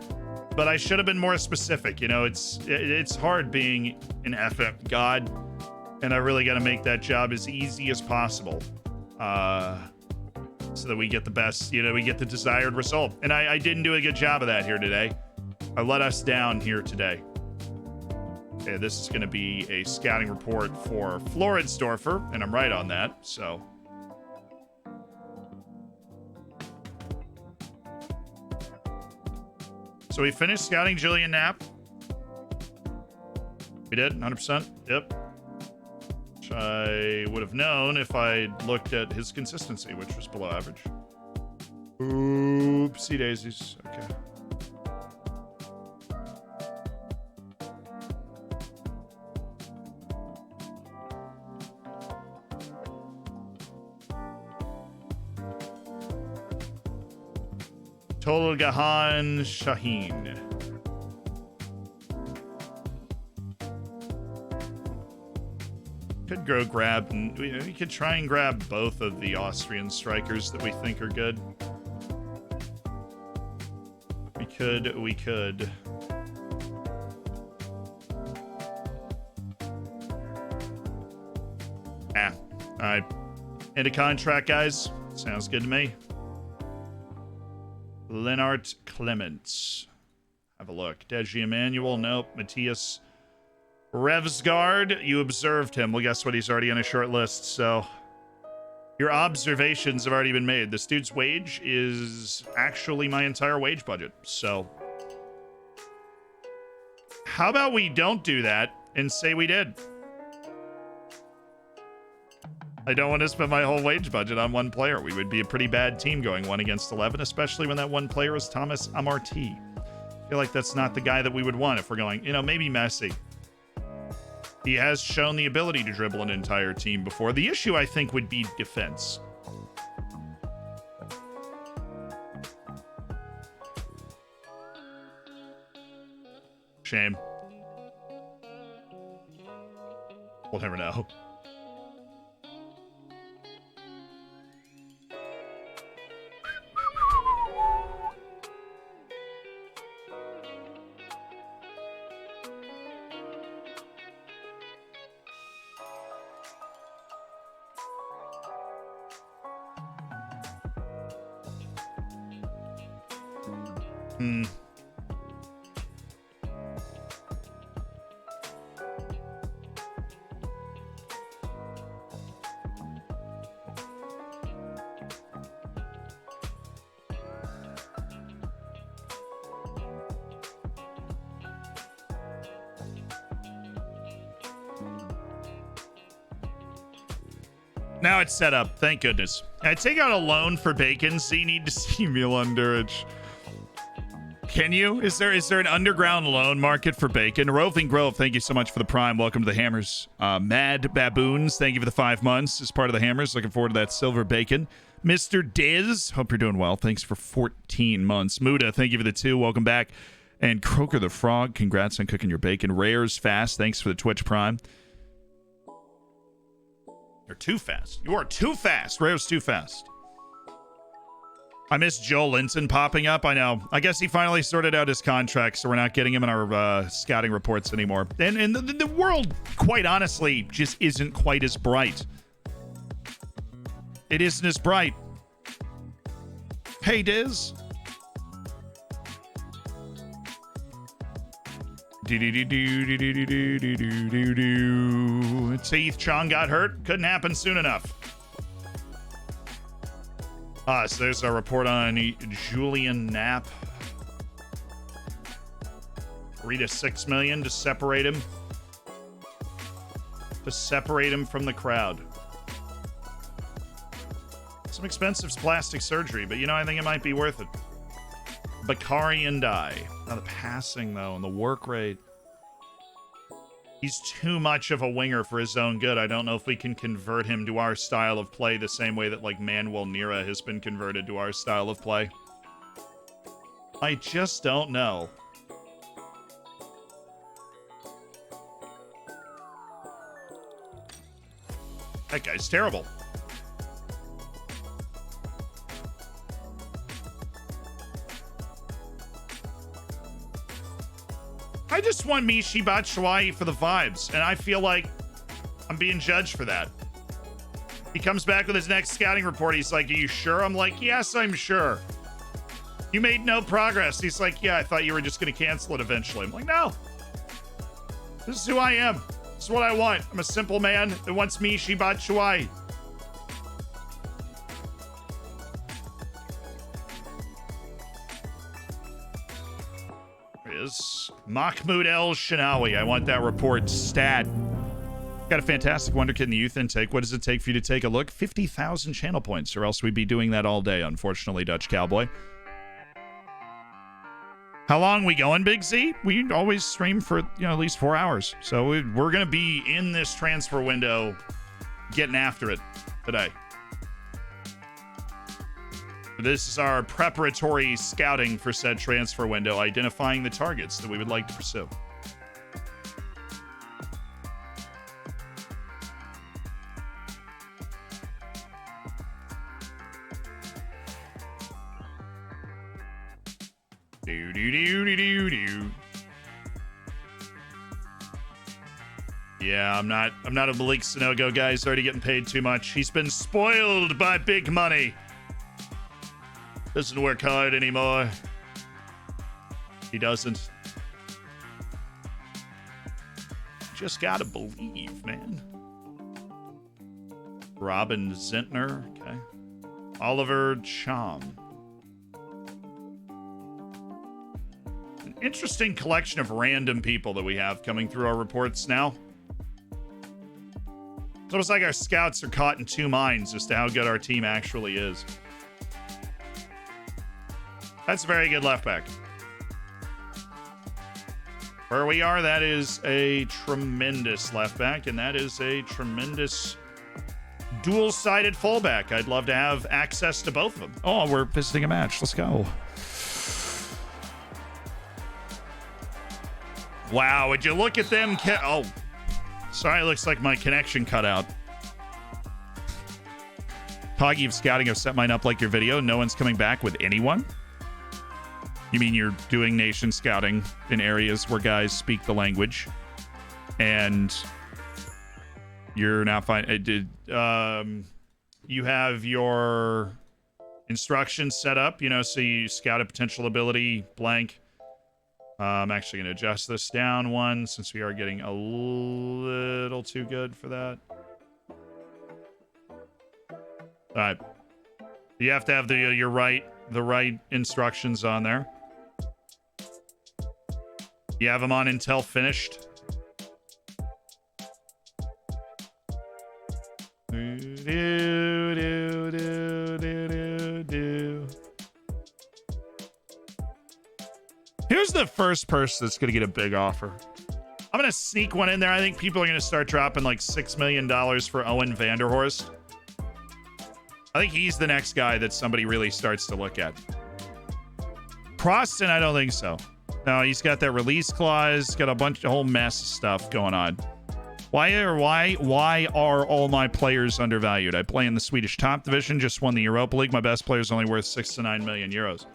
but I should have been more specific. You know, it's hard being an FM god, and I really got to make that job as easy as possible, so that we get the best. You know, we get the desired result, and I didn't do a good job of that here today. I let us down here today. Okay, this is going to be a scouting report for Floridsdorfer, and I'm right on that, so. So we finished scouting Julian Knapp. We did, 100%. Yep. Which I would have known if I'd looked at his consistency, which was below average. Oopsie daisies. Okay. Tolgahan Shaheen. Could go grab, we could try and grab both of the Austrian strikers that we think are good. We could. Alright. End of contract, guys. Sounds good to me. Lennart Clements. Have a look. Deji Emanuel. Nope. Matthias Revsgaard. You observed him. Well, guess what? He's already on a short list, so your observations have already been made. This dude's wage is actually my entire wage budget, so how about we don't do that and say we did? I don't want to spend my whole wage budget on one player. We would be a pretty bad team going 1 against 11, especially when that one player is Thomas Amarty. I feel like that's not the guy that we would want if we're going, you know, maybe Messi. He has shown the ability to dribble an entire team before. The issue, I think, would be defense. Shame. We'll never know. Now it's set up. Thank goodness. I take out a loan for Bacon, so you need to see Milan Duric. Can you? Is there an underground loan market for Bacon? Roving Grove, thank you so much for the Prime. Welcome to the Hammers. Mad Baboons, thank you for the 5 months as part of the Hammers. Looking forward to that silver bacon. Mr. Diz, hope you're doing well. Thanks for 14 months. Muda, thank you for the 2. Welcome back. And Croaker the Frog, congrats on cooking your bacon. Rare's Fast, thanks for the Twitch Prime. You're too fast. You are too fast. Rare's too fast. I miss Joe Linton popping up. I know. I guess he finally sorted out his contract, so we're not getting him in our scouting reports anymore. And the world, quite honestly, just isn't quite as bright. It isn't as bright. Hey, Diz. Teeth Chong got hurt. Couldn't happen soon enough. So there's our report on Julian Knapp. 3 to 6 million to separate him. To separate him from the crowd. Some expensive plastic surgery, but you know, I think it might be worth it. Bakari and I. Now the passing, though, and the work rate. He's too much of a winger for his own good. I don't know if we can convert him to our style of play the same way that, like, Manuel Nira has been converted to our style of play. I just don't know. That guy's terrible. I just want Michy Batshuayi for the vibes, and I feel like I'm being judged for that. He comes back with his next scouting report. He's like, "Are you sure?" I'm like, "Yes, I'm sure." "You made no progress." He's like, "Yeah, I thought you were just going to cancel it eventually." I'm like, "No. This is who I am. This is what I want. I'm a simple man that wants Michy Batshuayi." Is Mahmoud El Shinawi. I want that report stat. Got a fantastic Wonder Kid in the youth intake. What does it take for you to take a look? 50,000 channel points, or else we'd be doing that all day, unfortunately, Dutch Cowboy. How long we going, Big Z? We always stream for, you know, at least 4 hours. So we're going to be in this transfer window getting after it today. This is our preparatory scouting for said transfer window, identifying the targets that we would like to pursue. Yeah, I'm not a Malik Sanogo guy. He's already getting paid too much. He's been spoiled by big money. Doesn't work hard anymore. He doesn't. Just gotta believe, man. Robin Zentner, okay. Oliver Cham. An interesting collection of random people that we have coming through our reports now. It's almost like our scouts are caught in two minds as to how good our team actually is. That's a very good left back. Where we are, that is a tremendous left back, and that is a tremendous dual-sided fullback. I'd love to have access to both of them. Oh, we're visiting a match. Let's go. Wow, would you look at them? Oh, sorry, looks like my connection cut out. Poggy of Scouting, I've set mine up like your video. No one's coming back with anyone? You mean you're doing nation scouting in areas where guys speak the language, and you're not fine? You have your instructions set up, you know, so you scout a potential ability blank. I'm actually going to adjust this down one since we are getting a little too good for that. All right, you have to have the right instructions on there. You have them on until finished. Here's the first person that's going to get a big offer. I'm going to sneak one in there. I think people are going to start dropping like $6 million for Owen Vanderhorst. I think he's the next guy that somebody really starts to look at. Proston, I don't think so. No, he's got that release clause. Got a whole mess of stuff going on. Why are all my players undervalued? I play in the Swedish top division, just won the Europa League. My best player is only worth 6 to 9 million euros.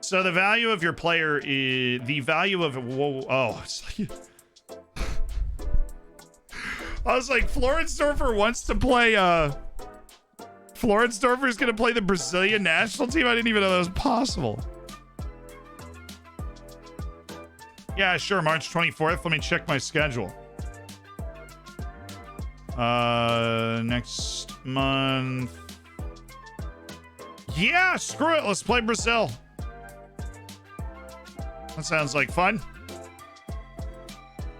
So the value of your player is the value of it's like, I was like, Florensdorfer wants to play Florensdorfer's gonna play the Brazilian national team. I didn't even know that was possible. Yeah, sure, March 24th. Let me check my schedule. Next month. Yeah, screw it. Let's play Brazil. That sounds like fun.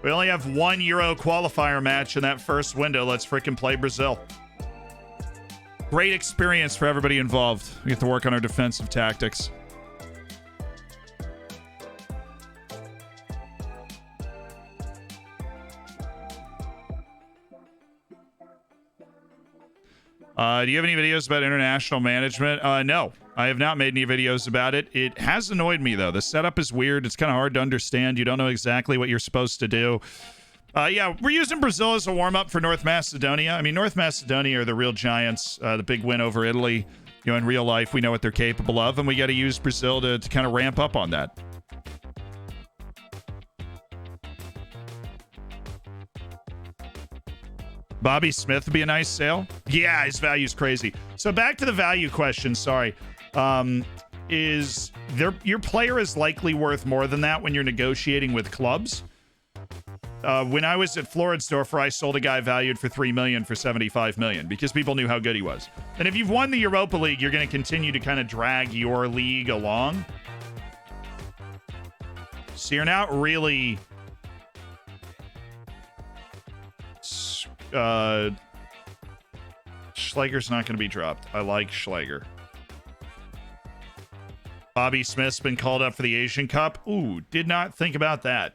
We only have one Euro qualifier match in that first window. Let's freaking play Brazil. Great experience for everybody involved. We get to work on our defensive tactics. Do you have any videos about international management? No, I have not made any videos about it. It has annoyed me, though. The setup is weird. It's kind of hard to understand. You don't know exactly what you're supposed to do. Yeah, we're using Brazil as a warm-up for North Macedonia. I mean, North Macedonia are the real giants. The big win over Italy. You know, in real life, we know what they're capable of, and we got to use Brazil to kind of ramp up on that. Bobby Smith would be a nice sale. Yeah, his value's crazy. So back to the value question. Sorry. Your player is likely worth more than that when you're negotiating with clubs. When I was at Florensdorfer, I sold a guy valued for $3 million for $75 million because people knew how good he was. And if you've won the Europa League, you're going to continue to kind of drag your league along. So you're not really... Schleger's not going to be dropped. I like Schleger. Bobby Smith's been called up for the Asian Cup. Ooh, did not think about that.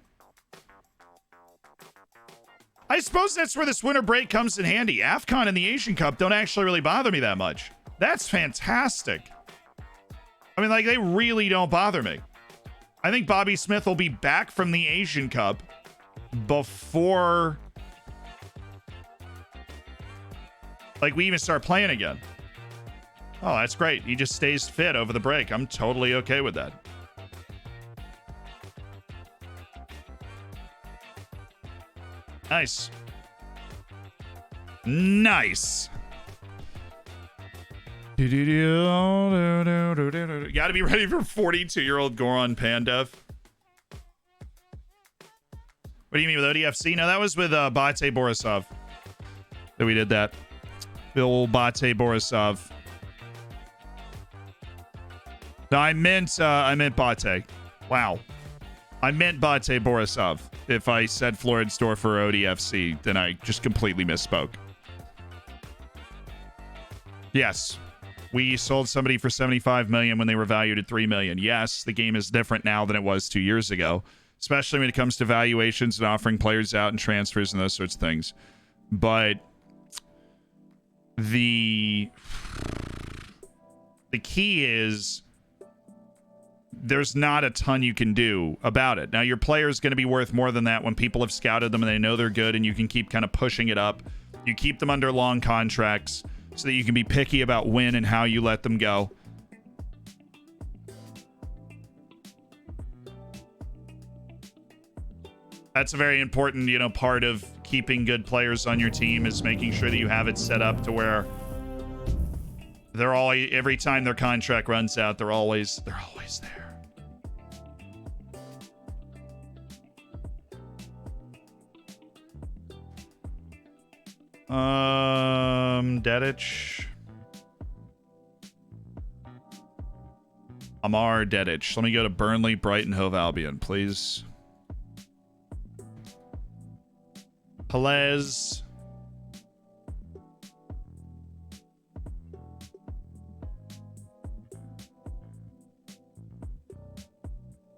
I suppose that's where this winter break comes in handy. AFCON and the Asian Cup don't actually really bother me that much. That's fantastic. I mean, like, they really don't bother me. I think Bobby Smith will be back from the Asian Cup before... like, we even start playing again. Oh, that's great. He just stays fit over the break. I'm totally okay with that. Nice. Nice. Gotta be ready for 42-year-old Goran Pandev. What do you mean with ODFC? No, that was with Bate Borisov that we did that. Bill Bate Borisov. No, I meant Bate. Wow. I meant Bate Borisov. If I said Florensdorfer or ODFC, then I just completely misspoke. Yes. We sold somebody for $75 million when they were valued at $3 million. Yes, the game is different now than it was 2 years ago, especially when it comes to valuations and offering players out and transfers and those sorts of things. But the key is there's not a ton you can do about it. Now, your player is going to be worth more than that when people have scouted them and they know they're good, and you can keep kind of pushing it up. You keep them under long contracts so that you can be picky about when and how you let them go. That's a very important, part of keeping good players on your team is making sure that you have it set up to where they're all, every time their contract runs out, they're always there. Dedic. Amar Dedic. Let me go to Burnley, Brighton, Hove Albion, please. Pelez.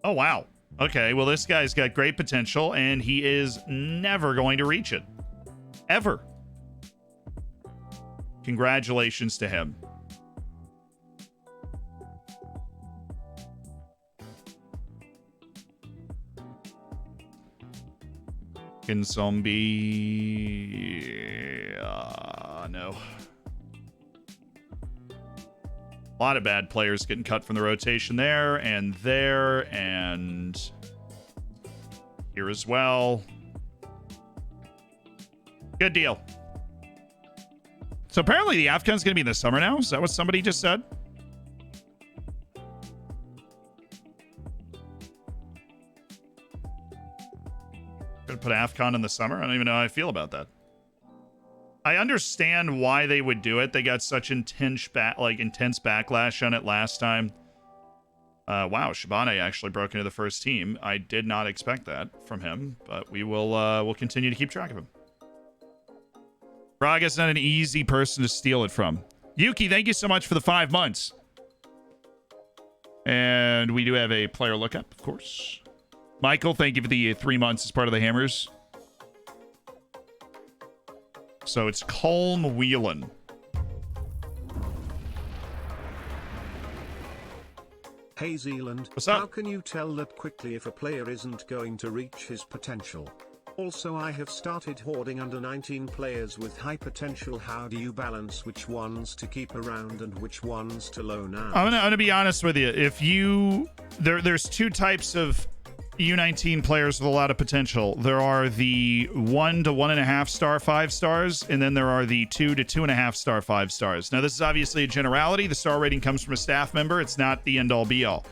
Oh, wow. Okay, well, this guy's got great potential, and he is never going to reach it. Ever. Congratulations to him. Fucking zombie. No. A lot of bad players getting cut from the rotation there, and here as well. Good deal. So apparently the AFCON's going to be in the summer now. Is that what somebody just said? Going to put AFCON in the summer? I don't even know how I feel about that. I understand why they would do it. They got such intense backlash on it last time. Wow, Shabane actually broke into the first team. I did not expect that from him, but we'll continue to keep track of him. Braga's not an easy person to steal it from. Yuki, thank you so much for the 5 months. And we do have a player lookup, of course. Michael, thank you for the 3 months as part of the Hammers. So it's Colm Whelan. Hey Zealand, what's up? How can you tell that quickly if a player isn't going to reach his potential? Also, I have started hoarding under 19 players with high potential. How do you balance which ones to keep around and which ones to loan out? I'm gonna be honest with you. If you there's two types of U19 players with a lot of potential. There are the 1 to 1.5 star 5 stars, and then there are the 2 to 2.5 star 5 stars. Now, this is obviously a generality. The star rating comes from a staff member. It's not the end all be all.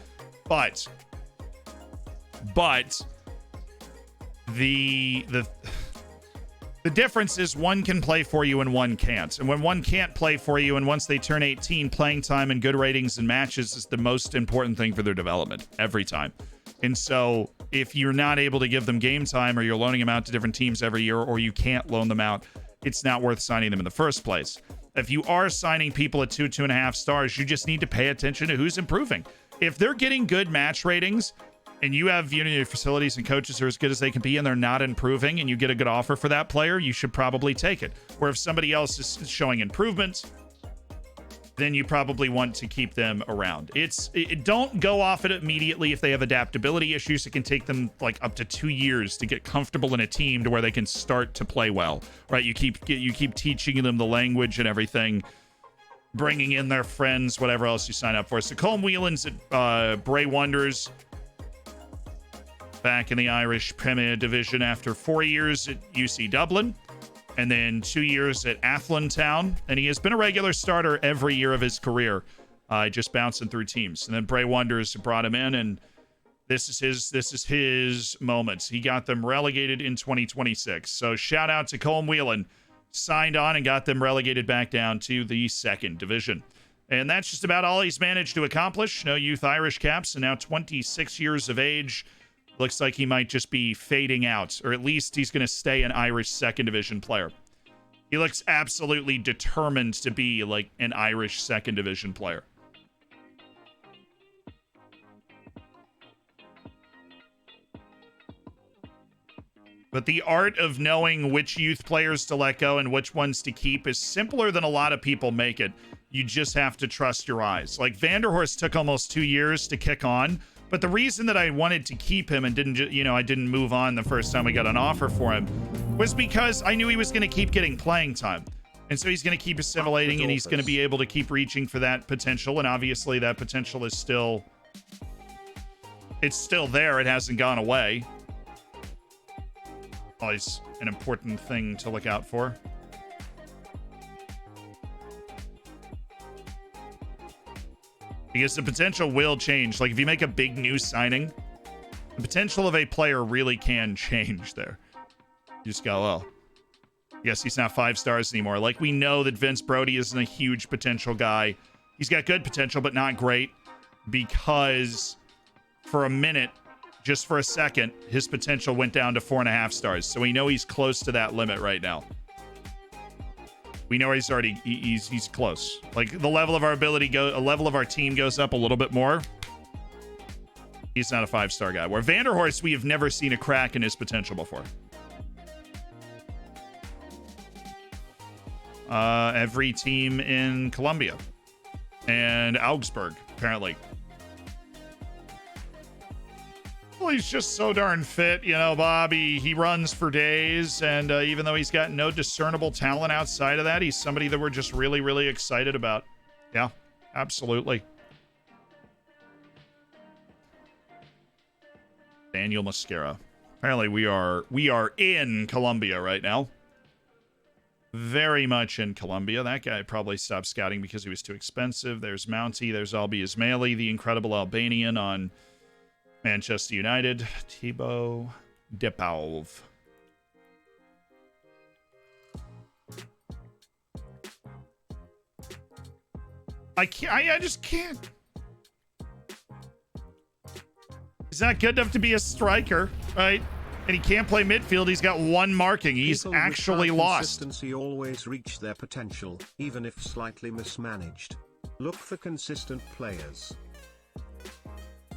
But the difference is one can play for you and one can't. And when one can't play for you, and once they turn 18, playing time and good ratings and matches is the most important thing for their development every time. And so if you're not able to give them game time, or you're loaning them out to different teams every year, or you can't loan them out, it's not worth signing them in the first place. If you are signing people at 2, 2.5 stars, you just need to pay attention to who's improving. If they're getting good match ratings, and you have your facilities and coaches are as good as they can be, and they're not improving, and you get a good offer for that player, you should probably take it. Where if somebody else is showing improvements, then you probably want to keep them around. Don't go off it immediately if they have adaptability issues. It can take them like up to 2 years to get comfortable in a team to where they can start to play well, right? You keep teaching them the language and everything, bringing in their friends, whatever else you sign up for. So Colm Whelan's at Bray Wanderers, back in the Irish Premier Division after 4 years at UC Dublin, and then 2 years at Athlone Town, and he has been a regular starter every year of his career, just bouncing through teams. And then Bray Wanderers brought him in, and this is his moment. He got them relegated in 2026. So shout out to Colm Whelan, signed on and got them relegated back down to the second division. And that's just about all he's managed to accomplish. No youth Irish caps, and now 26 years of age. Looks like he might just be fading out, or at least he's going to stay an Irish second division player. He looks absolutely determined to be like an Irish second division player. But the art of knowing which youth players to let go and which ones to keep is simpler than a lot of people make it. You just have to trust your eyes. Like Vanderhorst took almost 2 years to kick on. But the reason that I wanted to keep him and didn't move on the first time we got an offer for him was because I knew he was going to keep getting playing time. And so he's going to keep assimilating, and he's going to be able to keep reaching for that potential. And obviously that potential is still there. It hasn't gone away. Always an important thing to look out for. Because the potential will change. Like if you make a big new signing, the potential of a player really can change there. You just go, well, I guess he's not 5 stars anymore. Like we know that Vince Brody isn't a huge potential guy. He's got good potential, but not great, because for a minute, just for a second, his potential went down to 4.5 stars. So we know he's close to that limit right now. We know he's close. Like the level of our level of our team goes up a little bit more. He's not a 5-star guy. Where Vanderhorst, we have never seen a crack in his potential before. Every team in Colombia and Augsburg, apparently. Well, he's just so darn fit, you know, Bobby. He runs for days, and even though he's got no discernible talent outside of that, he's somebody that we're just really, really excited about. Yeah, absolutely. Daniel Mascara. Apparently we are in Colombia right now. Very much in Colombia. That guy probably stopped scouting because he was too expensive. There's Mounty. There's Albi Ismaili, the incredible Albanian on Manchester United. Thibaut Depauv. I just can't. He's not good enough to be a striker, right? And he can't play midfield. He's got one marking. He's People with actually high lost. Consistency always reach their potential, even if slightly mismanaged. Look for consistent players.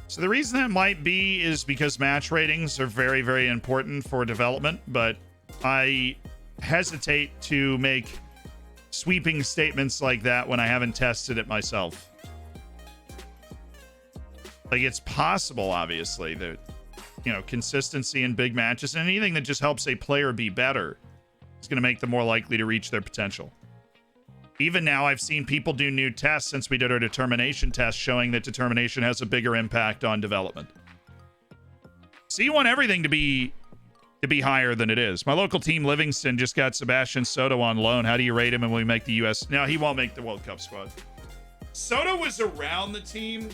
So the reason that might be is because match ratings are very, very important for development, but I hesitate to make sweeping statements like that when I haven't tested it myself. Like, it's possible, obviously, that, you know, consistency in big matches and anything that just helps a player be better is going to make them more likely to reach their potential. Even now, I've seen people do new tests since we did our determination test showing that determination has a bigger impact on development. So you want everything to be higher than it is. My local team, Livingston, just got Sebastian Soto on loan. How do you rate him when we make the U.S.? No, he won't make the World Cup squad. Soto was around the team.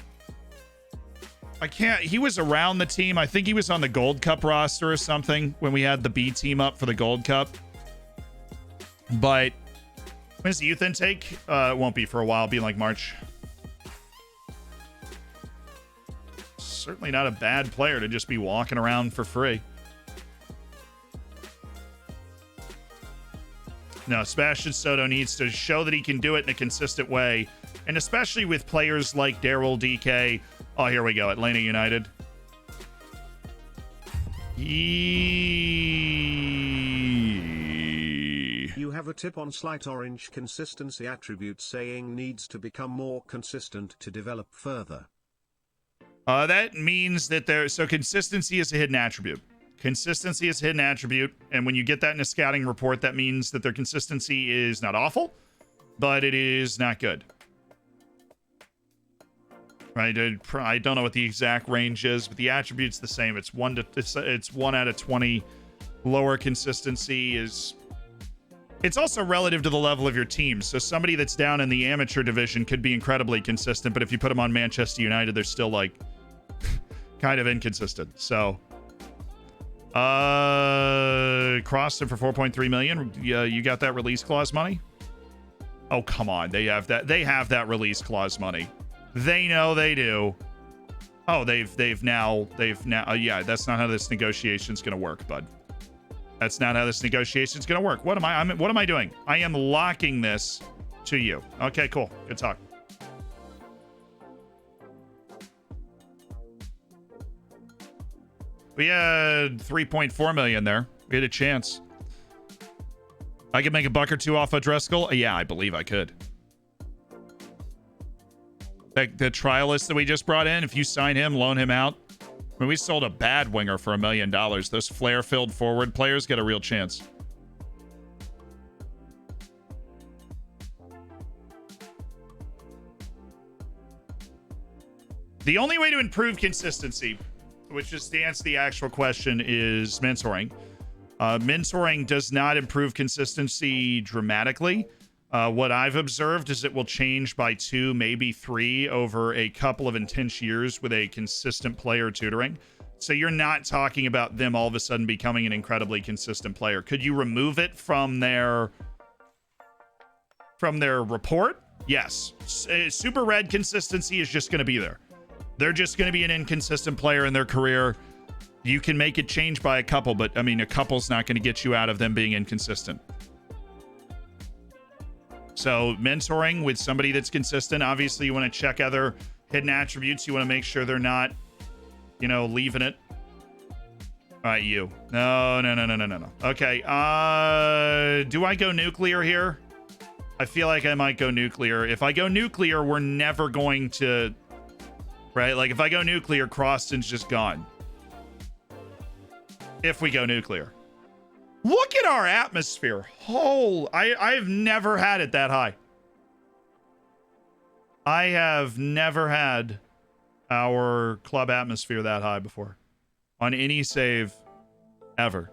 He was around the team. I think he was on the Gold Cup roster or something when we had the B team up for the Gold Cup. But when's the youth intake? It won't be for a while. It'll be in like March. Certainly not a bad player to just be walking around for free. No, Sebastian Soto needs to show that he can do it in a consistent way. And especially with players like Daryl DK. Oh, here we go. Atlanta United. You have a tip on slight orange consistency attribute saying needs to become more consistent to develop further. That means that so consistency is a hidden attribute. Consistency is a hidden attribute. And when you get that in a scouting report, that means that their consistency is not awful, but it is not good. Right? I don't know what the exact range is, but the attribute's the same. It's 1 out of 20. Lower consistency is... It's also relative to the level of your team. So somebody that's down in the amateur division could be incredibly consistent, but if you put them on Manchester United, they're still like kind of inconsistent. So crossed it for 4.3 million. You got that release clause money? Oh, come on. They have that release clause money. They know they do. Oh, they've now yeah, that's not how this negotiation's gonna work, bud. That's not how this negotiation's gonna work. What am I doing? I am locking this to you. Okay, cool. Good talk. We had 3.4 million there. We had a chance. I could make a buck or two off O'Driscoll. Yeah, I believe I could. The trialist that we just brought in, if you sign him, loan him out. I mean, we sold a bad winger for $1 million. Those flair-filled forward players get a real chance. The only way to improve consistency, which is to answer the actual question, is mentoring. Mentoring does not improve consistency dramatically. What I've observed is it will change by 2, maybe 3 over a couple of intense years with a consistent player tutoring. So you're not talking about them all of a sudden becoming an incredibly consistent player. Could you remove it from their report? Yes. Super red consistency is just going to be there. They're just going to be an inconsistent player in their career. You can make it change by a couple, but I mean, a couple's not going to get you out of them being inconsistent. So mentoring with somebody that's consistent. Obviously, you want to check other hidden attributes. You want to make sure they're not, leaving it. All right, you. No. Okay. Do I go nuclear here? I feel like I might go nuclear. If I go nuclear, we're never going to... Right? Like, if I go nuclear, Croston's just gone. if we go nuclear. Look at our atmosphere. Oh, I've never had it that high. I have never had our club atmosphere that high before on any save ever.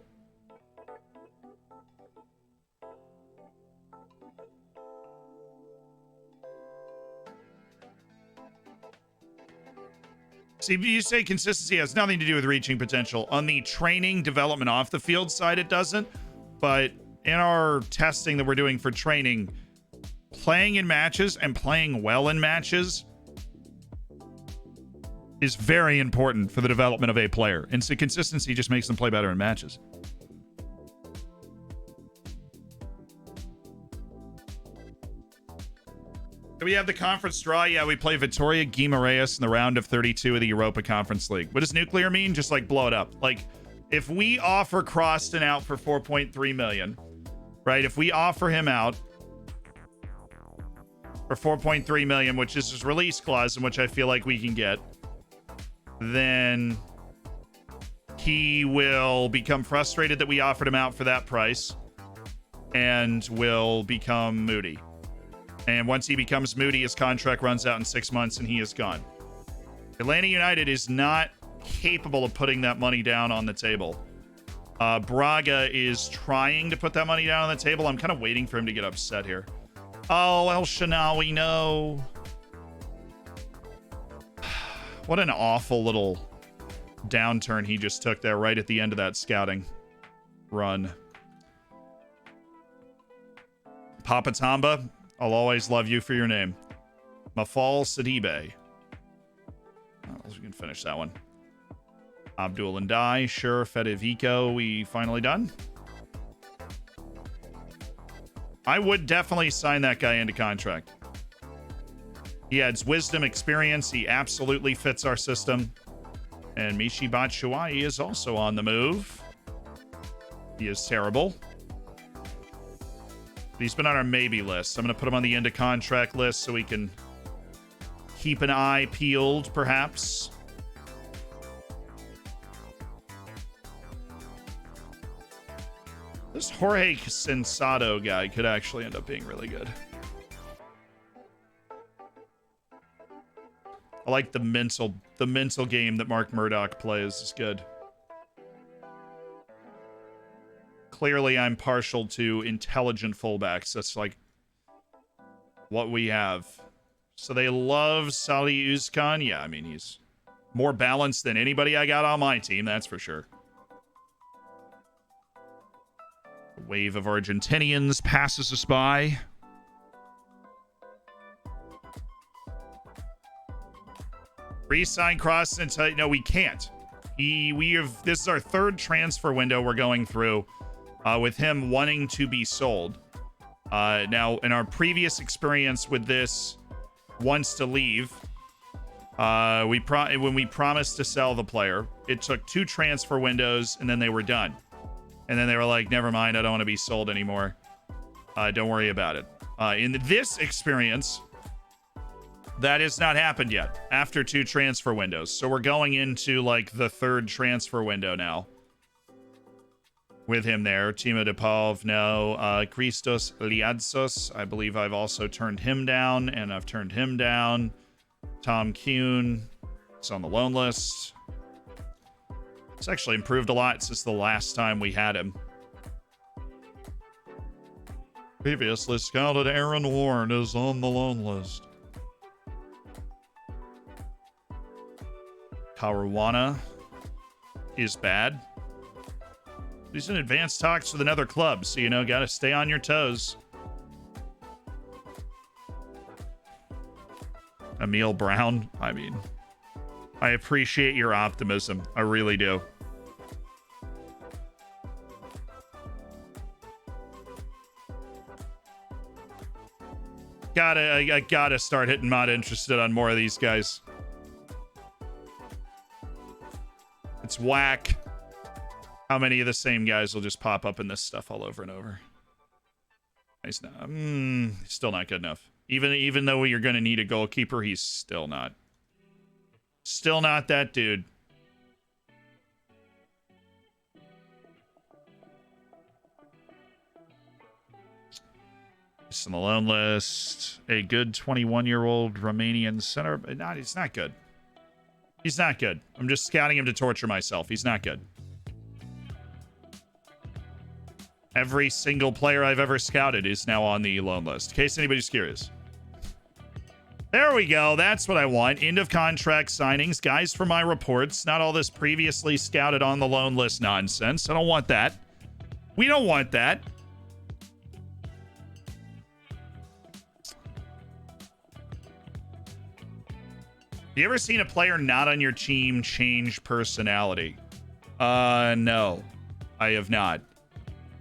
See, you say consistency has nothing to do with reaching potential. On the training development off the field side, it doesn't. But in our testing that we're doing for training, playing in matches and playing well in matches is very important for the development of a player. And so consistency just makes them play better in matches. Do we have the conference draw? Yeah, we play Vitoria Guimarães in the round of 32 of the Europa Conference League. What does nuclear mean? Just like blow it up. Like if we offer Croston out for 4.3 million, right? If we offer him out for 4.3 million, which is his release clause, in which I feel like we can get, then he will become frustrated that we offered him out for that price and will become moody. And once he becomes moody, his contract runs out in 6 months and he is gone. Atlanta United is not capable of putting that money down on the table. Braga is trying to put that money down on the table. I'm kind of waiting for him to get upset here. Oh, El Shanawi, no. What an awful little downturn he just took there right at the end of that scouting run. Papa Tamba, I'll always love you for your name. Mafal Sidibe. Oh, we can finish that one. Abdul Ndai, sure. Fedevico, we finally done? I would definitely sign that guy into contract. He adds wisdom, experience. He absolutely fits our system. And Mishi Batshuayi is also on the move. He is terrible. He's been on our maybe list. I'm going to put him on the end of contract list so we can keep an eye peeled, perhaps. This Jorge Sensato guy could actually end up being really good. I like the mental game that Mark Murdoch plays is good. Clearly, I'm partial to intelligent fullbacks. That's like what we have. So they love Salih Uzcan. Yeah, I mean, he's more balanced than anybody I got on my team, that's for sure. A wave of Argentinians passes us by. Re-sign Cross and no, we can't. This is our third transfer window we're going through. With him wanting to be sold. Now, in our previous experience with this wants to leave, when we promised to sell the player, it took 2 transfer windows and then they were done. And then they were like, never mind, I don't want to be sold anymore. Don't worry about it. In this experience, that has not happened yet after 2 transfer windows. So we're going into like the 3rd transfer window now. With him there. Timo Depov, no. Christos Liadzos, I believe I've also turned him down, and I've turned him down. Tom Kuhn is on the loan list. It's actually improved a lot since the last time we had him. Previously scouted Aaron Warren is on the loan list. Caruana is bad. He's in advanced talks with another club, so, you know, got to stay on your toes. Emil Brown, I mean, I appreciate your optimism. I really do. I gotta start hitting mod interested on more of these guys. It's whack how many of the same guys will just pop up in this stuff all over and over. He's not, still not good enough. Even though you're going to need a goalkeeper, he's still not. Still not that dude. He's on the loan list. A good 21-year-old Romanian center. He's not good. He's not good. I'm just scouting him to torture myself. He's not good. Every single player I've ever scouted is now on the loan list, in case anybody's curious. There we go. That's what I want. End of contract signings. Guys for my reports. Not all this previously scouted on the loan list nonsense. I don't want that. We don't want that. You ever seen a player not on your team change personality? No, I have not.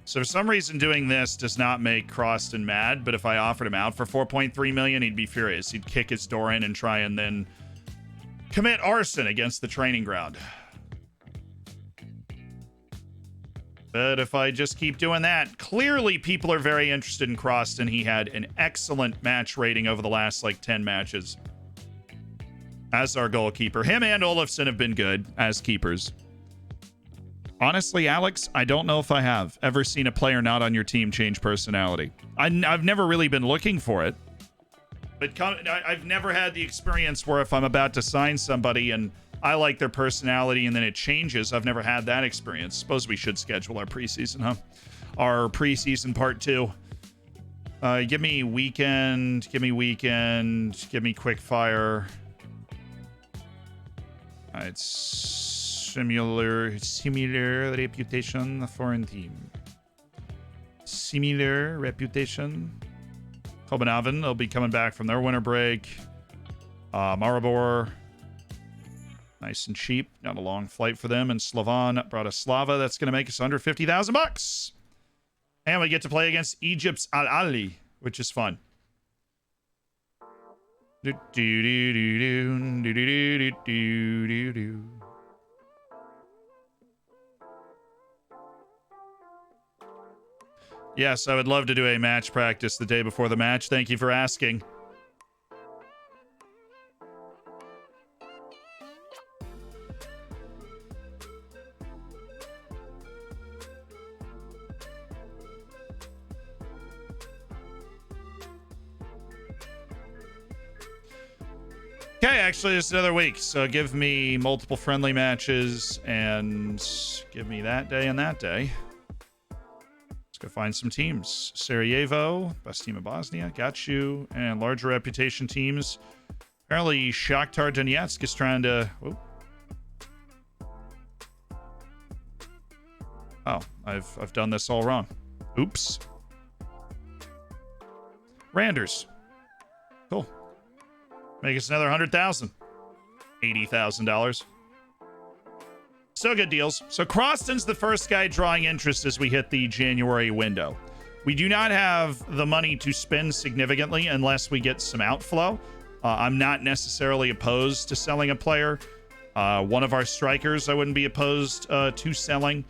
So for some reason doing this does not make Croston mad, but if I offered him out for 4.3 million, he'd be furious. He'd kick his door in and try and then commit arson against the training ground. But if I just keep doing that, clearly people are very interested in Croston. He had an excellent match rating over the last 10 matches as our goalkeeper. Him and Olafsson have been good as keepers. Honestly, Alex, I don't know if I have ever seen a player not on your team change personality. I've never really been looking for it. But I've never had the experience where if I'm about to sign somebody and I like their personality and then it changes, I've never had that experience. Suppose we should schedule our preseason, huh? Our preseason part 2. Give me weekend. Give me quick fire. It's similar reputation, foreign team. Similar reputation. Copenhagen, they'll be coming back from their winter break. Maribor, nice and cheap. Not a long flight for them. And Slovan Bratislava, that's going to make us under $50,000. And we get to play against Egypt's Al Ahly, which is fun. Yes, I would love to do a match practice the day before the match. Thank you for asking. Okay, actually, it's another week, so give me multiple friendly matches and give me that day and that day. Let's go find some teams. Sarajevo, best team of Bosnia, got you, and larger reputation teams. Apparently, Shakhtar Donetsk is trying to... Whoop. Oh, I've done this all wrong. Oops. Randers. Cool. Make us another $100,000. $80,000. Still good deals. So Croston's the first guy drawing interest as we hit the January window. We do not have the money to spend significantly unless we get some outflow. I'm not necessarily opposed to selling a player. One of our strikers I wouldn't be opposed to selling.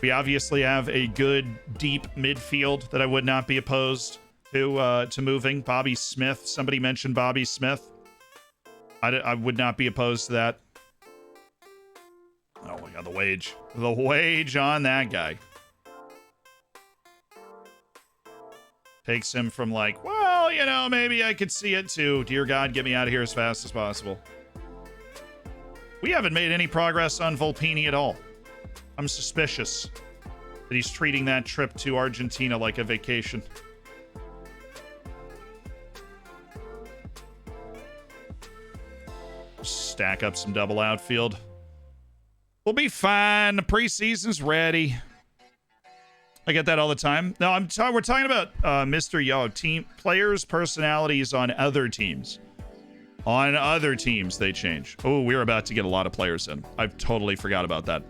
We obviously have a good, deep midfield that I would not be opposed to moving. Bobby Smith. Somebody mentioned Bobby Smith. I would not be opposed to that. Oh my god, the wage. The wage on that guy. Takes him from well, maybe I could see it to, dear God, get me out of here as fast as possible. We haven't made any progress on Volpini at all. I'm suspicious that he's treating that trip to Argentina like a vacation. Stack up some double outfield. We'll be fine. The preseason's ready. I get that all the time. No, we're talking about Mr. Yo, team players' personalities on other teams. On other teams, they change. Oh, we're about to get a lot of players in. I've totally forgot about that.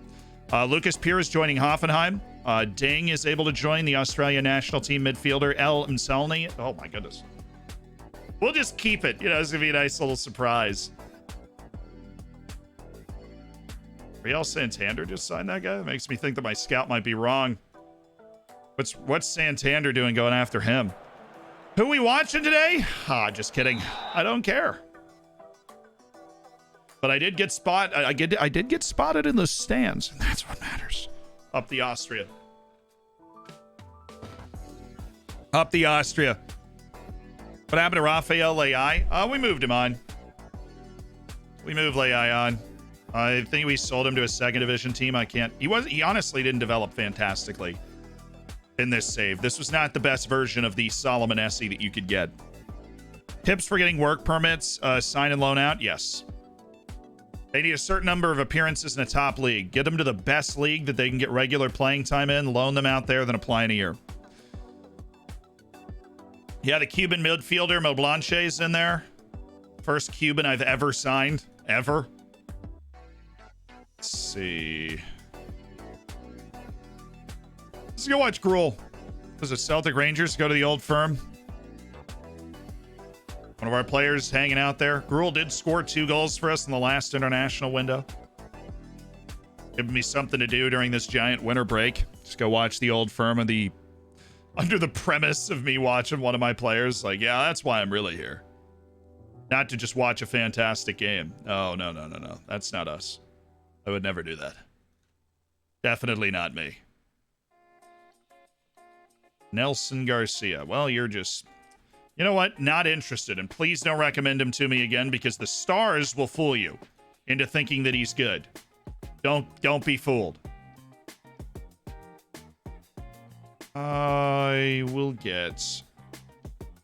Lucas Piers joining Hoffenheim. Ding is able to join the Australia national team midfielder El Msalny. Oh my goodness. We'll just keep it. It's gonna be a nice little surprise. Real Santander just signed that guy? That makes me think that my scout might be wrong. What's Santander doing going after him? Who we watching today? Just kidding. I don't care. But I did get I did get spotted in the stands, and that's what matters. Up the Austria. Up the Austria. What happened to Rafael Leai? We moved him on. We moved Leai on. I think we sold him to a second division team. He honestly didn't develop fantastically in this save. This was not the best version of the Solomon Essie that you could get. Tips for getting work permits, sign and loan out? Yes. They need a certain number of appearances in a top league. Get them to the best league that they can get regular playing time in, loan them out there, then apply in a year. Yeah, the Cuban midfielder, Mo Blanche, is in there. First Cuban I've ever signed. Ever. Let's see. Let's go watch Gruel. Was it Celtic Rangers? Go to the Old Firm. One of our players hanging out there. Gruel did score 2 goals for us in the last international window. Giving me something to do during this giant winter break. Just go watch the Old Firm under the premise of me watching one of my players. Like, yeah, that's why I'm really here. Not to just watch a fantastic game. Oh, no. That's not us. I would never do that. Definitely not me. Nelson Garcia. Well, you're just... You know what? Not interested. And please don't recommend him to me again, because the stars will fool you into thinking that he's good. Don't be fooled. I will get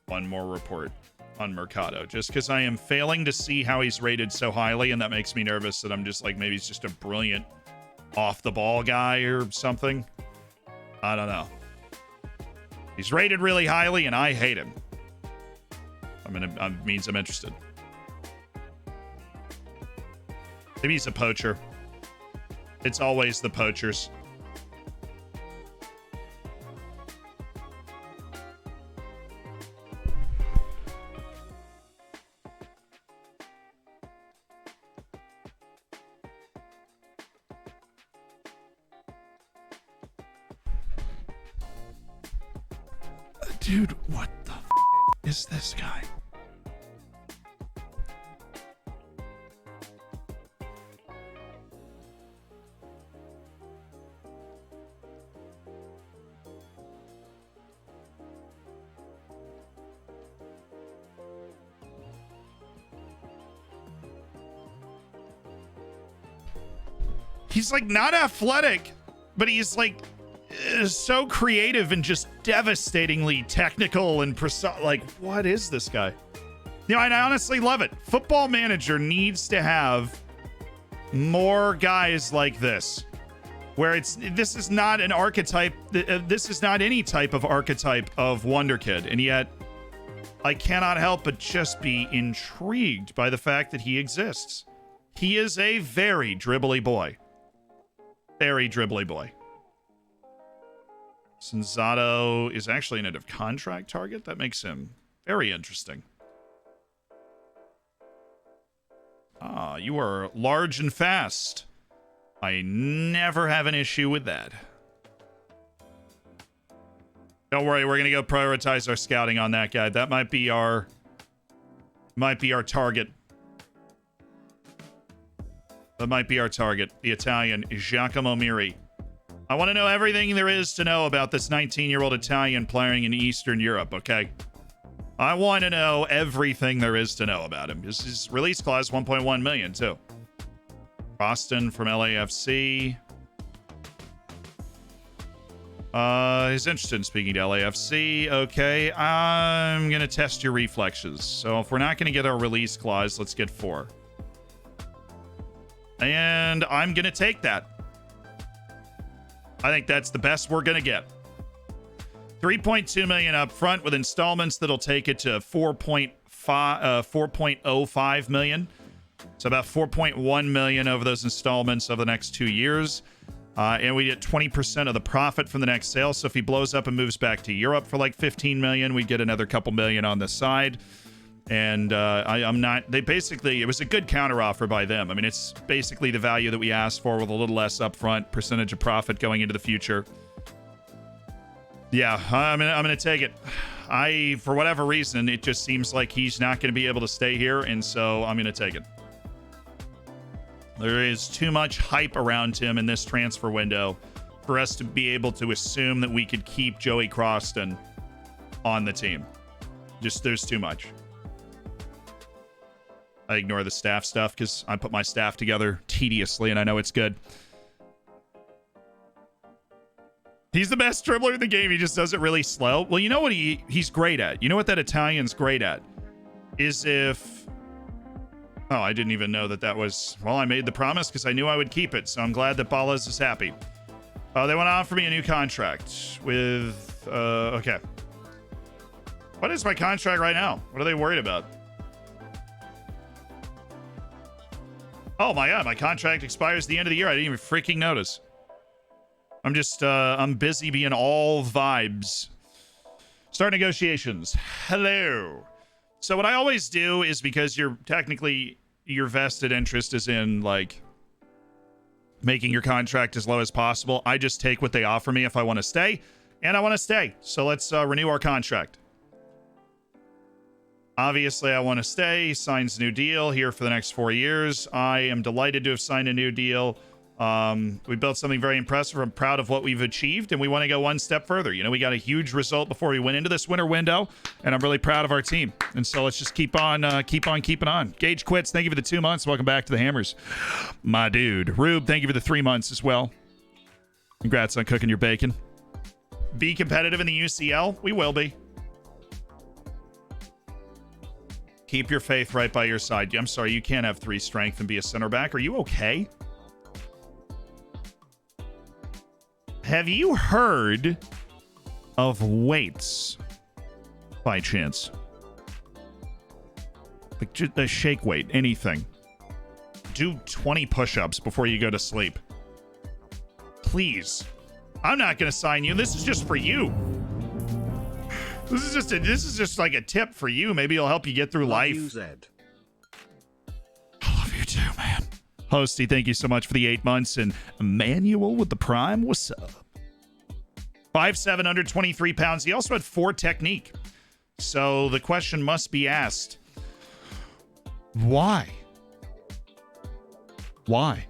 one more report on Mercado, just because I am failing to see how he's rated so highly, and that makes me nervous that I'm just like, maybe he's just a brilliant off-the-ball guy or something. I don't know. He's rated really highly, and I hate him. Means I'm interested. Maybe he's a poacher. It's always the poachers. Dude, what the is this guy? He's like not athletic, but he's like so creative and just devastatingly technical and precise. Like, what is this guy? You know, and I honestly love it. Football Manager needs to have more guys like this, where this is not an archetype. This is not any type of archetype of Wonder Kid, and yet I cannot help but just be intrigued by the fact that he exists. He is a very dribbly boy. Very dribbly boy. Senzato is actually an end of contract target. That makes him very interesting. Ah, you are large and fast. I never have an issue with that. Don't worry, we're going to go prioritize our scouting on that guy. That might be our target. That might be our target. The Italian, Giacomo Miri. I want to know everything there is to know about this 19-year-old Italian playing in Eastern Europe, okay? I want to know everything there is to know about him. His release clause, 1.1 million, too. Boston from LAFC. He's interested in speaking to LAFC. Okay, I'm going to test your reflexes. So if we're not going to get our release clause, let's get 4. And I'm going to take that. I think that's the best we're going to get. 3.2 million up front with installments that'll take it to 4.05 million. So about 4.1 million over those installments over the next 2 years. And we get 20% of the profit from the next sale. So if he blows up and moves back to Europe for like 15 million, we get another couple million on the side. And it was a good counteroffer by them. I mean, it's basically the value that we asked for with a little less upfront percentage of profit going into the future. Yeah, I'm gonna take it. For whatever reason, it just seems like he's not going to be able to stay here, and so I'm going to take it. There is too much hype around him in this transfer window for us to be able to assume that we could keep Joey Croston on the team. Just there's too much. I ignore the staff stuff because I put my staff together tediously and I know it's good. He's the best dribbler in the game. He just does it really slow. Well, you know what he's great at? You know what that Italian's great at? Is if... Oh, I didn't even know that was... Well, I made the promise because I knew I would keep it, so I'm glad that Ballas is happy. They want to offer me a new contract with... okay. What is my contract right now? What are they worried about? Oh my god, my contract expires at the end of the year. I didn't even freaking notice. I'm just, I'm busy being all vibes. Start negotiations. Hello. So what I always do is, because you're technically, your vested interest is in, like, making your contract as low as possible. I just take what they offer me if I want to stay, and I want to stay. So let's renew our contract. Obviously, I want to stay. Signs a new deal here for the next 4 years. I am delighted to have signed a new deal. We built something very impressive. I'm proud of what we've achieved, and we want to go one step further. You know, we got a huge result before we went into this winter window, and I'm really proud of our team. And so let's just keep on keeping on. Gage Quits, thank you for the 2 months. Welcome back to the Hammers, my dude. Rube, thank you for the 3 months as well. Congrats on cooking your bacon. Be competitive in the UCL. We will be. Keep your faith right by your side. I'm sorry, you can't have 3 strength and be a center back. Are you okay? Have you heard of weights by chance? Like just a shake weight, anything. Do 20 push-ups before you go to sleep. Please. I'm not going to sign you. This is just for you. This is just like a tip for you. Maybe it'll help you get through life. I love you too, man. Hosty, thank you so much for the 8 months. And Emmanuel with the Prime, what's up? 5'7", 123 pounds. He also had 4 technique. So the question must be asked. Why? Why?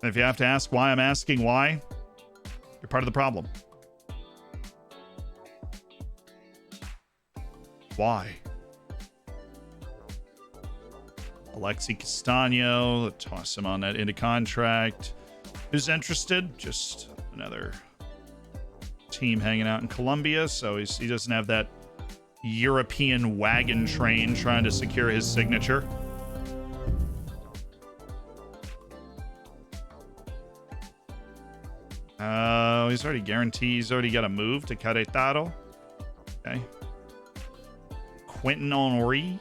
If you have to ask why I'm asking why, you're part of the problem. Why? Alexi Castano, toss him on that into contract. Who's interested? Just another team hanging out in Colombia, so he doesn't have that European wagon train trying to secure his signature. He's already guaranteed. He's already got a move to Querétaro. Okay. Quentin Henry.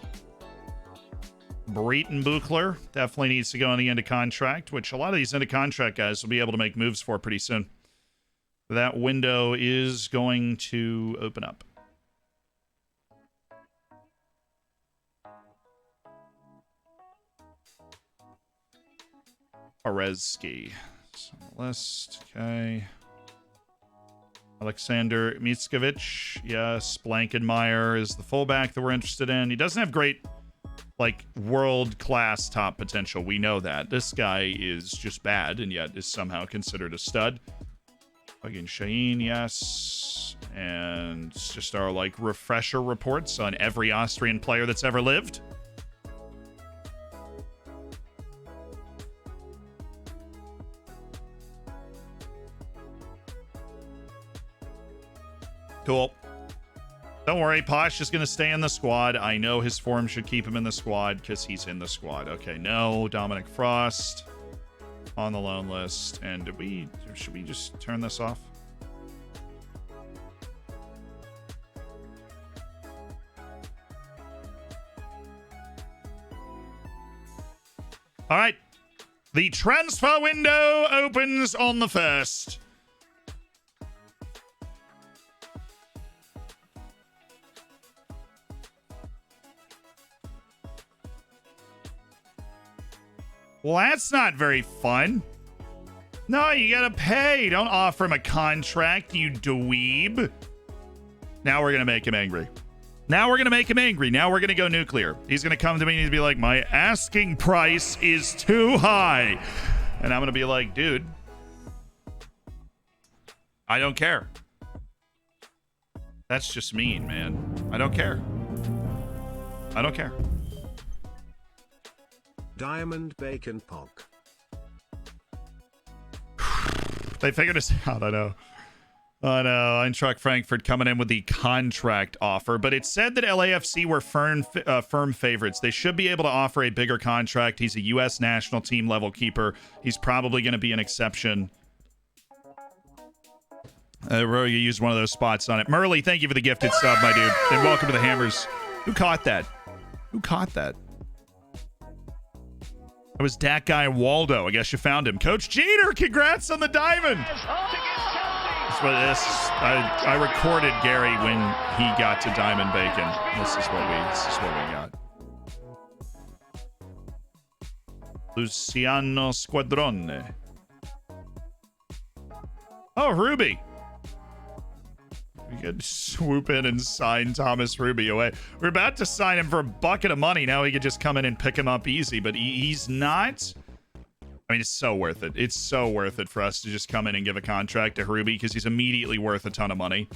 Breton Buchler definitely needs to go on the end of contract, which a lot of these end of contract guys will be able to make moves for pretty soon. That window is going to open up. Orezski. List. Okay. Alexander Mickovic. Yes. Blankenmeyer is the fullback that we're interested in. He doesn't have great, like, world-class top potential. We know that. This guy is just bad, and yet is somehow considered a stud. Again, Shaheen, yes. And it's just our, like, refresher reports on every Austrian player that's ever lived. Cool. Don't worry, Posh is going to stay in the squad. I know his form should keep him in the squad because he's in the squad. Okay, no, Dominic Frost on the loan list. And should we just turn this off? All right. The transfer window opens on the 1st. Well, that's not very fun. No, you gotta pay. Don't offer him a contract, you dweeb. Now we're gonna make him angry. Now we're gonna make him angry. Now we're gonna go nuclear. He's gonna come to me and he's be like, my asking price is too high. And I'm gonna be like, dude, I don't care. That's just mean, man. I don't care. I don't care. Diamond Bacon Pog. They figured us out, I know. I know. Eintracht Frankfurt coming in with the contract offer, but it said that LAFC were firm favorites. They should be able to offer a bigger contract. He's a U.S. national team level keeper. He's probably going to be an exception. Rory, you used one of those spots on it. Merly, thank you for the gifted sub, my dude. And welcome to the Hammers. Who caught that? Who caught that? That was that guy Waldo. I guess you found him. Coach Jeter, congrats on the diamond. That's what this. I recorded Gary when he got to Diamond Bacon. This is what we got. Luciano Squadrone. Oh, Ruby. We could swoop in and sign Thomas Ruby away. We're about to sign him for a bucket of money. Now we could just come in and pick him up easy, but he's not. I mean, it's so worth it. It's so worth it for us to just come in and give a contract to Ruby because he's immediately worth a ton of money.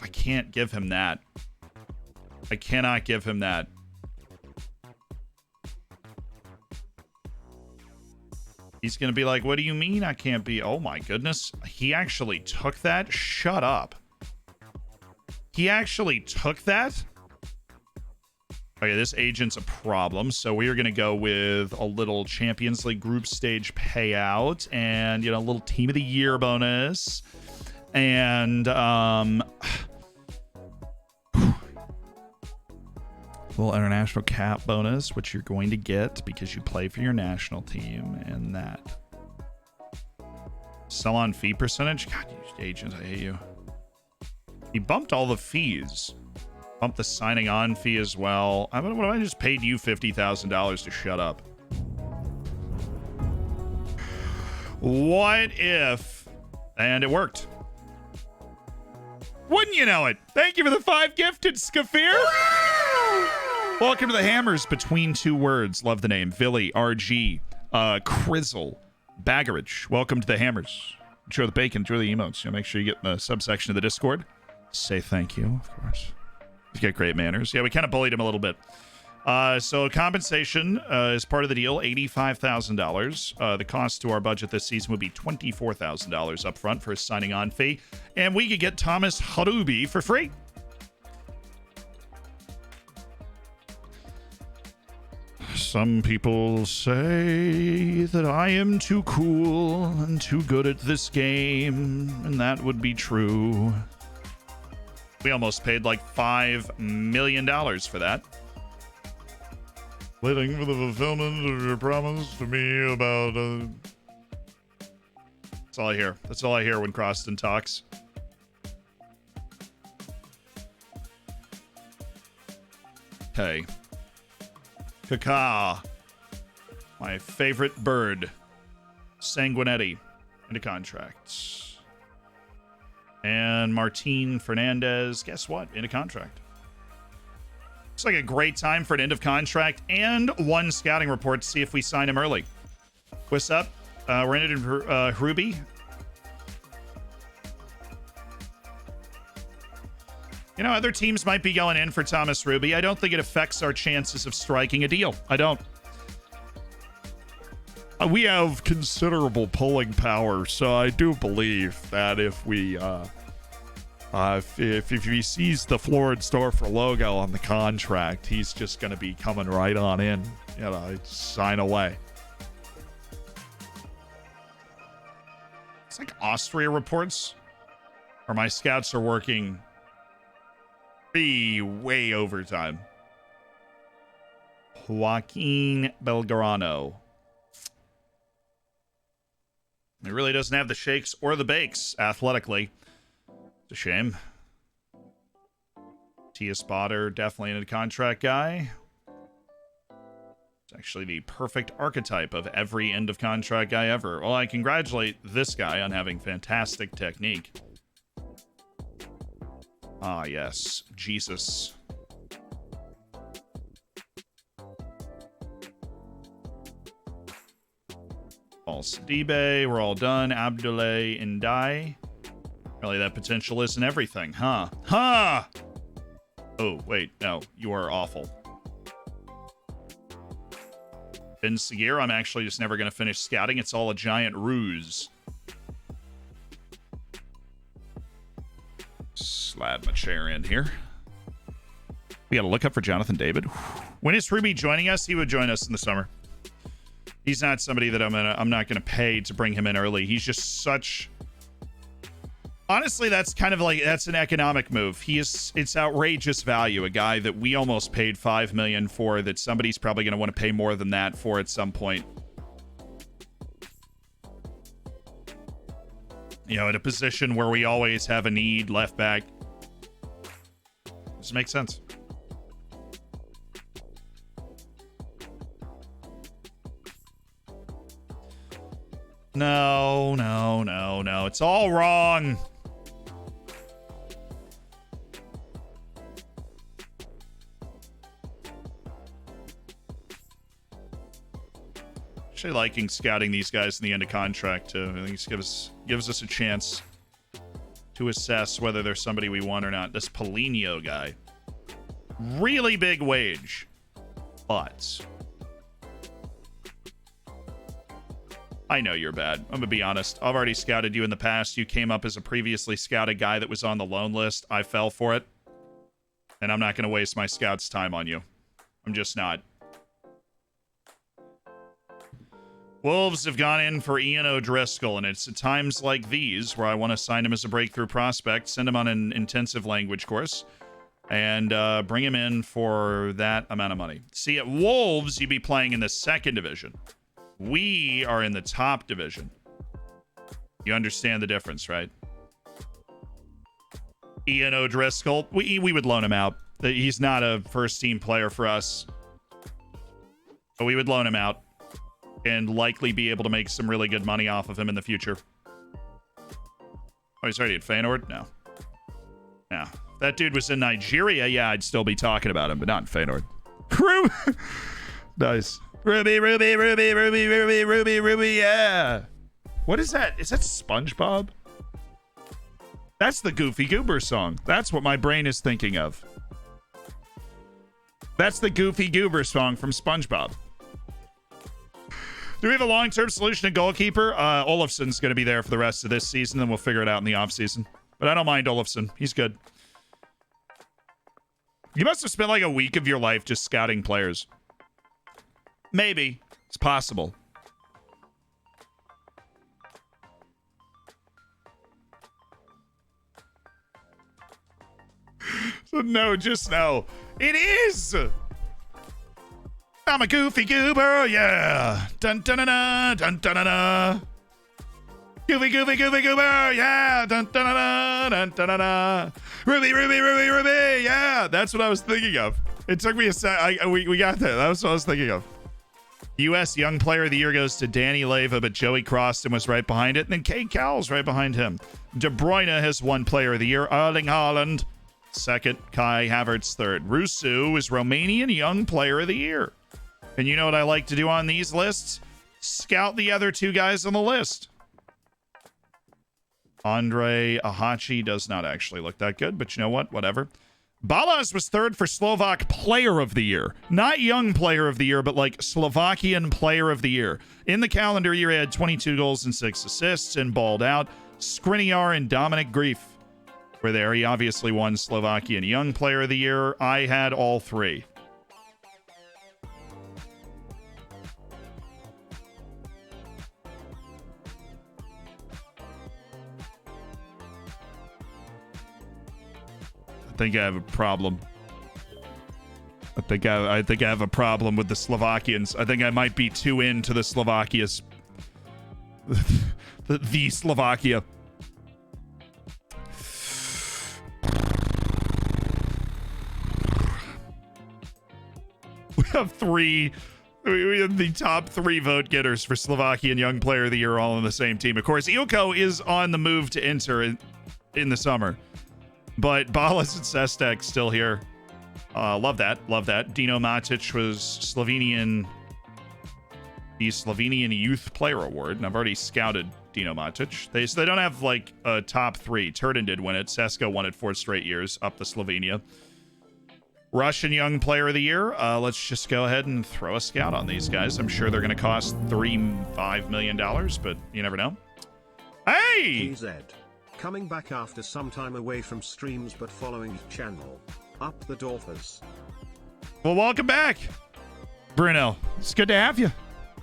I can't give him that. I cannot give him that. He's going to be like, what do you mean I can't be? Oh my goodness. He actually took that? Shut up. He actually took that? Okay, this agent's a problem. So we are going to go with a little Champions League group stage payout and, a little team of the year bonus. And, little international cap bonus, which you're going to get because you play for your national team, and that sell on fee percentage. God, you agent, I hate you. He bumped all the fees, bumped the signing on fee as well. What if I just paid you $50,000 to shut up? What if? And it worked. Wouldn't you know it? Thank you for the 5 gifted, Skafir. Welcome to the Hammers between two words. Love the name. Villy, RG, Crizzle, Baggerage. Welcome to the Hammers. Enjoy the bacon, enjoy the emotes. Make sure you get in the subsection of the Discord. Say thank you, of course. You get great manners. Yeah, we kind of bullied him a little bit. So compensation is part of the deal, $85,000. The cost to our budget this season would be $24,000 up front for a signing on fee. And we could get Thomas Harubi for free. Some people say that I am too cool and too good at this game, and that would be true. We almost paid like $5 million for that. Waiting for the fulfillment of your promise to me about... That's all I hear. That's all I hear when Croston talks. Hey. Kaka. My favorite bird. Sanguinetti. Into contracts. And Martin Fernandez. Guess what? Into contract. Looks like a great time for an end of contract and one scouting report to see if we sign him early. What's up? We're in it in Ruby. Other teams might be going in for Thomas Ruby. I don't think it affects our chances of striking a deal. I don't. We have considerable pulling power, so I do believe that if we, if he sees the Florensdorfer logo on the contract, he's just going to be coming right on in, sign away. It's like Austria reports, or my scouts are working way overtime. Joaquin Belgrano. He really doesn't have the shakes or the bakes athletically. It's a shame. Tia Spotter, definitely a contract guy. It's actually the perfect archetype of every end of contract guy ever. Well, I congratulate this guy on having fantastic technique. Ah, yes. Jesus. Paul Sidibe, we're all done. Abdoulaye Ndiaye. Really, that potential isn't everything, huh? Huh! Oh, wait, no, you are awful. Ben Seguir, I'm actually just never going to finish scouting. It's all a giant ruse. Slide my chair in here. We got to look up for Jonathan David. When is Ruby joining us? He would join us in the summer. He's not somebody that I'm not gonna pay to bring him in early. He's just such. Honestly, that's kind of like that's an economic move. It's outrageous value. A guy that we almost paid $5 million for, that somebody's probably gonna want to pay more than that for at some point. You know, in a position where we always have a need left back. This makes sense. No, no, no, no. It's all wrong. Actually liking scouting these guys in the end of contract too. I think it gives us a chance to assess whether there's somebody we want or not. This Paulinho guy. Really big wage. But I know you're bad. I'm going to be honest. I've already scouted you in the past. You came up as a previously scouted guy that was on the loan list. I fell for it. And I'm not going to waste my scouts' time on you. I'm just not. Wolves have gone in for Ian O'Driscoll, and it's at times like these where I want to sign him as a breakthrough prospect, send him on an intensive language course, and bring him in for that amount of money. See, at Wolves, you'd be playing in the second division. We are in the top division. You understand the difference, right? Ian O'Driscoll, we would loan him out. He's not a first-team player for us. But we would loan him out and likely be able to make some really good money off of him in the future. Oh, he's already at Feyenoord? No. No. If that dude was in Nigeria, yeah, I'd still be talking about him, but not in Feyenoord. Nice. Ruby, Ruby, Ruby, Ruby, Ruby, Ruby, Ruby, yeah. What is that? Is that SpongeBob? That's the Goofy Goober song. That's what my brain is thinking of. That's the Goofy Goober song from SpongeBob. Do we have a long-term solution to goalkeeper? Olafson's going to be there for the rest of this season, then we'll figure it out in the offseason. But I don't mind Olafson. He's good. You must have spent like a week of your life just scouting players. Maybe. It's possible. So no, just no. It is! I'm a goofy goober, yeah! Dun dun dun dun dun dun dun dun. Goofy, goofy, goofy goober, yeah! Dun dun dun dun dun dun dun. Ruby, Ruby, Ruby, Ruby, yeah! That's what I was thinking of. It took me a sec. We got there. That was what I was thinking of. U.S. Young Player of the Year goes to Danny Leva, but Joey Croston was right behind it. And then Kate Cowell's right behind him. De Bruyne has won Player of the Year. Erling Haaland, second. Kai Havertz, third. Rusu is Romanian Young Player of the Year. And you know what I like to do on these lists? Scout the other two guys on the list. Andre Ahachi does not actually look that good, but you know what? Whatever. Balas was third for Slovak Player of the Year. Not Young Player of the Year, but like Slovakian Player of the Year. In the calendar year, he had 22 goals and 6 assists and balled out. Skriniar and Dominic Grief were there. He obviously won Slovakian Young Player of the Year. I had all three. I think I have a problem. I think I have a problem with the Slovakians. I think I might be too into the Slovakias. the Slovakia. We have three. We have the top 3 vote getters for Slovakian Young Player of the Year all on the same team. Of course, Ilko is on the move to enter in the summer. But Balas and Sestek still here. Love that. Love that. Dino Matic was Slovenian the Slovenian Youth Player Award, and I've already scouted Dino Matic. They don't have like a top 3. Turden did win it. Sesko won it 4 straight years up the Slovenia. Russian Young Player of the Year. Let's just go ahead and throw a scout on these guys. I'm sure they're going to cost $5 million, but you never know. Hey! TZ. Coming back after some time away from streams but following channel. Up the Dorfers. Well, welcome back, Bruno. It's good to have you.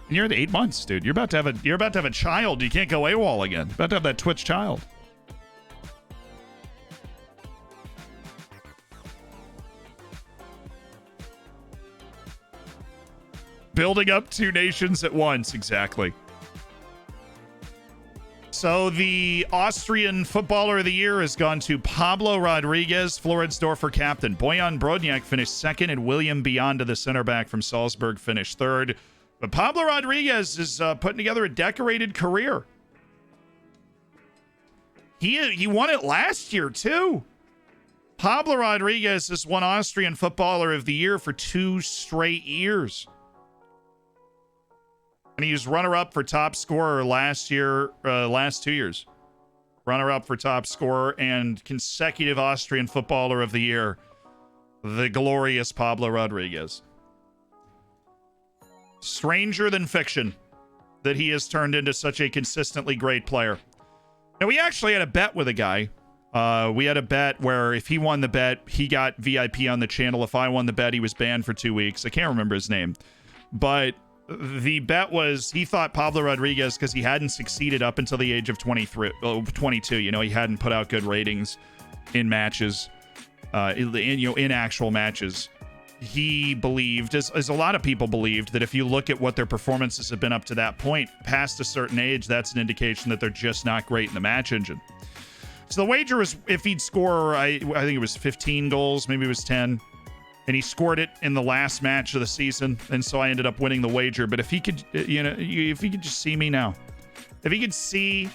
And you're at 8 months, dude. You're about to have a child. You can't go AWOL again. You're about to have that Twitch child. Building up 2 nations at once, exactly. So the Austrian Footballer of the Year has gone to Pablo Rodriguez, Floridsdorfer captain. Bojan Brodniak finished 2nd, and William Bionda, the center back from Salzburg, finished 3rd. But Pablo Rodriguez is putting together a decorated career. He won it last year, too. Pablo Rodriguez has won Austrian Footballer of the Year for 2 straight years. And he was runner-up for top scorer last 2 years. Runner-up for top scorer and consecutive Austrian Footballer of the Year. The glorious Pablo Rodriguez. Stranger than fiction that he has turned into such a consistently great player. Now, we actually had a bet with a guy. We had a bet where if he won the bet, he got VIP on the channel. If I won the bet, he was banned for 2 weeks. I can't remember his name. But the bet was he thought Pablo Rodriguez, because he hadn't succeeded up until the age of 22. You know, he hadn't put out good ratings in matches, in actual matches. He believed, as a lot of people believed, that if you look at what their performances have been up to that point, past a certain age, that's an indication that they're just not great in the match engine. So the wager was if he'd score, I think it was 15 goals, maybe it was 10. And he scored it in the last match of the season, and so I ended up winning the wager. But if he could, if he could just see me now, if he could see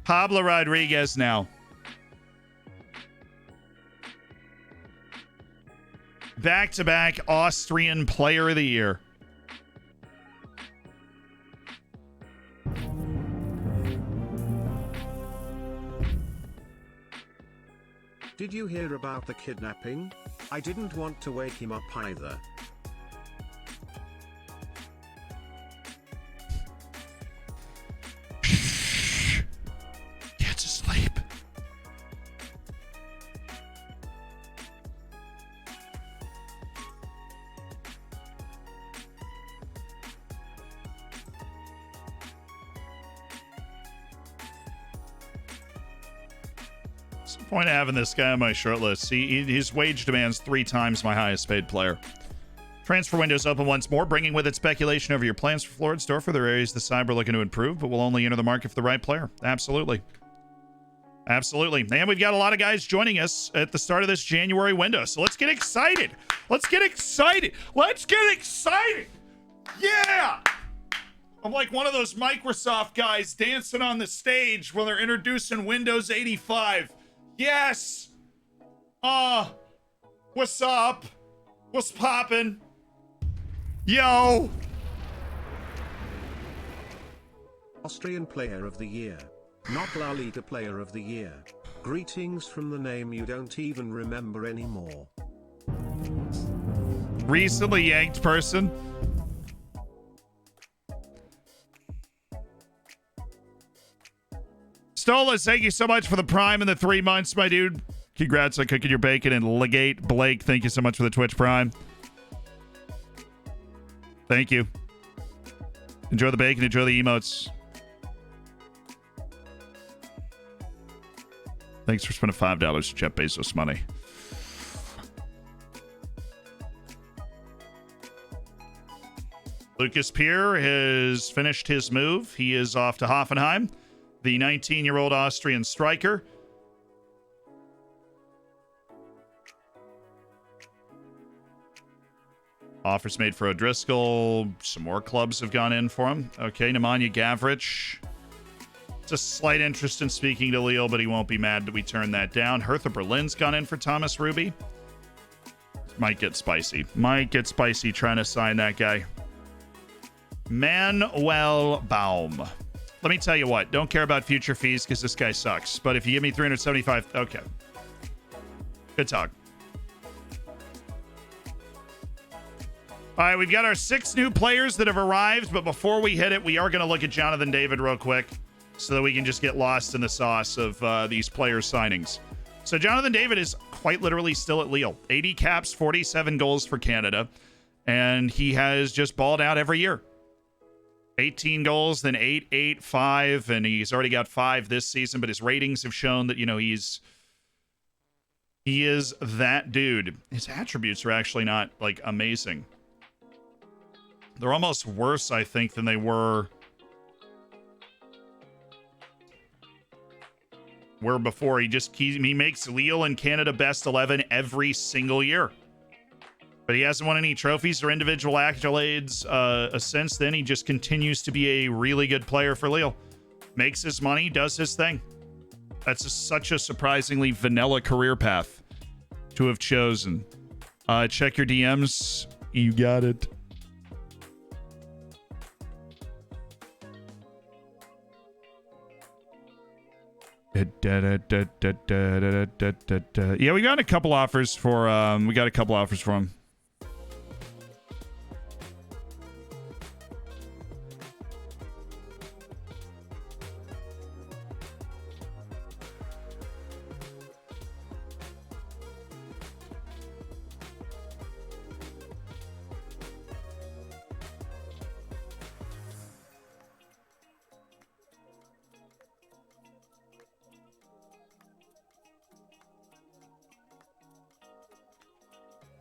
Pablo Rodriguez now, back-to-back Austrian Player of the Year. Did you hear about the kidnapping? I didn't want to wake him up either. Shh. Get to sleep. What's the point of having this guy on my short list? See, his wage demands 3 times my highest paid player. Transfer window's open once more, bringing with it speculation over your plans for Floridsdorfer. There are areas the side we're looking to improve, but we'll only enter the market for the right player. Absolutely. Absolutely. And we've got a lot of guys joining us at the start of this January window. So let's get excited. Let's get excited. Let's get excited. Yeah. I'm like one of those Microsoft guys dancing on the stage when they're introducing Windows 85. Yes. What's up? What's poppin'? Yo. Austrian Player of the Year. Not La Liga Player of the Year. Greetings from the name you don't even remember anymore. Recently yanked person. Stolas, thank you so much for the Prime and the 3 months, my dude. Congrats on cooking your bacon. And Legate Blake, thank you so much for the Twitch Prime. Thank you. Enjoy the bacon, enjoy the emotes. Thanks for spending $5 to Jeff Bezos money. Lucas Pierre has finished his move. He is off to Hoffenheim. The 19-year-old Austrian striker. Offers made for O'Driscoll. Some more clubs have gone in for him. Okay, Nemanja Gavric. It's a slight interest in speaking to Lille, but he won't be mad that we turned that down. Hertha Berlin's gone in for Thomas Ruby. Might get spicy. Might get spicy trying to sign that guy. Manuel Baum. Let me tell you what. Don't care about future fees because this guy sucks. But if you give me 375, okay. Good talk. All right, we've got our 6 new players that have arrived. But before we hit it, we are going to look at Jonathan David real quick so that we can just get lost in the sauce of these player signings. So Jonathan David is quite literally still at Lille. 80 caps, 47 goals for Canada. And he has just balled out every year. 18 goals, then 8, 8, 5, and he's already got 5 this season, but his ratings have shown that, he is that dude. His attributes are actually not, amazing. They're almost worse, I think, than they were before. He makes Lille and Canada best 11 every single year. But he hasn't won any trophies or individual accolades since then. He just continues to be a really good player for Lille. Makes his money, does his thing. That's such a surprisingly vanilla career path to have chosen. Check your DMs. You got it. Yeah, we got a couple offers for him.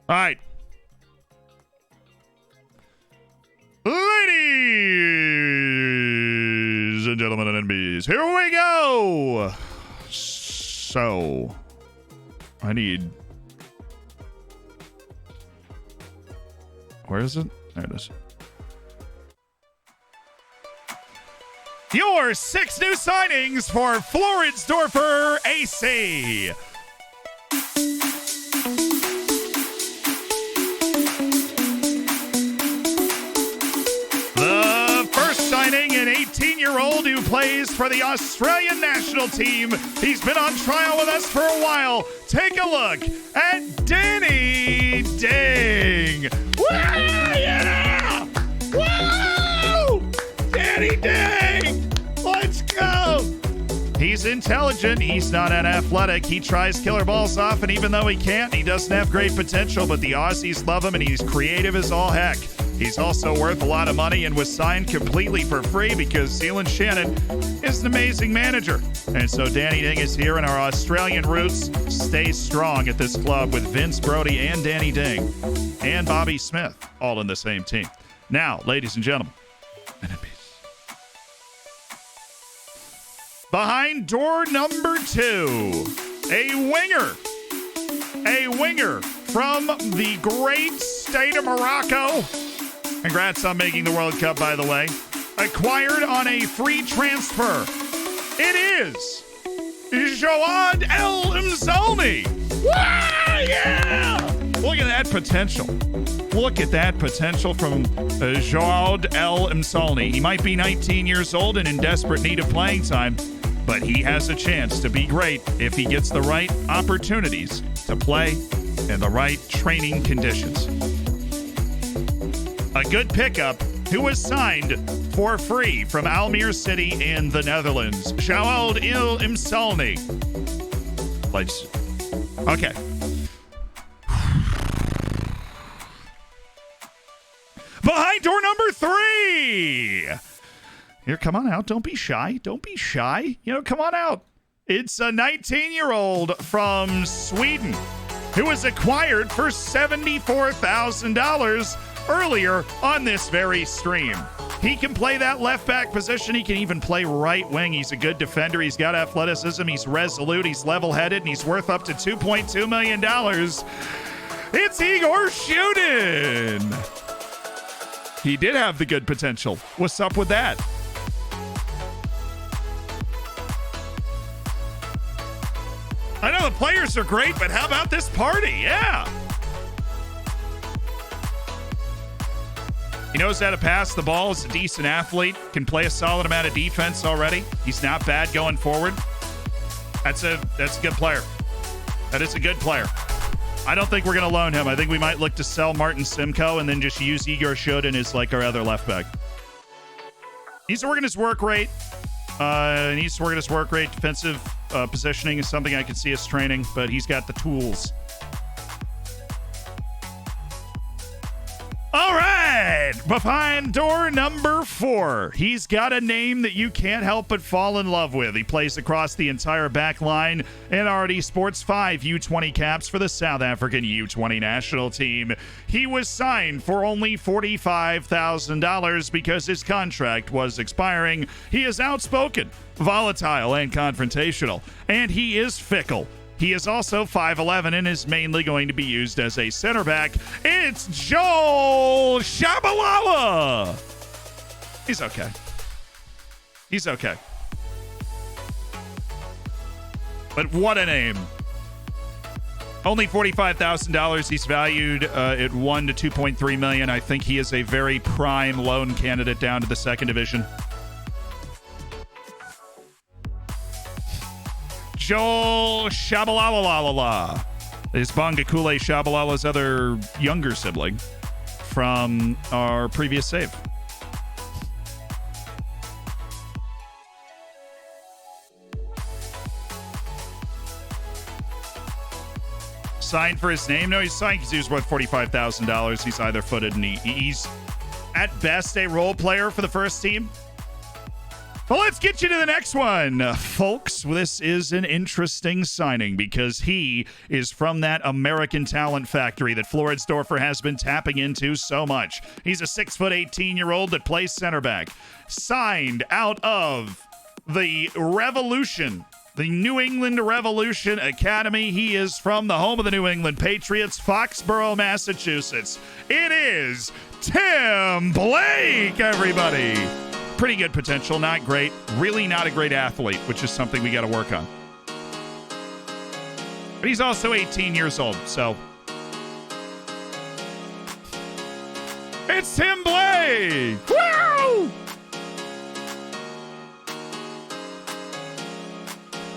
All right. Ladies and gentlemen and NBs, here we go. So, where is it? There it is. Your 6 new signings for Floridsdorfer AC. Signing an 18-year-old who plays for the Australian national team. He's been on trial with us for a while. Take a look at Danny Ding. Woo! Yeah! Woo! Danny Ding! Let's go! He's intelligent. He's not athletic. He tries killer balls off, and even though he can't, he doesn't have great potential, but the Aussies love him, and he's creative as all heck. He's also worth a lot of money and was signed completely for free because Zealand Shannon is an amazing manager. And so Danny Ding is here, and our Australian roots stay strong at this club with Vince Brody and Danny Ding and Bobby Smith all in the same team. Now, ladies and gentlemen, behind door number 2, a winger from the great state of Morocco. Congrats on making the World Cup, by the way. Acquired on a free transfer. It is Joad El Mzalni. Yeah! Look at that potential. Look at that potential from Joad El Mzalni. He might be 19 years old and in desperate need of playing time, but he has a chance to be great if he gets the right opportunities to play in the right training conditions. A good pickup who was signed for free from Almere City in the Netherlands. Joad El Mzalni. Okay. Behind door number 3. Here, come on out. Don't be shy. Don't be shy. Come on out. It's a 19-year-old from Sweden who was acquired for $74,000 earlier on this very stream. He can play that left back position. He can even play right wing. He's a good defender. He's got athleticism. He's resolute. He's level-headed, and he's worth up to $2.2 million. It's Igor Shudin. He did have the good potential. What's up with that? I know the players are great, but how about this party? Yeah. He knows how to pass the ball. He's a decent athlete. Can play a solid amount of defense already. He's not bad going forward. That's a good player. That is a good player. I don't think we're going to loan him. I think we might look to sell Martin Simcoe and then just use Igor Shodin as like our other left back. Needs to work on his work rate. Defensive positioning is something I can see us training, but he's got the tools. All right, behind door number 4. He's got a name that you can't help but fall in love with. He plays across the entire back line and already sports 5 U20 caps for the South African U20 national team. He was signed for only $45,000 because his contract was expiring. He is outspoken, volatile, and confrontational, and he is fickle. He is also 5'11" and is mainly going to be used as a center back. It's Joel Shabalala. He's okay. He's okay. But what a name. Only $45,000. He's valued at $1 to $2.3 million. I think he is a very prime loan candidate down to the second division. Joel Shabalala is Bongakule Shabalala's other younger sibling from our previous save. Signed for his name? No, he's signed because he was worth $45,000. He's either footed and he's at best a role player for the first team. Well, let's get you to the next one, folks. This is an interesting signing because he is from that American talent factory that Floridsdorfer has been tapping into so much. He's a 6'18" that plays center back. Signed out of the Revolution, the New England Revolution Academy. He is from the home of the New England Patriots, Foxborough, Massachusetts. It is Tim Blake, everybody. Pretty good potential, not great. Really not a great athlete, which is something we got to work on. But he's also 18 years old, so. It's Tim Blake! Woo!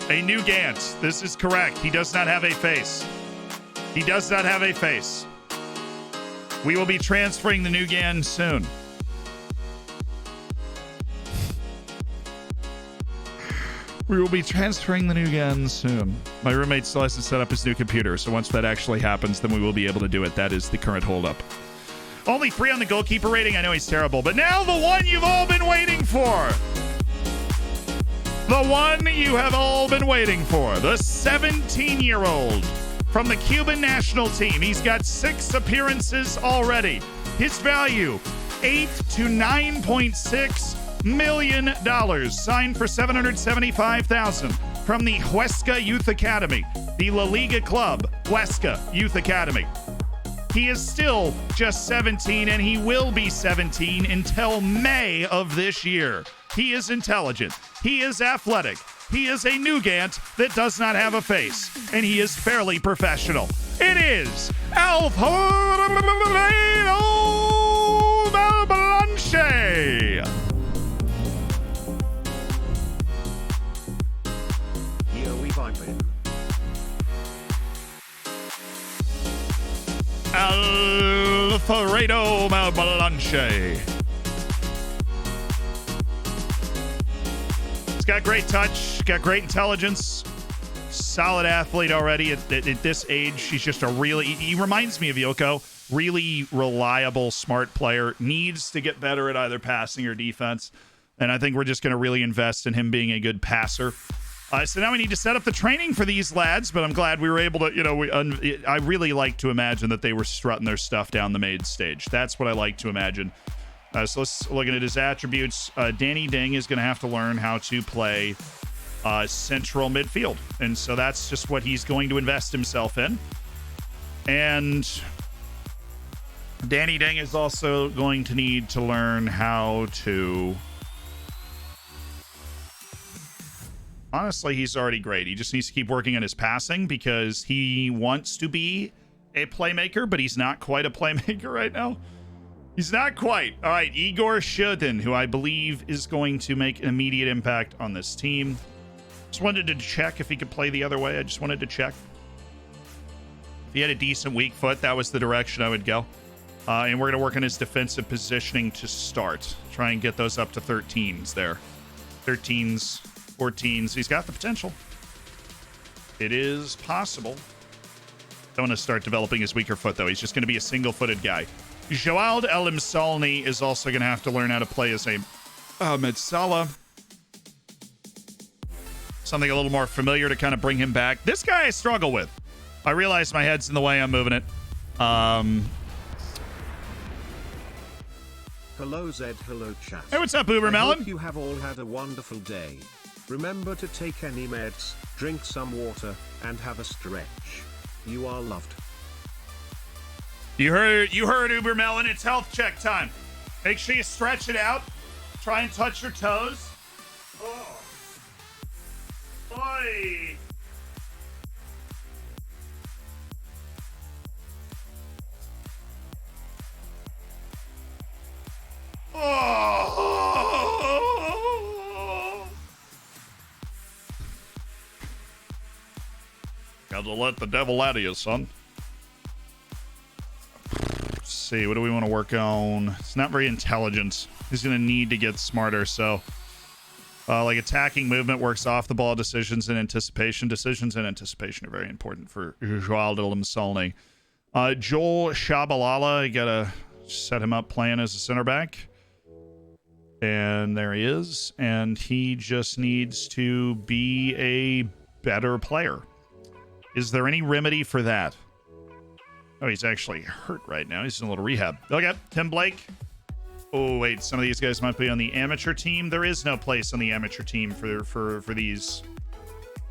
A new Gantz. This is correct. He does not have a face. He does not have a face. We will be transferring the new Gantz soon. We will be transferring the new Gantz soon. My roommate still has to set up his new computer, so once that actually happens, then we will be able to do it. That is the current holdup. Only 3 on the goalkeeper rating. I know he's terrible, but now the one you've all been waiting for. The one you have all been waiting for. The 17-year-old from the Cuban national team. He's got 6 appearances already. His value, $8 to $9.6 million. Signed for $775,000 from the Huesca Youth Academy, the La Liga club, Huesca Youth Academy. He is still just 17, and he will be 17 until May of this year. He is intelligent. He is athletic. He is a new Gant that does not have a face, and he is fairly professional. It is Alfredo Malblanche. Here we vibe in. Alfredo Malblanche. He's got great touch, got great intelligence, solid athlete already at this age. He's just he reminds me of Yoko, really reliable, smart player, needs to get better at either passing or defense. And I think we're just going to really invest in him being a good passer. So now we need to set up the training for these lads, but I'm glad we were able to, I really like to imagine that they were strutting their stuff down the main stage. That's what I like to imagine. So let's look at his attributes. Danny Ding is going to have to learn how to play central midfield. And so that's just what he's going to invest himself in. And Danny Ding is also going to need to learn how to... Honestly, he's already great. He just needs to keep working on his passing because he wants to be a playmaker, but he's not quite a playmaker right now. He's not quite. All right, Igor Shudin, who I believe is going to make an immediate impact on this team. Just wanted to check if he could play the other way. I just wanted to check. If he had a decent weak foot, that was the direction I would go. And we're going to work on his defensive positioning to start. Try and get those up to 13s there. 13s, 14s. He's got the potential. It is possible. Don't want to start developing his weaker foot, though. He's just going to be a single-footed guy. Joald Elimsalny is also going to have to learn how to play as a Medsala. Something a little more familiar to kind of bring him back. This guy I struggle with. I realize my head's in the way. I'm moving it. Hello Zed, hello chat. Hey, what's up, Uber I Melon? hope you have all had a wonderful day. Remember to take any meds, drink some water, and have a stretch. You are loved. You heard Uber Melon. It's health check time. Make sure you stretch it out. Try and touch your toes. Oh. Boy. Oh. Got to let the devil out of you, son. See, what do we want to work on? It's not very intelligent. He's going to need to get smarter. So, like attacking movement works off the ball, decisions and anticipation. Decisions and anticipation are very important for Joao Elimsalny. Joel Shabalala, you got to set him up playing as a center back. And there he is. And he just needs to be a better player. Is there any remedy for that? Oh, he's actually hurt right now. He's in a little rehab. Okay, Tim Blake. Oh, wait. Some of these guys might be on the amateur team. There is no place on the amateur team for these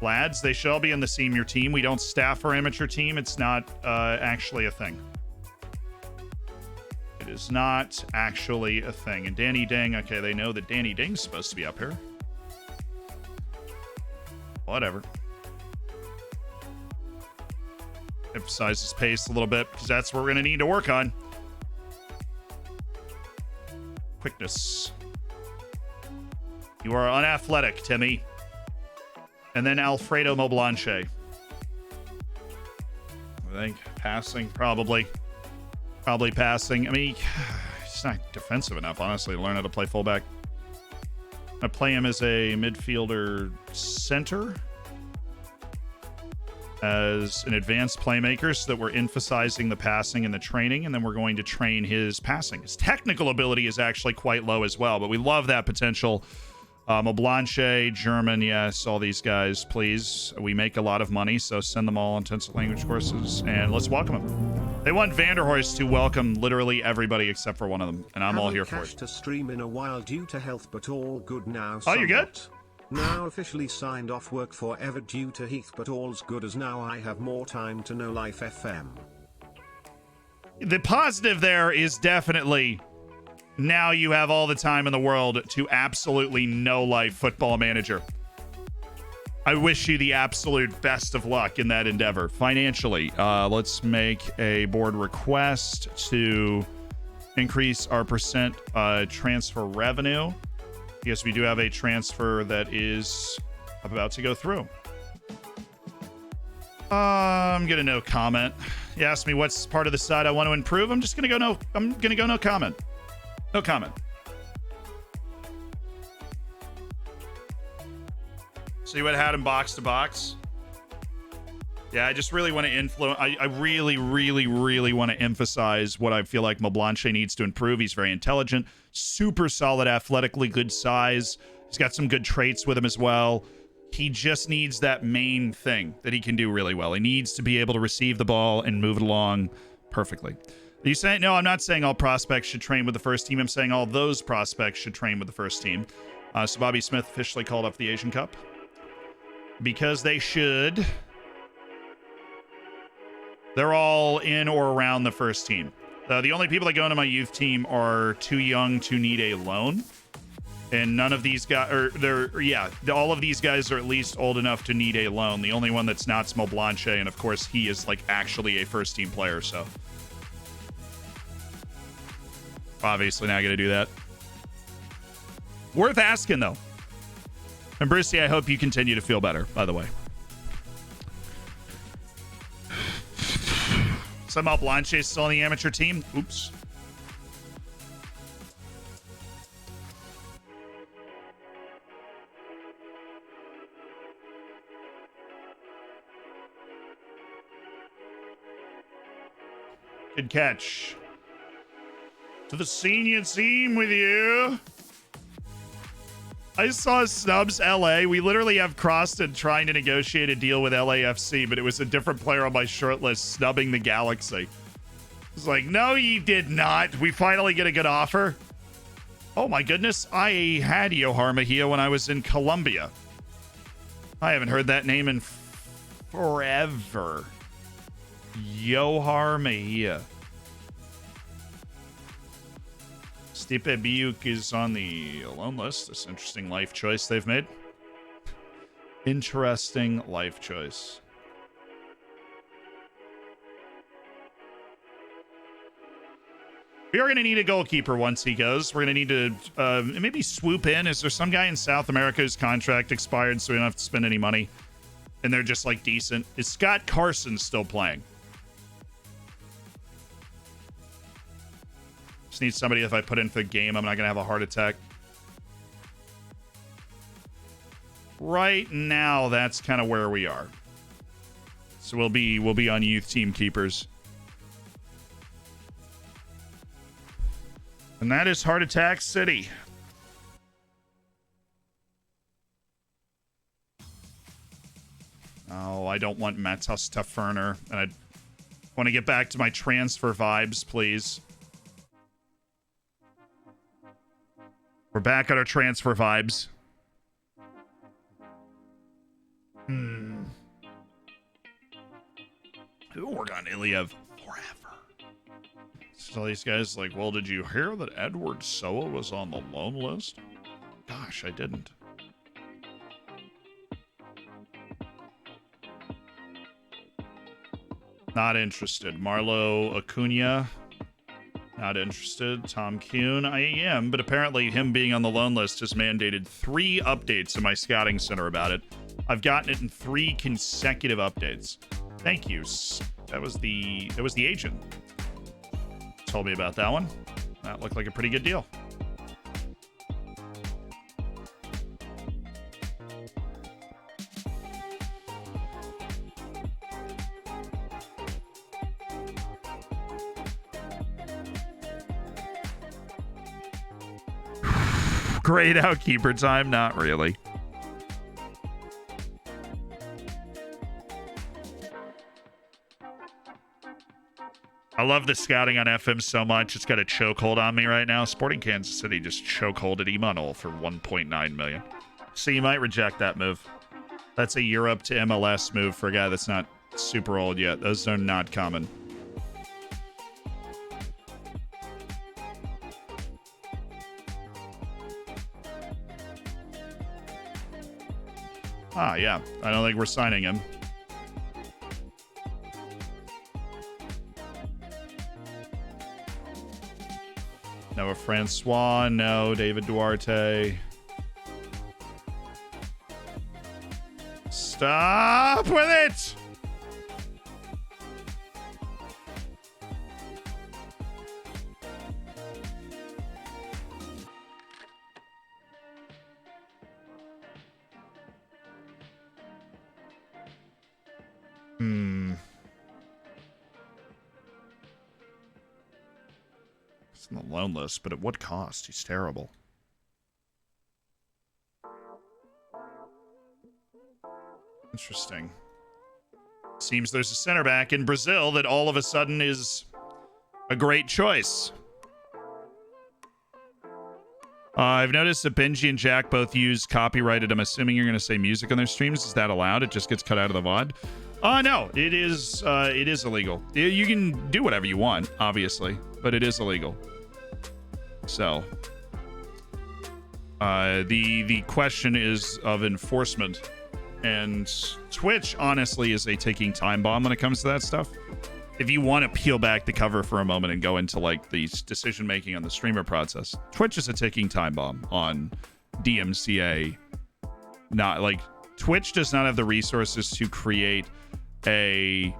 lads. They should all be on the senior team. We don't staff our amateur team. It's not actually a thing. It is not actually a thing. And Danny Ding. Okay, they know that Danny Ding's supposed to be up here. Whatever. Emphasize his pace a little bit because that's what we're going to need to work on. Quickness. You are unathletic, Timmy. And then Alfredo Moblanche. I think passing, probably. Probably passing. I mean, he's not defensive enough, honestly, to learn how to play fullback. I play him as a midfielder center. As an advanced playmaker so that we're emphasizing the passing and the training, and then we're going to train his passing. His technical ability is actually quite low as well, but we love that potential. Moblanche, German, yes, all these guys, please. We make a lot of money, so send them all intensive language courses, and let's welcome them. They want Vanderhorst to welcome literally everybody except for one of them, and I'm all here for it. To stream in a while due to health, but all good now. Oh, you're good? Now officially signed off work forever due to Heath, but all's good as now I have more time to know Life FM. The positive there is definitely now you have all the time in the world to absolutely know Life Football Manager. I wish you the absolute best of luck in that endeavor. Financially, let's make a board request to increase our percent transfer revenue. Yes, we do have a transfer that is about to go through. I'm gonna no comment. You asked me what's part of the side I want to improve. I'm just gonna go no. I'm gonna go no comment. No comment. See what I had in box to box. Yeah, I just really want to influence. I really want to emphasize what I feel like Moblanche needs to improve. He's very intelligent, super solid athletically, good size. He's got some good traits with him as well. He just needs that main thing that he can do really well. He needs to be able to receive the ball and move it along perfectly. Are you saying, no, I'm not saying all prospects should train with the first team. I'm saying all those prospects should train with the first team. So Bobby Smith officially called up the Asian Cup. Because they should. They're all in or around the first team. The only people that go into my youth team are too young to need a loan. And none of these guys, all of these guys are at least old enough to need a loan. The only one that's not is Moblanche, and of course he is like actually a first team player, so. Obviously not going to do that. Worth asking, though. And Brucey, I hope you continue to feel better, by the way. Somehow Blanche is still on the amateur team. Oops. Good catch. To the senior team with you. I saw Snubs LA. We literally have Croston trying to negotiate a deal with LAFC, but it was a different player on my short list snubbing the Galaxy. It's like, no, you did not. We finally get a good offer. Oh my goodness. I had Yohar Mejia when I was in Colombia. I haven't heard that name in forever. Yohar Mejia. Stipe Biuk is on the loan list. This interesting life choice they've made. Interesting life choice. We are going to need a goalkeeper once he goes. We're going to need to maybe swoop in. Is there some guy in South America whose contract expired so we don't have to spend any money? And they're just like decent. Is Scott Carson still playing? Just need somebody, if I put in for the game, I'm not going to have a heart attack. Right now, that's kind of where we are. So we'll be on youth team keepers. And that is Heart Attack City. Oh, I don't want Matas Taferner. And I want to get back to my transfer vibes, please. We're back at our transfer vibes. Who work on Iliev forever? So these guys like, well, did you hear that Edward Soa was on the loan list? Gosh, I didn't. Not interested. Marlo Acuna. Not interested. Tom Kuhn. I am, but apparently him being on the loan list has mandated 3 updates in my scouting center about it. I've gotten it in 3 consecutive updates. Thank you. That was the agent. Told me about that one. That looked like a pretty good deal. Great outkeeper time, not really. I love the scouting on FM so much. It's got a chokehold on me right now. Sporting Kansas City just chokeholded Imanol for $1.9 million. So you might reject that move. That's a Europe to MLS move for a guy that's not super old yet. Those are not common. Ah, yeah. I don't think we're signing him. Noah Francois, no. David Duarte. Stop with it! He's on the loan list, but at what cost? He's terrible. Interesting. Seems there's a center back in Brazil that all of a sudden is a great choice. I've noticed that Benji and Jack both use copyrighted. I'm assuming you're going to say music on their streams. Is that allowed? It just gets cut out of the VOD? No, it is illegal. You can do whatever you want, obviously, but it is illegal. So, the question is of enforcement, and Twitch honestly is a ticking time bomb when it comes to that stuff. if you want to peel back the cover for a moment and go into like the decision making on the streamer process, Twitch is a ticking time bomb on DMCA. Not like Twitch does not have the resources to create a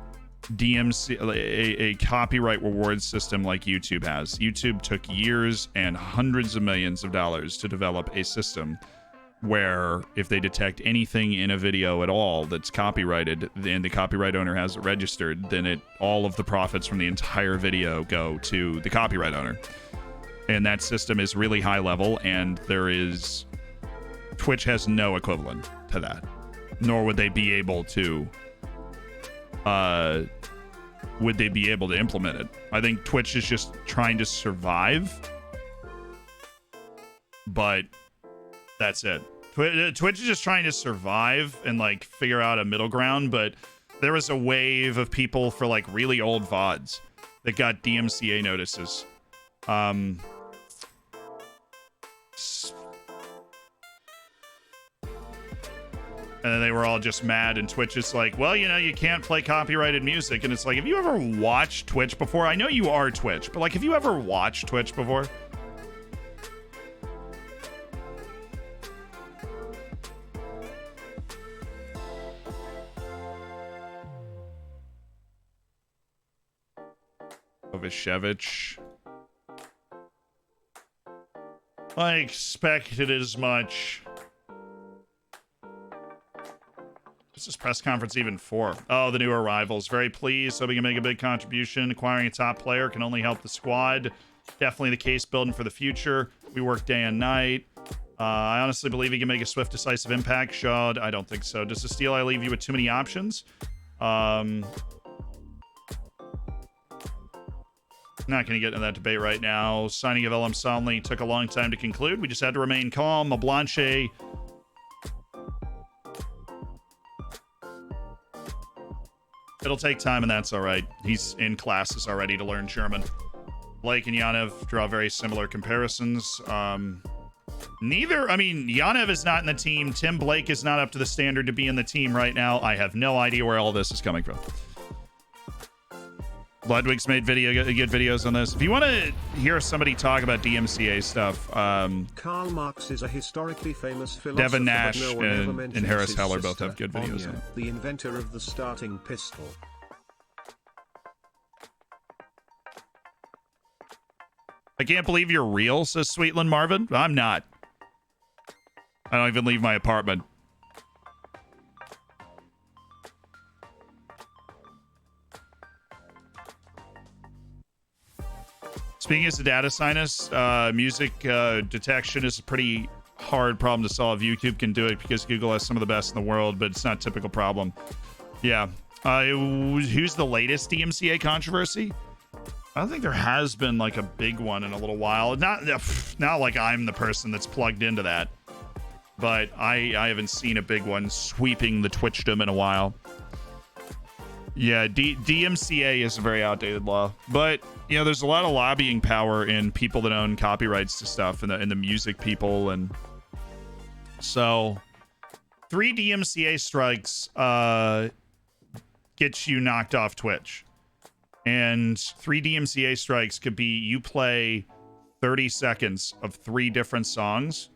a copyright reward system like YouTube has. YouTube took years and hundreds of millions of dollars to develop a system where if they detect anything in a video at all that's copyrighted and the copyright owner has it registered, then all of the profits from the entire video go to the copyright owner. And that system is really high level, and Twitch has no equivalent to that, nor would they be able to implement it. I think Twitch is just trying to survive, but that's it. Twitch is just trying to survive and like figure out a middle ground, but there was a wave of people for like really old VODs that got DMCA notices. And then they were all just mad, and Twitch is like, well, you know, you can't play copyrighted music. And it's like, have you ever watched Twitch before? I know you are Twitch, but like, have you ever watched Twitch before? Kovacevic. I expected as much. What's this press conference even for? Oh, the new arrivals. Very pleased. So we can make a big contribution. Acquiring a top player can only help the squad. Definitely the case building for the future. We work day and night. I honestly believe he can make a swift, decisive impact. Shod, I don't think so. Does the steal I leave you with too many options? Not going to get into that debate right now. Signing of LM Sonley took a long time to conclude. We just had to remain calm. Mablanche. It'll take time, and that's all right. He's in classes already to learn German. Blake and Yanev draw very similar comparisons. Yanev is not in the team. Tim Blake is not up to the standard to be in the team right now. I have no idea where all this is coming from. Ludwig's made good videos on this. If you want to hear somebody talk about DMCA stuff, Karl Marx is a historically famous philosopher. Devin Nash but no one ever and mentions Harris his Heller both sister, have good videos Anya, on it. the inventor of the starting pistol. I can't believe you're real, says Sweetland Marvin. I'm not. I don't even leave my apartment. Speaking as a data scientist, music detection is a pretty hard problem to solve. YouTube can do it because Google has some of the best in the world, but it's not a typical problem. Yeah. Who's the latest DMCA controversy? I don't think there has been like a big one in a little while. Not like I'm the person that's plugged into that, but I haven't seen a big one sweeping the Twitchdom in a while. Yeah, DMCA is a very outdated law, but you know, there's a lot of lobbying power in people that own copyrights to stuff, and the music people, and so 3 DMCA strikes gets you knocked off Twitch, and 3 DMCA strikes could be you play 30 seconds of 3 different songs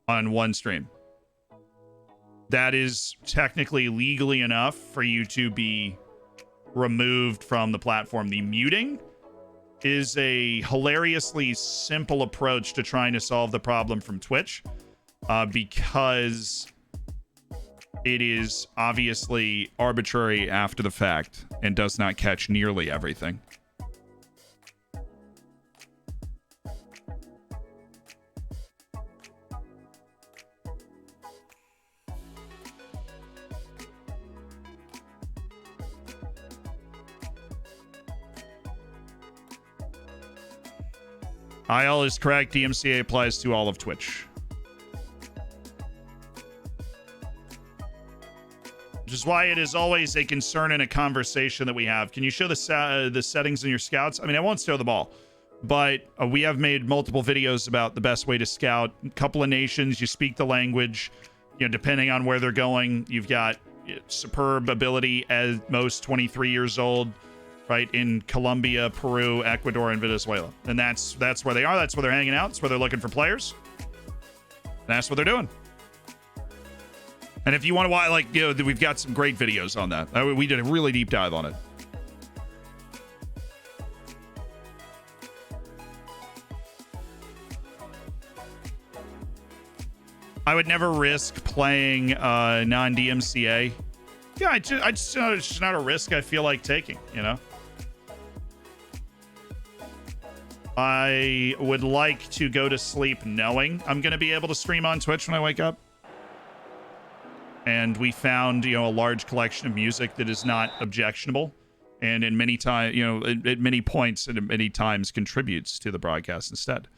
on one stream. That is technically legally enough for you to be removed from the platform. The muting is a hilariously simple approach to trying to solve the problem from Twitch, because it is obviously arbitrary after the fact and does not catch nearly everything. IL is correct. DMCA applies to all of Twitch. Which is why it is always a concern in a conversation that we have. Can you show the settings in your scouts? I mean, I won't show them all, but we have made multiple videos about the best way to scout. A couple of nations, you speak the language. You know, depending on where they're going, you've got superb ability as most 23 years old, right, in Colombia, Peru, Ecuador, and Venezuela. And that's where they are. That's where they're hanging out. That's where they're looking for players. And that's what they're doing. And if you want to watch, like, you know, we've got some great videos on that. We did a really deep dive on it. I would never risk playing non-DMCA. Yeah, it's just not a risk I feel like taking, you know? I would like to go to sleep knowing I'm going to be able to stream on Twitch when I wake up. And we found, you know, a large collection of music that is not objectionable. And in many times, you know, at many points and at many times contributes to the broadcast instead.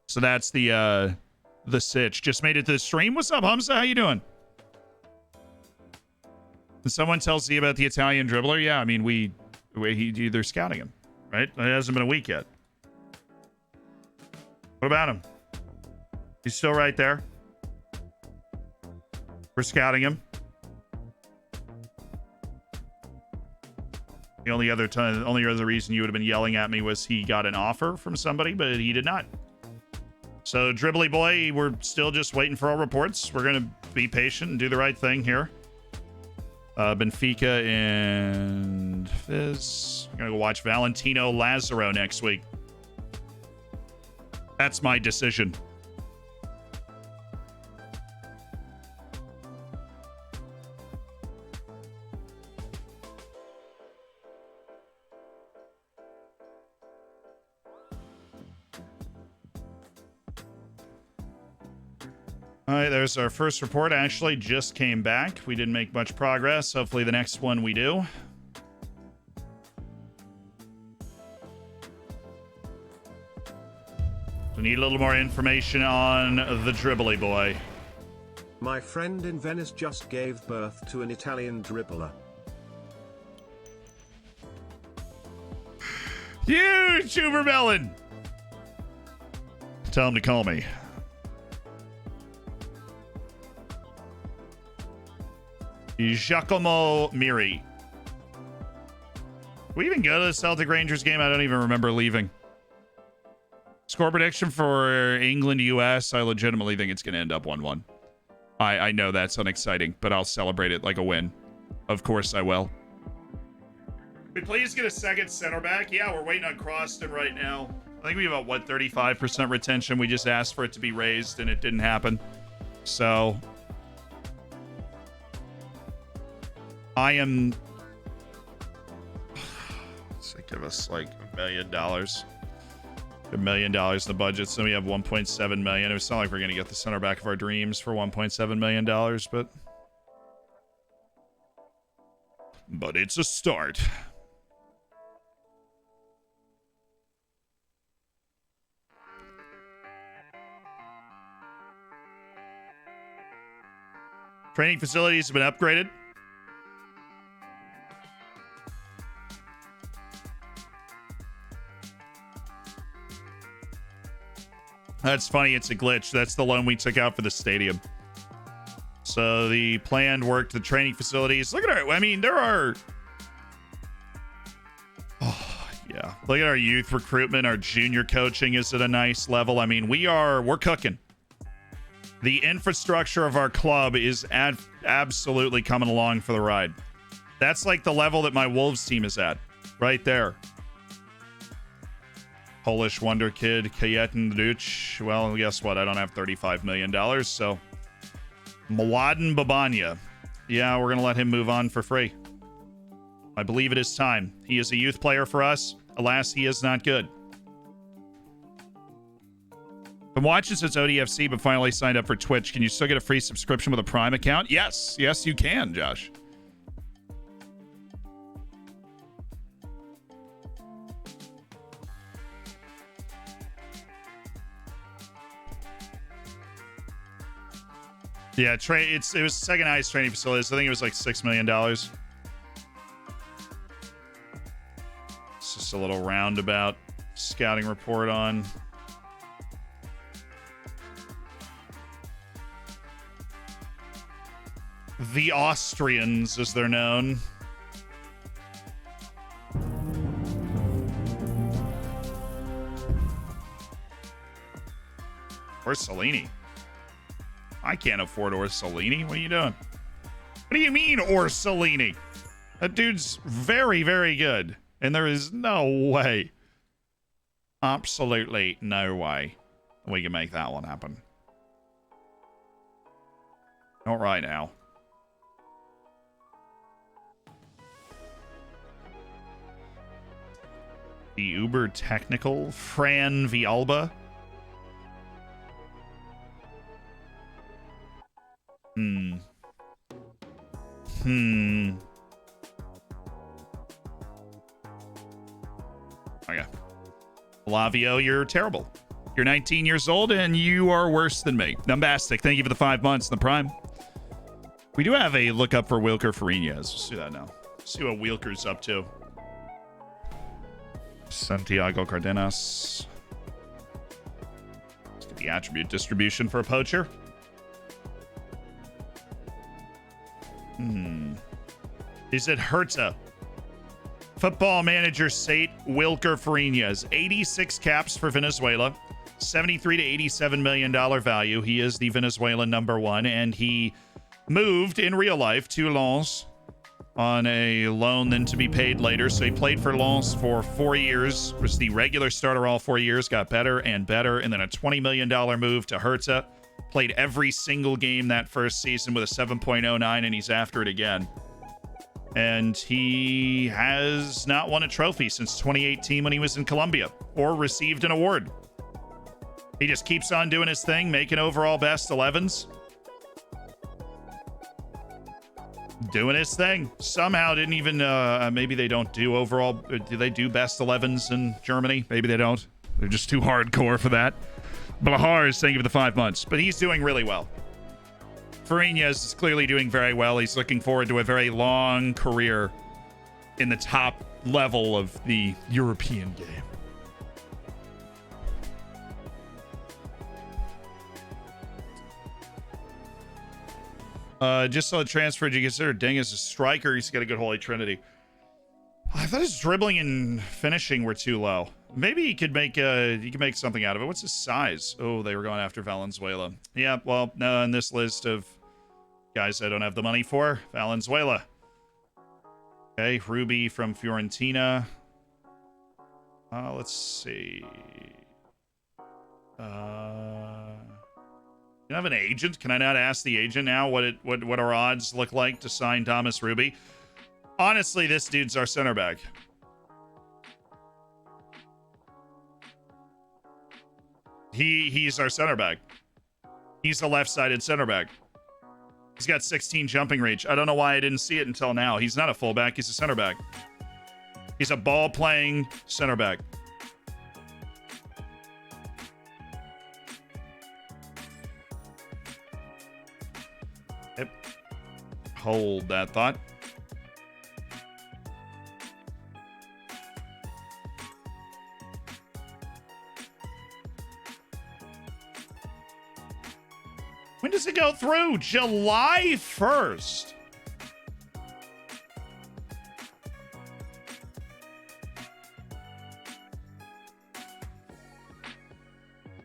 So that's the sitch. Just made it to the stream. What's up, Hamza? How you doing? And someone tells you about the Italian dribbler. Yeah, I mean, they're scouting him, right? It hasn't been a week yet. What about him? He's still right there. We're scouting him. The only other reason you would have been yelling at me was he got an offer from somebody, but he did not. So, Dribbly Boy, we're still just waiting for our reports. We're going to be patient and do the right thing here. Benfica and Fizz. I'm going to go watch Valentino Lazaro next week. That's my decision. All right, there's our first report. Actually, just came back. We didn't make much progress. Hopefully the next one we do. We need a little more information on the Dribbly Boy. My friend in Venice just gave birth to an Italian dribbler. Huge Ubermelon! Tell him to call me. Giacomo Miri. We even go to the Celtic Rangers game? I don't even remember leaving. Score prediction for England-US. I legitimately think it's going to end up 1-1. I know that's unexciting, but I'll celebrate it like a win. Of course I will. Can we please get a second center back? Yeah, we're waiting on Croston right now. I think we have about, what, 35% retention. We just asked for it to be raised, and it didn't happen. So I am... Let's give us like $1 million. $1 million in the budget, so we have 1.7 million. It's not like we're going to get the center back of our dreams for $1.7 million, but it's a start. Training facilities have been upgraded. That's funny. It's a glitch. That's the loan we took out for the stadium. So the plan worked. The training facilities. Look at our... I mean, there are... Oh, yeah. Look at our youth recruitment. Our junior coaching is at a nice level. I mean, we're cooking. The infrastructure of our club is absolutely coming along for the ride. That's like the level that my Wolves team is at. Right there. Polish wonder kid, Gadjet. Well, guess what? I don't have $35 million, so... Mladen Babanya. Yeah, we're going to let him move on for free. I believe it is time. He is a youth player for us. Alas, he is not good. Been watching since ODFC, but finally signed up for Twitch. Can you still get a free subscription with a Prime account? Yes. Yes, you can, Josh. Yeah, it was the second highest training facilities. I think it was like $6 million. It's just a little roundabout scouting report on The Austrians, as they're known. Orsolini. I can't afford Orsolini. What are you doing? What do you mean, Orsolini? That dude's very, very good. And there is no way, absolutely no way, we can make that one happen. Not right now. The uber technical Fran Vialba. Okay. Lavio, you're terrible. You're 19 years old and you are worse than me. Numbastic, thank you for the 5 months in the prime. We do have a lookup for Wilker Fariñas. Let's do that now. See what Wilker's up to. Santiago Cardenas. Let's get the attribute distribution for a poacher. Is it Herta? Football manager Sate Wilker Fariñas. 86 caps for Venezuela. $73 to $87 million value. He is the Venezuelan #1, and he moved in real life to Lens on a loan then to be paid later. So he played for Lens for 4 years, was the regular starter all 4 years, got better and better, and then a $20 million move to Herta. Played every single game that first season with a 7.09, and he's after it again. And he has not won a trophy since 2018 when he was in Colombia, or received an award. He just keeps on doing his thing, making overall best 11s. Doing his thing. Somehow didn't even, maybe they don't do overall, do they do best 11s in Germany? Maybe they don't. They're just too hardcore for that. Blahar is thank you for the 5 months, but he's doing really well. Fariñas is clearly doing very well. He's looking forward to a very long career in the top level of the European game. Just saw the transfer. Do you consider Ding as a striker? He's got a good Holy Trinity. I thought his dribbling and finishing were too low. Maybe he could make something out of it. What's his size? Oh, they were going after Valenzuela. Yeah, well, no, in this list of guys I don't have the money for, Valenzuela. Okay, Ruby from Fiorentina. Let's see. You have an agent? Can I not ask the agent now what our odds look like to sign Thomas Ruby? Honestly, this dude's our center back. He's our center back. He's the left-sided center back. He's got 16 jumping reach. I don't know why I didn't see it until now. He's not a fullback. He's a center back. He's a ball-playing center back. Yep. Hold that thought. When does it go through? July 1st.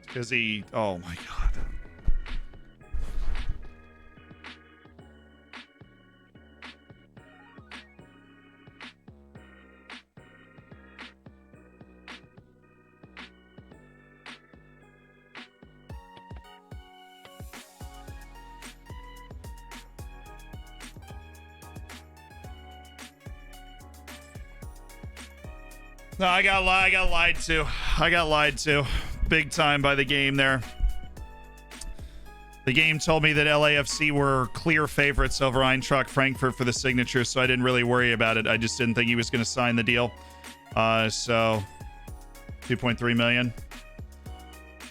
Because he... Oh, my God. No, I got lied to. I got lied to. Big time by the game there. The game told me that LAFC were clear favorites over Eintracht Frankfurt for the signature, so I didn't really worry about it. I just didn't think he was going to sign the deal. So, 2.3 million.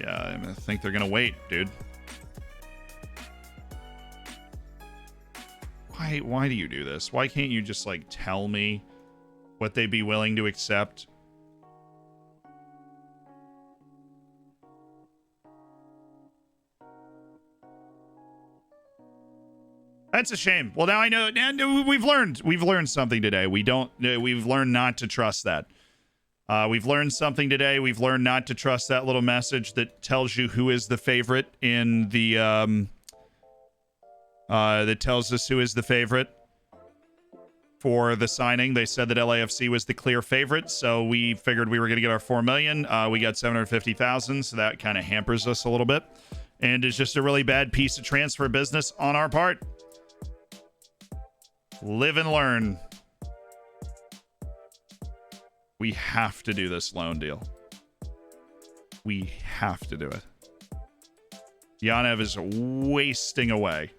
Yeah, I think they're going to wait, dude. Why do you do this? Why can't you just, like, tell me what they'd be willing to accept? That's a shame. Well, now I know, and we've learned something today. We've learned not to trust that. We've learned something today. We've learned not to trust that little message that tells you who is the favorite in the, that tells us who is the favorite for the signing. They said that LAFC was the clear favorite, so we figured we were going to get our $4 million. We got $750,000, so that kind of hampers us a little bit. And it's just a really bad piece of transfer business on our part. Live and learn. We have to do this loan deal. We have to do it. Yanev is wasting away.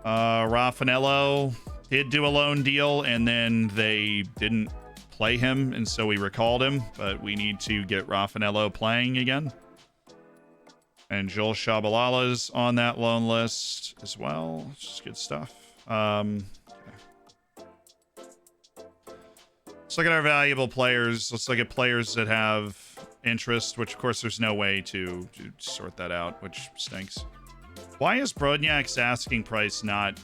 Raffanello did do a loan deal, and then they didn't play him, and so we recalled him, but we need to get Raffanello playing again. And Joel Shabalala's on that loan list as well. It's just good stuff. Okay. Let's look at our valuable players. Let's look at players that have interest, which of course there's no way to sort that out, which stinks. Why is Brodniak's asking price not...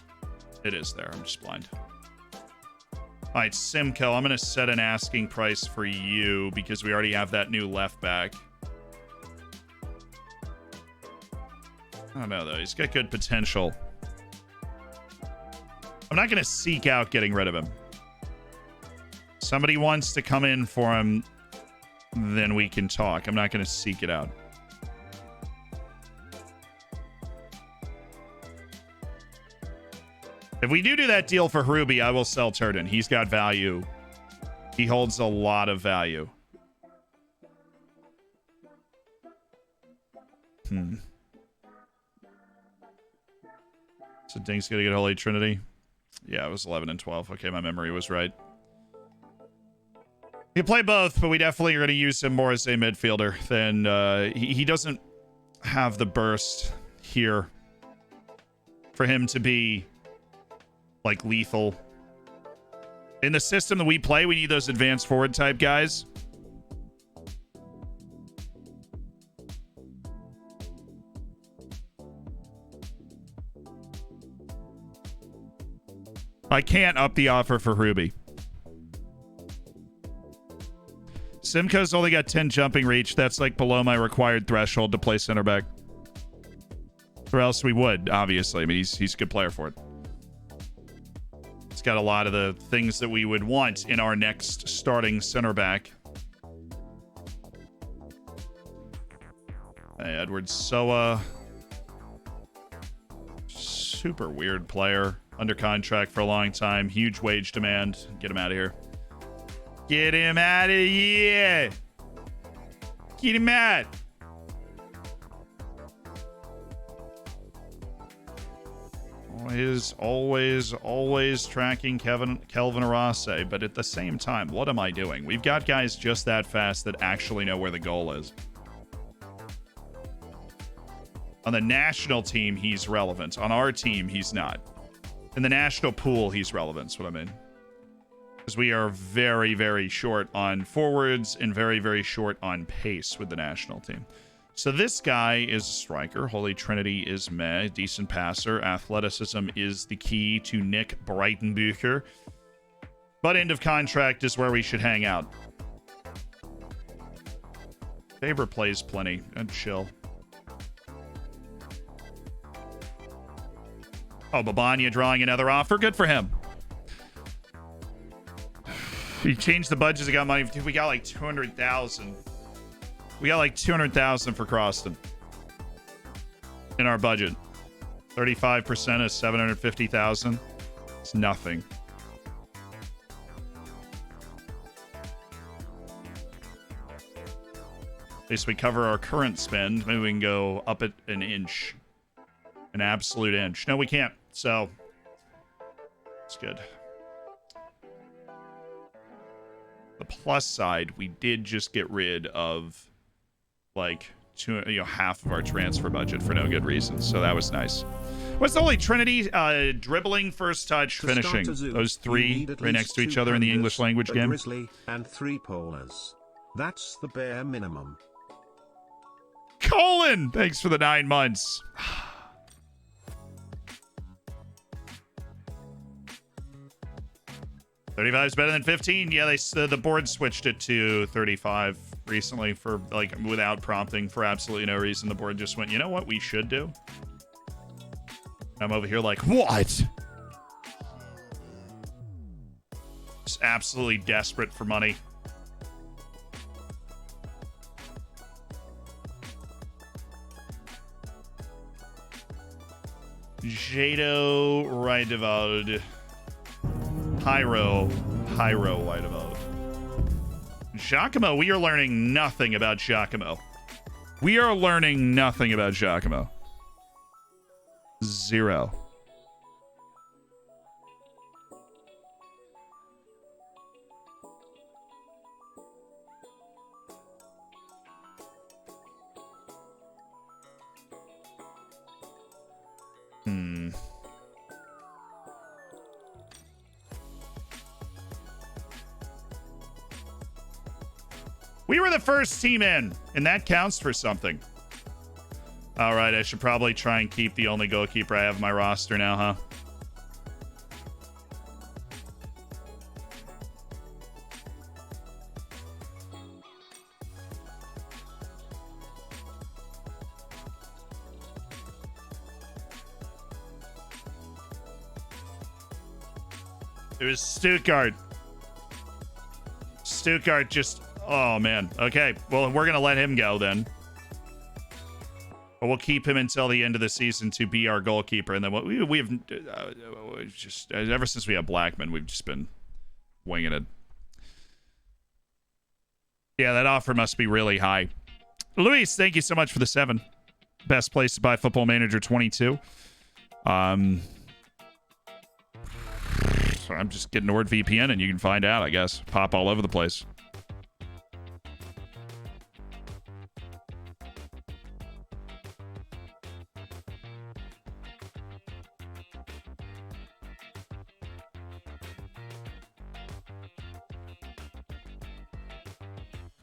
It is there. I'm just blind. All right, Simcoe, I'm going to set an asking price for you because we already have that new left back. I don't know, though. He's got good potential. I'm not going to seek out getting rid of him. Somebody wants to come in for him, then we can talk. I'm not going to seek it out. If we do that deal for Harubi, I will sell Turden. He's got value. He holds a lot of value. So Dink's gonna get Holy Trinity. Yeah, it was 11 and 12. Okay, my memory was right. You can play both, but we definitely are going to use him more as a midfielder than... he doesn't have the burst here for him to be... like lethal. In the system that we play, we need those advanced forward type guys. I can't up the offer for Ruby. Simcoe's only got 10 jumping reach. That's like below my required threshold to play center back. Or else we would, obviously. I mean, he's a good player for it. It's got a lot of the things that we would want in our next starting center back. Hey, Edward Soa. Super weird player. Under contract for a long time. Huge wage demand. Get him out of here. Get him out of here. Get him out. Always tracking Kelvin Arase, but at the same time, what am I doing? We've got guys just that fast that actually know where the goal is. On the national team, he's relevant. On our team, he's not. In the national pool, he's relevant, is what I mean. Because we are very, very short on forwards and very, very short on pace with the national team. So this guy is a striker. Holy Trinity is meh. Decent passer. Athleticism is the key to Nick Breitenbucher. But end of contract is where we should hang out. Faber plays plenty. And chill. Oh, Babania drawing another offer. Good for him. We changed the budgets. We got money. We got like 200,000. We got like 200,000 for Croston in our budget. 35% is 750,000. It's nothing. At least we cover our current spend. Maybe we can go up it an inch. An absolute inch. No, we can't. So, it's good. The plus side, we did just get rid of, like, half of our transfer budget for no good reason. So that was nice. What's the Holy Trinity? Dribbling, first touch, finishing. Those three right next to each other in the English language game. Grizzly and 3 polars. That's the bare minimum. Colin, thanks for the 9 months. 35 is better than 15. Yeah, the board switched it to 35 recently for like without prompting for absolutely no reason. The board just went, you know what we should do? I'm over here like, what? Just absolutely desperate for money. Jado Riedewald. Hyro Riedewald. Giacomo, we are learning nothing about Giacomo. We are learning nothing about Giacomo. 0. We were the first team in, and that counts for something. All right, I should probably try and keep the only goalkeeper I have in my roster now, huh? It was Stuttgart. Stuttgart just... Oh, man. Okay, well, we're going to let him go then. But we'll keep him until the end of the season to be our goalkeeper. And then we've just... ever since we have Blackman, we've just been winging it. Yeah, that offer must be really high. Luis, thank you so much for the 7. Best place to buy Football Manager 22. I'm just getting NordVPN and you can find out, I guess. Pop all over the place.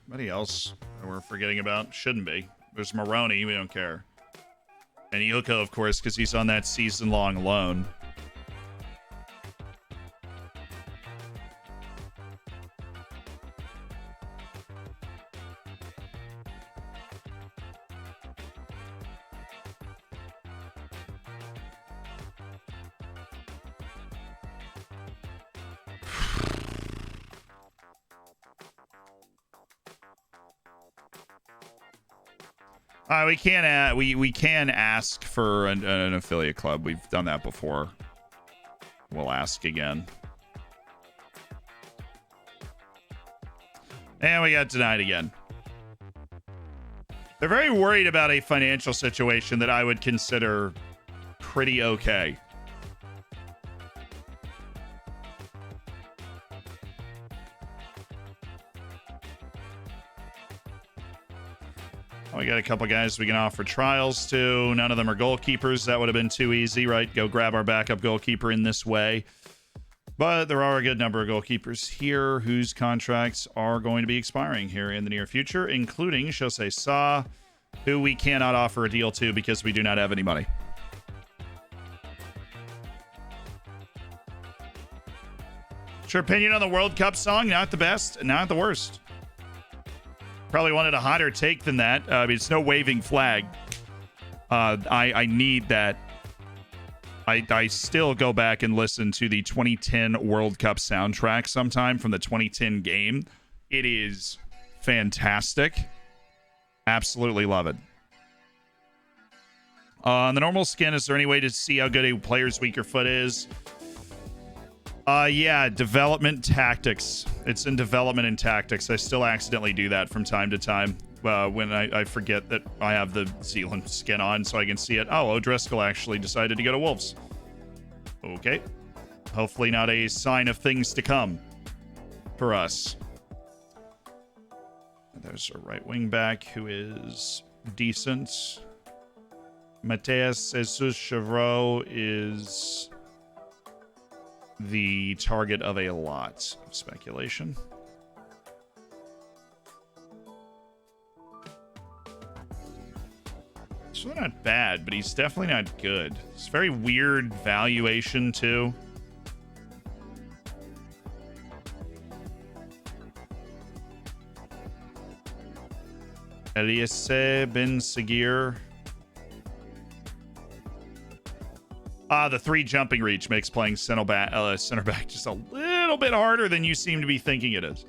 Anybody else that we're forgetting about? Shouldn't be. There's Maroney. We don't care. And Yoko, of course, because he's on that season-long loan. We can't. We can ask for an affiliate club. We've done that before. We'll ask again. And we got denied again. They're very worried about a financial situation that I would consider pretty okay. We got a couple guys we can offer trials to. None of them are goalkeepers. That would have been too easy, right? Go grab our backup goalkeeper in this way. But there are a good number of goalkeepers here whose contracts are going to be expiring here in the near future, including Jose Sa, who we cannot offer a deal to because we do not have any money. What's your opinion on the World Cup song? Not the best, not the worst. Probably wanted a hotter take than that. It's no waving flag. I need that. I still go back and listen to the 2010 World Cup soundtrack sometime from the 2010 game. It is fantastic. Absolutely love it. On the normal skin, is there any way to see how good a player's weaker foot is? Yeah, development tactics. It's in development and tactics. I still accidentally do that from time to time when I forget that I have the Zealand skin on so I can see it. Oh, O'Driscoll actually decided to go to Wolves. Okay. Hopefully not a sign of things to come for us. There's a right wing back who is decent. Mateus Jesus Chevreau is the target of a lot of speculation. So not bad, but he's definitely not good. It's very weird valuation too. Eliasse Ben Sagir. The 3 jumping reach makes playing center back just a little bit harder than you seem to be thinking it is.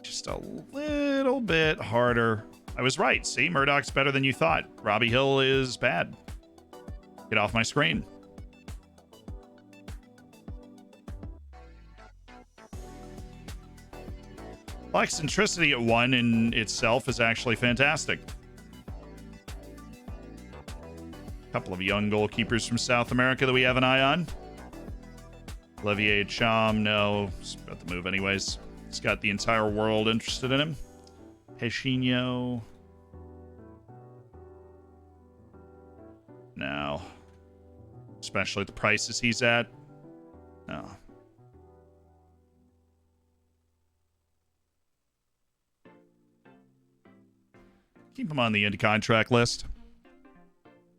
Just a little bit harder. I was right. See, Murdoch's better than you thought. Robbie Hill is bad. Get off my screen. Well, eccentricity at 1 in itself is actually fantastic. A couple of young goalkeepers from South America that we have an eye on. Olivier Cham, no, he's about to move anyways. He's got the entire world interested in him. Pechinho. No. Especially at the prices he's at. No. Keep him on the indie contract list.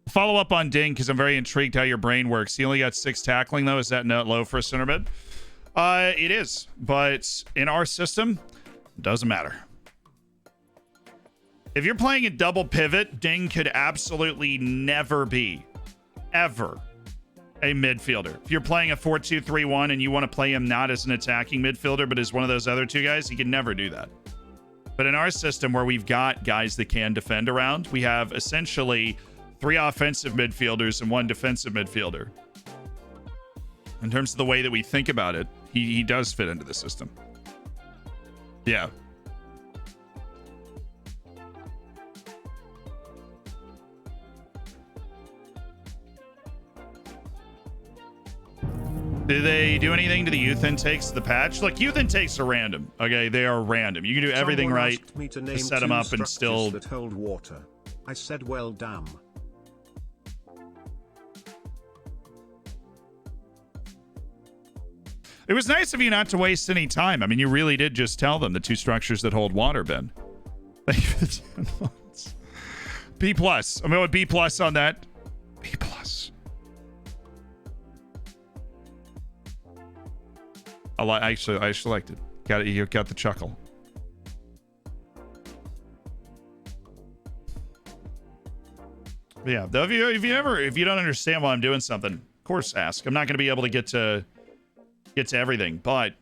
Follow up on Ding because I'm very intrigued how your brain works. He only got 6 tackling though. Is that not low for a center mid? It is, but in our system, doesn't matter. If you're playing a double pivot, Ding could absolutely never be, ever, a midfielder. If you're playing a 4-2-3-1 and you want to play him not as an attacking midfielder, but as one of those other 2 guys, he can never do that. But in our system where we've got guys that can defend around, we have essentially 3 offensive midfielders and 1 defensive midfielder. In terms of the way that we think about it, he does fit into the system. Yeah. Do they do anything to the youth intakes of the patch? Look, youth intakes are random. Okay, they are random. You can do everything Someone right asked me to set them up and still... that hold water. I said, well, damn. It was nice of you not to waste any time. I mean, you really did just tell them the 2 structures that hold water, Ben. Thank you for the 10 months. B+. I'm going with B+ on that. B+. I actually liked it. You got the chuckle. But yeah, though, if you don't understand why I'm doing something, of course ask. I'm not going to be able to get to everything, but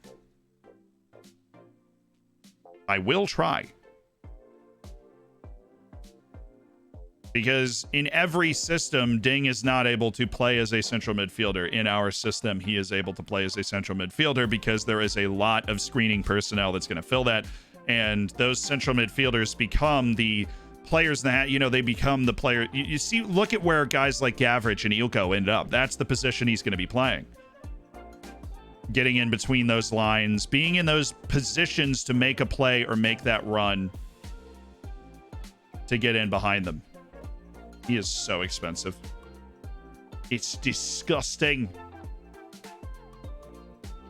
I will try. Because in every system, Ding is not able to play as a central midfielder. In our system, he is able to play as a central midfielder because there is a lot of screening personnel that's going to fill that. And those central midfielders become the players that, they become the player. You see, look at where guys like Gavrich and Ilko end up. That's the position he's going to be playing. Getting in between those lines, being in those positions to make a play or make that run to get in behind them. He is so expensive. It's disgusting.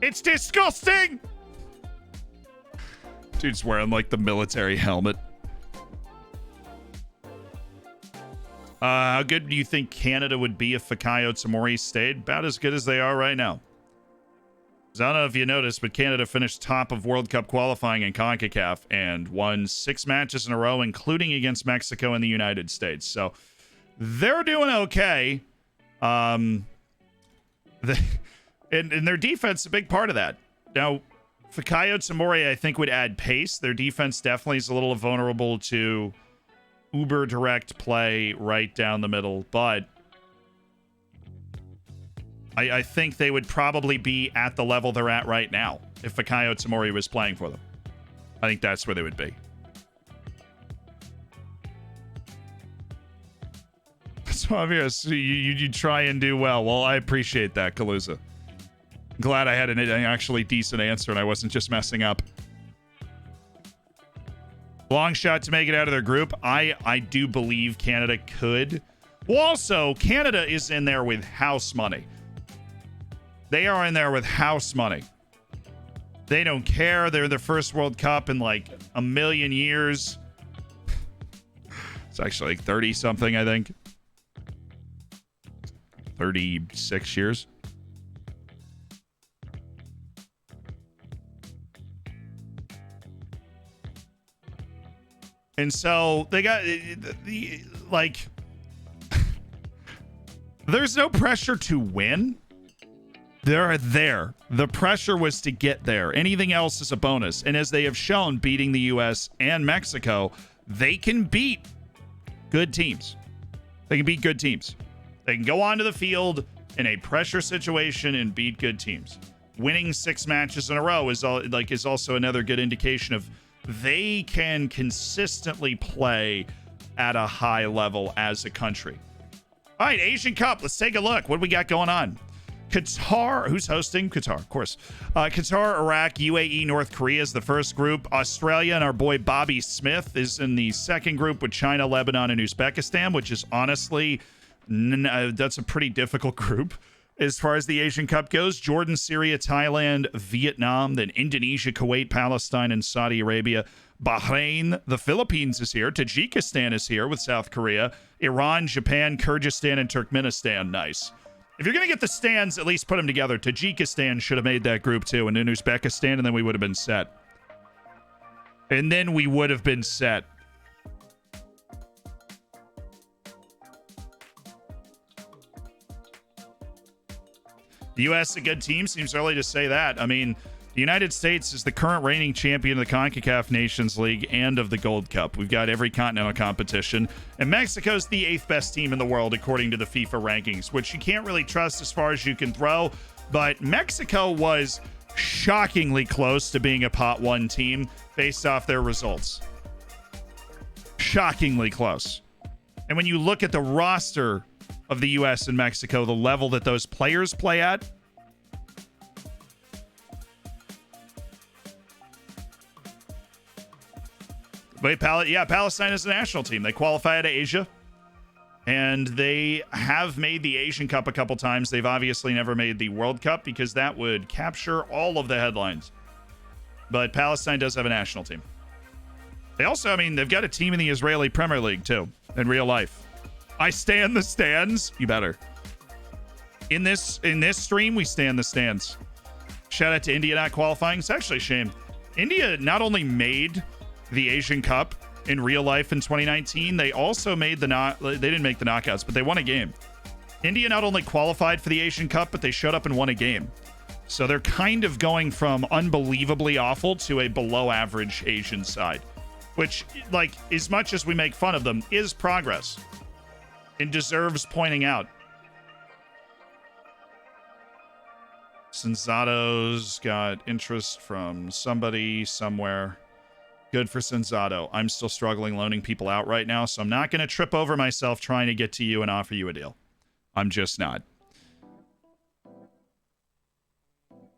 It's disgusting! Dude's wearing like the military helmet. How good do you think Canada would be if Fikayo Tomori stayed? About as good as they are right now. I don't know if you noticed, but Canada finished top of World Cup qualifying in CONCACAF and won 6 matches in a row, including against Mexico and the United States. So they're doing okay. And their defense is a big part of that. Now, Fikayo Tomori, I think, would add pace. Their defense definitely is a little vulnerable to uber direct play right down the middle, but I think they would probably be at the level they're at right now if Fikayo Tomori was playing for them. I think that's where they would be. So I'm here. So you try and do well. Well, I appreciate that, Kaluza. Glad I had an actually decent answer and I wasn't just messing up. Long shot to make it out of their group. I do believe Canada could. Well, also, Canada is in there with house money. They are in there with house money. They don't care. They're their first World Cup in like a million years. It's actually like 30 something, I think. 36 years. And so they got the like there's no pressure to win. They're there. The pressure was to get there. Anything else is a bonus. And as they have shown, beating the US and Mexico, they can beat good teams. They can beat good teams. They can go onto the field in a pressure situation and beat good teams. Winning 6 matches in a row is also another good indication of they can consistently play at a high level as a country. All right, Asian Cup. Let's take a look. What do we got going on? Qatar, who's hosting? Qatar, of course. Qatar, Iraq, UAE, North Korea is the first group. Australia and our boy Bobby Smith is in the second group with China, Lebanon, and Uzbekistan, which is honestly, that's a pretty difficult group. As far as the Asian Cup goes, Jordan, Syria, Thailand, Vietnam, then Indonesia, Kuwait, Palestine, and Saudi Arabia. Bahrain, the Philippines is here. Tajikistan is here with South Korea. Iran, Japan, Kyrgyzstan, and Turkmenistan. Nice. If you're going to get the stands, at least put them together. Tajikistan should have made that group too, and then Uzbekistan, and then we would have been set. And then we would have been set. The U.S. a good team. Seems early to say that. I mean, the United States is the current reigning champion of the CONCACAF Nations League and of the Gold Cup. We've got every continental competition. And Mexico's the 8th best team in the world, according to the FIFA rankings, which you can't really trust as far as you can throw. But Mexico was shockingly close to being a pot 1 team based off their results. Shockingly close. And when you look at the roster of the U.S. and Mexico, the level that those players play at, Palestine is a national team. They qualify out of Asia, and they have made the Asian Cup a couple times. They've obviously never made the World Cup because that would capture all of the headlines. But Palestine does have a national team. They also, they've got a team in the Israeli Premier League, too, in real life. I stand the stands. You better. In this stream, we stand the stands. Shout out to India not qualifying. It's actually a shame. India not only made the Asian Cup in real life in 2019, they also made they didn't make the knockouts, but they won a game. India not only qualified for the Asian Cup, but they showed up and won a game. So they're kind of going from unbelievably awful to a below average Asian side, which, like, as much as we make fun of them, is progress and deserves pointing out. Senzato's got interest from somebody somewhere. Good for Senzato. I'm still struggling loaning people out right now, so I'm not going to trip over myself trying to get to you and offer you a deal. I'm just not.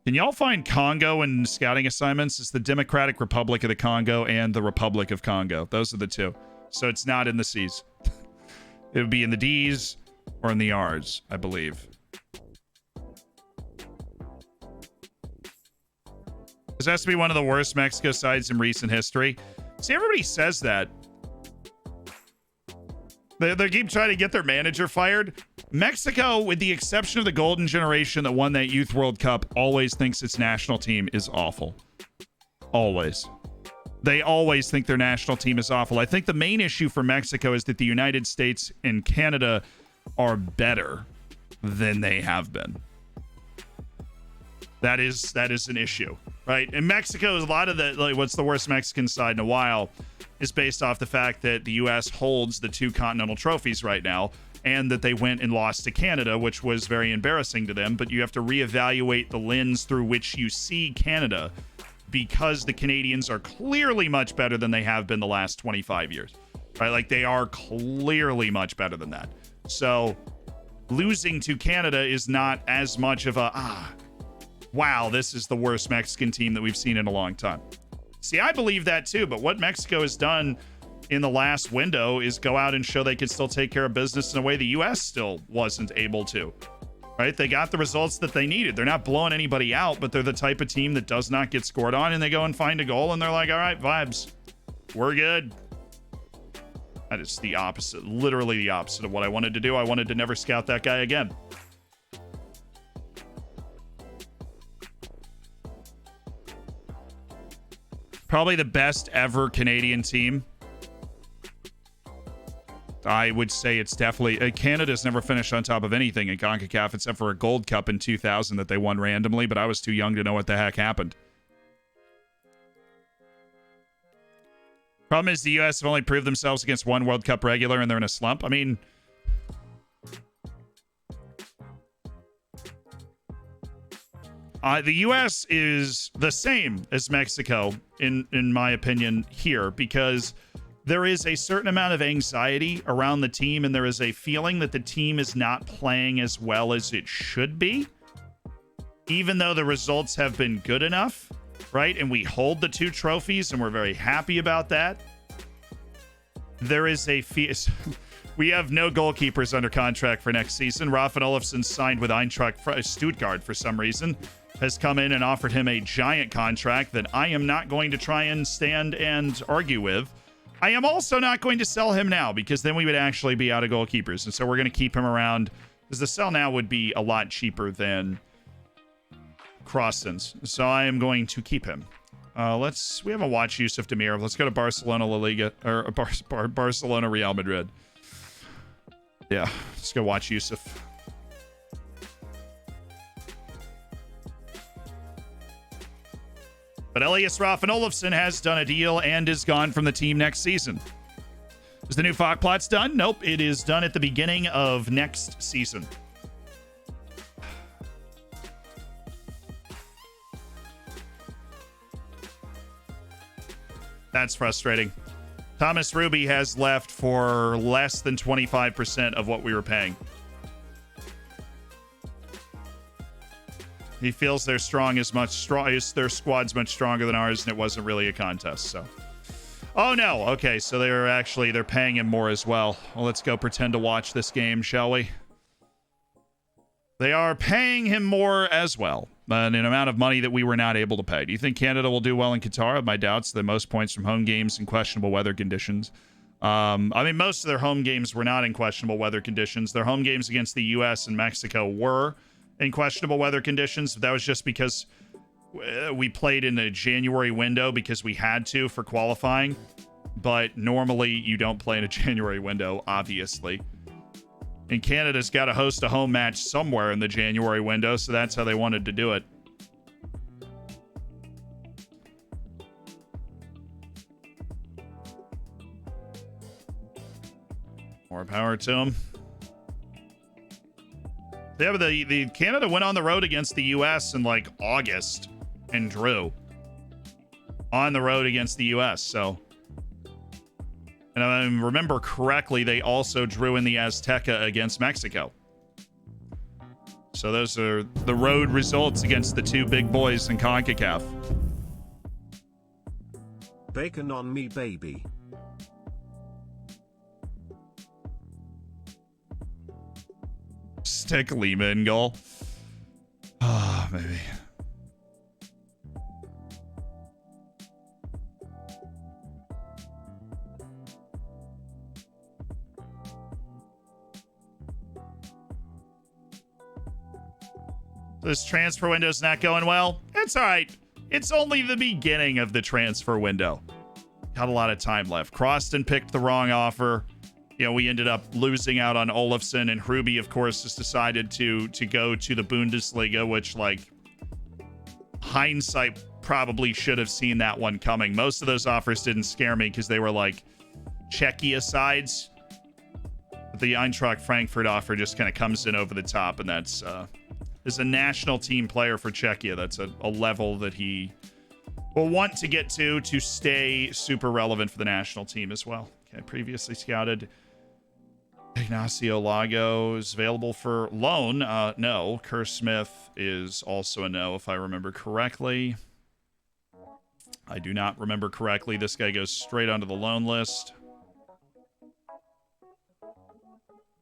Can y'all find Congo in scouting assignments? It's the Democratic Republic of the Congo and the Republic of Congo. Those are the two. So it's not in the C's. It would be in the D's or in the R's, I believe. This has to be one of the worst Mexico sides in recent history. See, everybody says that. They keep trying to get their manager fired. Mexico, with the exception of the golden generation that won that Youth World Cup, always thinks its national team is awful. Always. They always think their national team is awful. I think the main issue for Mexico is that the United States and Canada are better than they have been. That is an issue, right? And Mexico is a lot of the, like, what's the worst Mexican side in a while is based off the fact that the U.S. holds the 2 continental trophies right now, and that they went and lost to Canada, which was very embarrassing to them. But you have to reevaluate the lens through which you see Canada, because the Canadians are clearly much better than they have been the last 25 years, right? Like, they are clearly much better than that. So losing to Canada is not as much of a, wow, this is the worst Mexican team that we've seen in a long time. See, I believe that too, but what Mexico has done in the last window is go out and show they could still take care of business in a way the U.S. still wasn't able to. Right? They got the results that they needed. They're not blowing anybody out, but they're the type of team that does not get scored on, and they go and find a goal, and they're like, all right, vibes. We're good. That is the opposite, literally the opposite of what I wanted to do. I wanted to never scout that guy again. Probably the best ever Canadian team. I would say it's definitely... Canada's never finished on top of anything in CONCACAF except for a Gold Cup in 2000 that they won randomly, but I was too young to know what the heck happened. Problem is the U.S. have only proved themselves against one World Cup regular, and they're in a slump. I mean... the U.S. is the same as Mexico, in my opinion, here, because there is a certain amount of anxiety around the team, and there is a feeling that the team is not playing as well as it should be, even though the results have been good enough, right? And we hold the 2 trophies, and we're very happy about that. There is a we have no goalkeepers under contract for next season. Rafa Olofsson signed with Eintracht Stuttgart for some reason, has come in and offered him a giant contract that I am not going to try and stand and argue with. I am also not going to sell him now, because then we would actually be out of goalkeepers. And so we're going to keep him around, because the sell now would be a lot cheaper Croston's. So I am going to keep him. We haven't watched Yusuf Demir. Let's go to Barcelona La Liga, or Barcelona Real Madrid. Yeah, let's go watch Yusuf. But Elias Rafa Olofsson has done a deal and is gone from the team next season. Is the new Fokplat's done? Nope, it is done at the beginning of next season. That's frustrating. Thomas Ruby has left for less than 25% of what we were paying. He feels their their squad's much stronger than ours, and it wasn't really a contest. So, oh no, okay, so they're paying him more as well. Well, let's go pretend to watch this game, shall we? They are paying him more as well, an amount of money that we were not able to pay. Do you think Canada will do well in Qatar? I have my doubts. The most points from home games in questionable weather conditions. I mean, most of their home games were not in questionable weather conditions. Their home games against the U.S. and Mexico were in questionable weather conditions. That was just because we played in the January window because we had to for qualifying. But normally you don't play in a January window, obviously. And Canada's got to host a home match somewhere in the January window, so that's how they wanted to do it. More power to them. Yeah, but the Canada went on the road against the U.S. in like August and drew on the road against the U.S. So, and I remember correctly, they also drew in the Azteca against Mexico. So those are the road results against the 2 big boys in CONCACAF. Bacon on me, baby. Stick Lima in goal. Ah, maybe. This transfer window's not going well. It's all right. It's only the beginning of the transfer window. Got a lot of time left. Croston picked the wrong offer. You know, we ended up losing out on Olofsson, and Ruby, of course, has decided to go to the Bundesliga, which, like, hindsight probably should have seen that one coming. Most of those offers didn't scare me because they were, like, Czechia sides. But the Eintracht Frankfurt offer just kind of comes in over the top, and that's, as a national team player for Czechia, that's a level that he will want to get to stay super relevant for the national team as well. Okay, previously scouted. Ignacio Lago is available for loan. No. Kerr Smith is also a no, if I remember correctly. I do not remember correctly. This guy goes straight onto the loan list.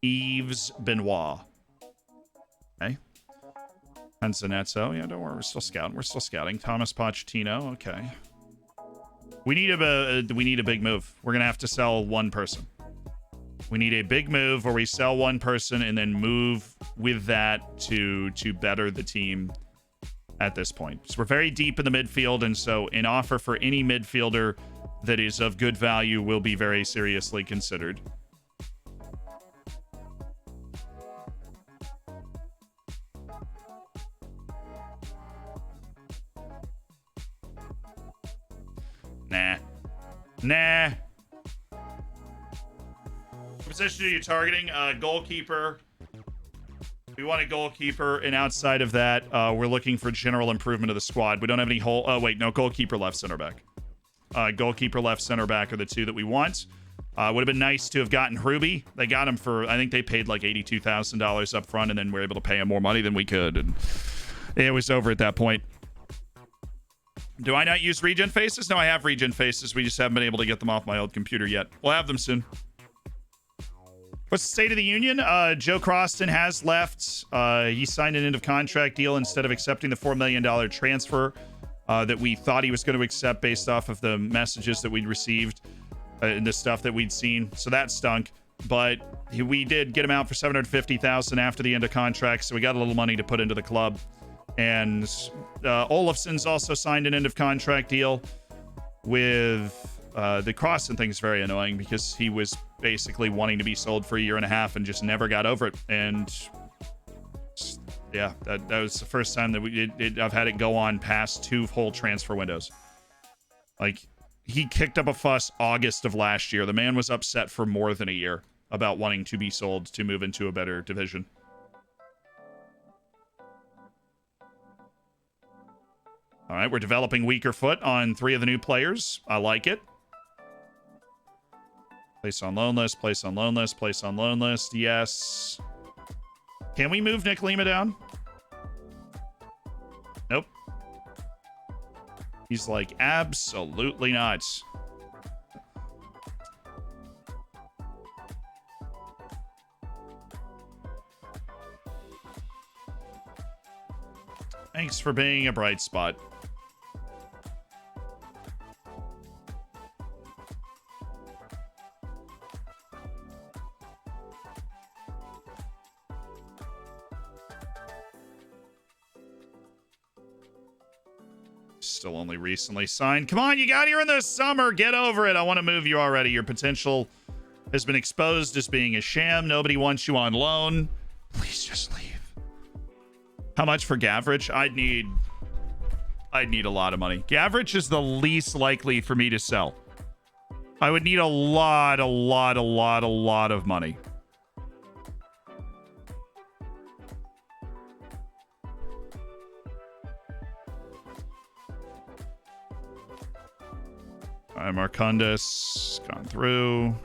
Yves Benoit. Okay. Pensanetto. Yeah, don't worry. We're still scouting. We're still scouting. Thomas Pochettino. Okay. We need a big move. We're going to have to sell one person. We need a big move where we sell one person and then move with that to better the team at this point. So we're very deep in the midfield, and so an offer for any midfielder that is of good value will be very seriously considered. Nah. What position are you targeting? Goalkeeper. We want a goalkeeper, and outside of that, we're looking for general improvement of the squad. We don't have any whole... Oh, wait, no, goalkeeper, left center back. Goalkeeper, left center back are the two that we want. Would have been nice to have gotten Ruby. They got him for... I think they paid like $82,000 up front, and then we were able to pay him more money than we could, and it was over at that point. Do I not use regen faces? No, I have regen faces. We just haven't been able to get them off my old computer yet. We'll have them soon. What's the state of the union? Joe Croston has left. He signed an end-of-contract deal instead of accepting the $4 million transfer that we thought he was going to accept based off of the messages that we'd received and the stuff that we'd seen. So that stunk. But we did get him out for $750,000 after the end of contract, so we got a little money to put into the club. And Olafson's also signed an end-of-contract deal with the Croston thing is very annoying because he was basically wanting to be sold for a year and a half and just never got over it. And yeah, that was the first time that I've had it go on past 2 whole transfer windows. Like, he kicked up a fuss August of last year. The man was upset for more than a year about wanting to be sold to move into a better division. All right, we're developing weaker foot on 3 of the new players. I like it. Place on loan list, place on loan list, place on loan list. Yes. Can we move Nick Lima down? Nope. He's like, absolutely not. Thanks for being a bright spot. Still only recently signed. Come on, you got here in the summer. Get over it. I want to move you already. Your potential has been exposed as being a sham. Nobody wants you on loan. Please just leave. How much for Gavrich? I'd need a lot of money. Gavrich is the least likely for me to sell. I would need a lot of money. All right, Marcondes gone through.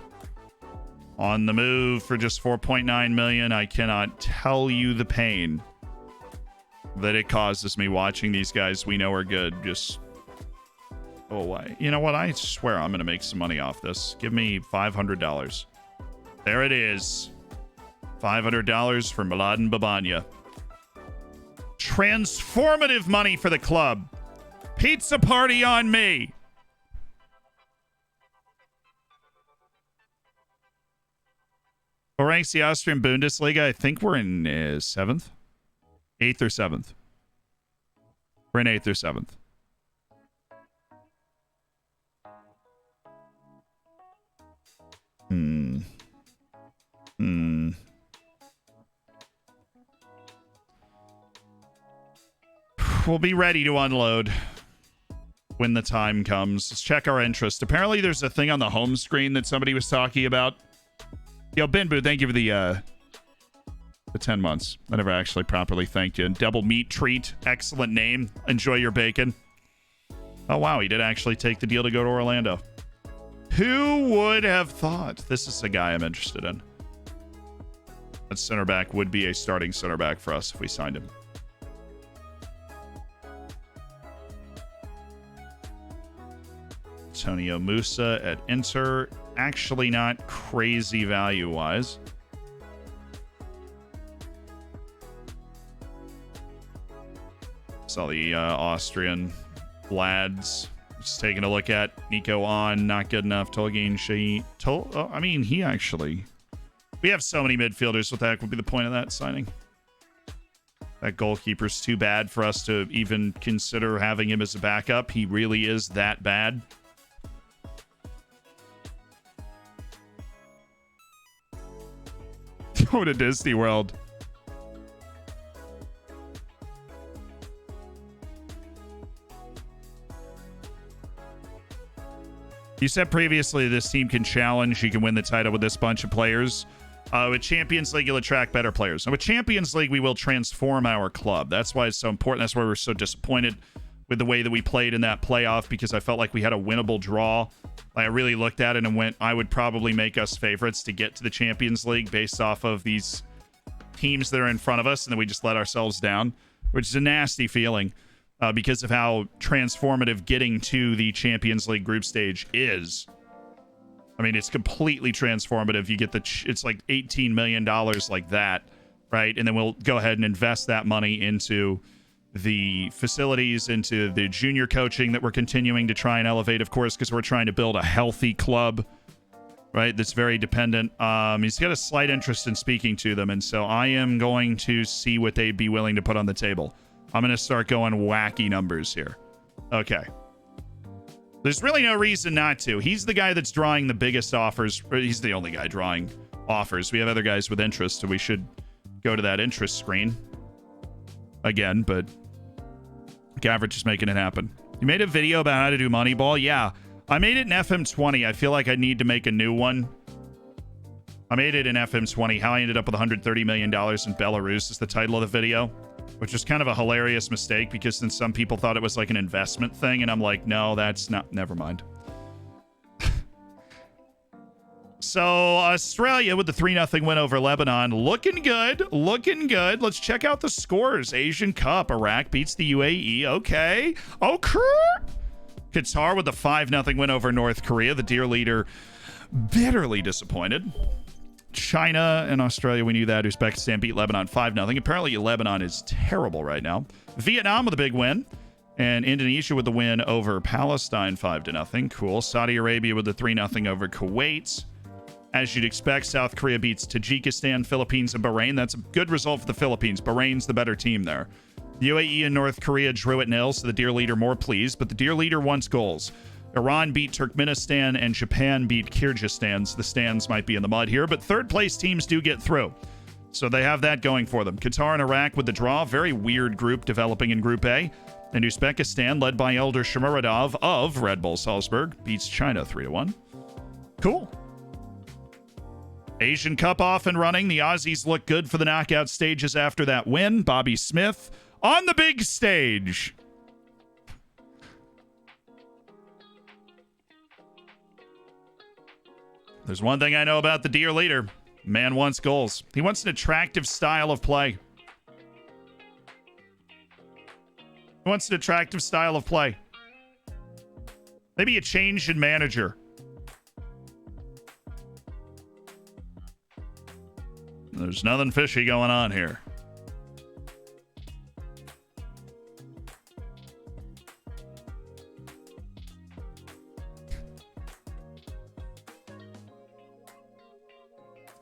On the move for just 4.9 million. I cannot tell you the pain that it causes me watching these guys we know are good just go away. You know what? I swear I'm going to make some money off this. Give me $500. There it is. $500 for Mladen Babanya. Transformative money for the club. Pizza party on me. What ranks the Austrian Bundesliga? I think we're in 7th. 8th or 7th. We're in 8th or 7th. We'll be ready to unload when the time comes. Let's check our interest. Apparently there's a thing on the home screen that somebody was talking about. Yo, Benbu, thank you for the 10 months. I never actually properly thanked you. Double meat treat. Excellent name. Enjoy your bacon. Oh, wow. He did actually take the deal to go to Orlando. Who would have thought? This is a guy I'm interested in. That center back would be a starting center back for us if we signed him. Antonio Musa at Inter. Actually not crazy value-wise. Saw the Austrian lads. Just taking a look at Nico on, not good enough. Tolgin Shai. I mean, he actually... We have so many midfielders. What the heck would be the point of that signing? That goalkeeper's too bad for us to even consider having him as a backup. He really is that bad. Go to Disney World. You said previously this team can challenge. You can win the title with this bunch of players. With Champions League, you'll attract better players. And with Champions League, we will transform our club. That's why it's so important. That's why we're so disappointed with the way that we played in that playoff, because I felt like we had a winnable draw. I really looked at it and went, I would probably make us favorites to get to the Champions League based off of these teams that are in front of us, and then we just let ourselves down, which is a nasty feeling because of how transformative getting to the Champions League group stage is. I mean, it's completely transformative. You get it's like $18 million like that, right? And then we'll go ahead and invest that money into the facilities, into the junior coaching that we're continuing to try and elevate, of course, because we're trying to build a healthy club, right? That's very dependent. He's got a slight interest in speaking to them, and so I am going to see what they'd be willing to put on the table. I'm going to start going wacky numbers here. Okay. There's really no reason not to. He's the guy that's drawing the biggest offers. He's the only guy drawing offers. We have other guys with interest, so we should go to that interest screen again, but Gavrich is making it happen. You made a video about how to do Moneyball? Yeah. I made it in FM20. I feel like I need to make a new one. I made it in FM20. How I ended up with $130 million in Belarus is the title of the video, which is kind of a hilarious mistake because then some people thought it was like an investment thing, and I'm like, no, that's not. Never mind. So Australia with the 3-0 win over Lebanon. Looking good. Looking good. Let's check out the scores. Asian Cup. Iraq beats the UAE. Okay. Okay. Qatar with the 5-0 win over North Korea. The dear leader bitterly disappointed. China and Australia, we knew that. Uzbekistan beat Lebanon 5-0. Apparently Lebanon is terrible right now. Vietnam with a big win. And Indonesia with the win over Palestine 5-0. Cool. Saudi Arabia with the 3-0 over Kuwait. As you'd expect, South Korea beats Tajikistan, Philippines, and Bahrain. That's a good result for the Philippines. Bahrain's the better team there. The UAE and North Korea drew at 0, so the dear leader more pleased. But the dear leader wants goals. Iran beat Turkmenistan and Japan beat Kyrgyzstan. So the stands might be in the mud here, but third place teams do get through. So they have that going for them. Qatar and Iraq with the draw. Very weird group developing in Group A. And Uzbekistan, led by Elder Shomurodov of Red Bull Salzburg, beats China 3-1. Cool. Asian Cup off and running. The Aussies look good for the knockout stages after that win. Bobby Smith on the big stage. There's one thing I know about the dear leader. Man wants goals. He wants an attractive style of play. He wants an attractive style of play. Maybe a change in manager. There's nothing fishy going on here.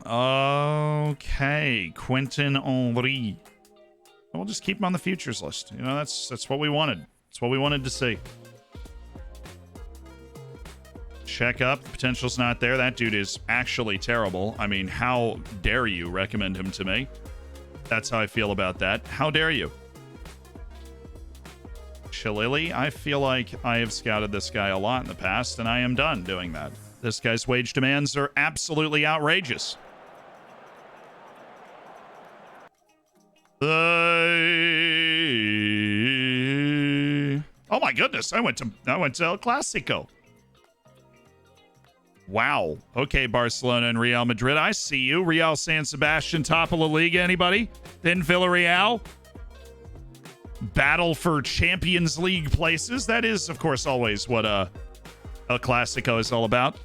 Okay, Quentin Henry. We'll just keep him on the futures list. You know, that's what we wanted. That's what we wanted to see. Check up. The potential's not there. That dude is actually terrible. I mean, how dare you recommend him to me? That's how I feel about that. How dare you? Shillelagh, I feel like I have scouted this guy a lot in the past, and I am done doing that. This guy's wage demands are absolutely outrageous. Oh my goodness, I went to El Clasico. Wow. Okay, Barcelona and Real Madrid. I see you. Real San Sebastian, top of La Liga. Anybody? Then Villarreal. Battle for Champions League places. That is, of course, always what El Clasico is all about.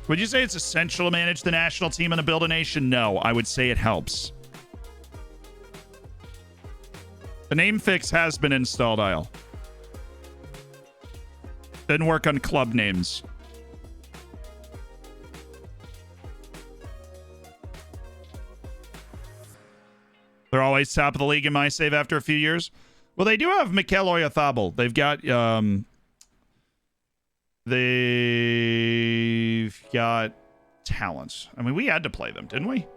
Would you say it's essential to manage the national team and to build a nation? No, I would say it helps. The name fix has been installed, Isle. Didn't work on club names. They're always top of the league in my save after a few years. Well, they do have Mikel Oyarzabal. They've got talents. I mean, we had to play them, didn't we?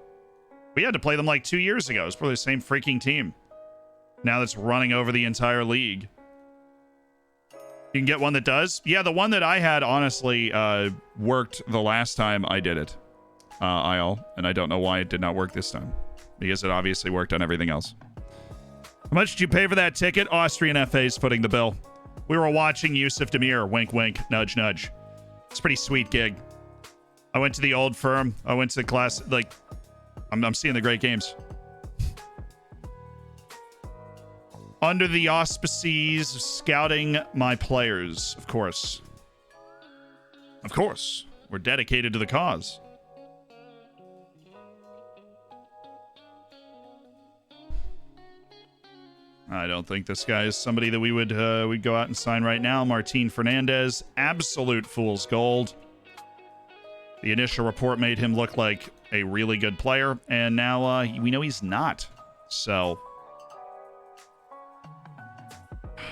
We had to play them like 2 years ago. It's probably the same freaking team. Now that's running over the entire league. You can get one that does? Yeah, the one that I had, honestly, worked the last time I did it. IL. And I don't know why it did not work this time. Because it obviously worked on everything else. How much did you pay for that ticket? Austrian FA is footing the bill. We were watching Yusuf Demir. Wink, wink. Nudge, nudge. It's a pretty sweet gig. I went to the old firm. I went to the class. Like, I'm seeing the great games. Under the auspices of scouting my players, of course. Of course. We're dedicated to the cause. I don't think this guy is somebody that we'd go out and sign right now. Martin Fernandez, absolute fool's gold. The initial report made him look like a really good player, and now we know he's not. So,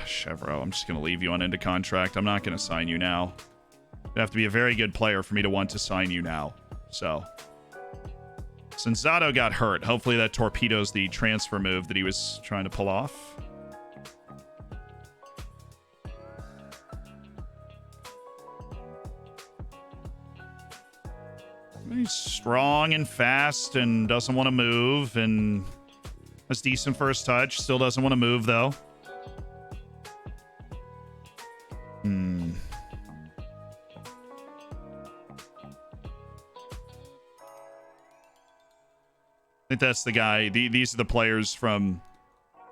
Chevrolet, I'm just going to leave you on into contract. I'm not going to sign you now. You have to be a very good player for me to want to sign you now. So, since Zato got hurt, hopefully that torpedoes the transfer move that he was trying to pull off. He's strong and fast and doesn't want to move, and has decent first touch. Still doesn't want to move, though. I think that's the guy. These are the players from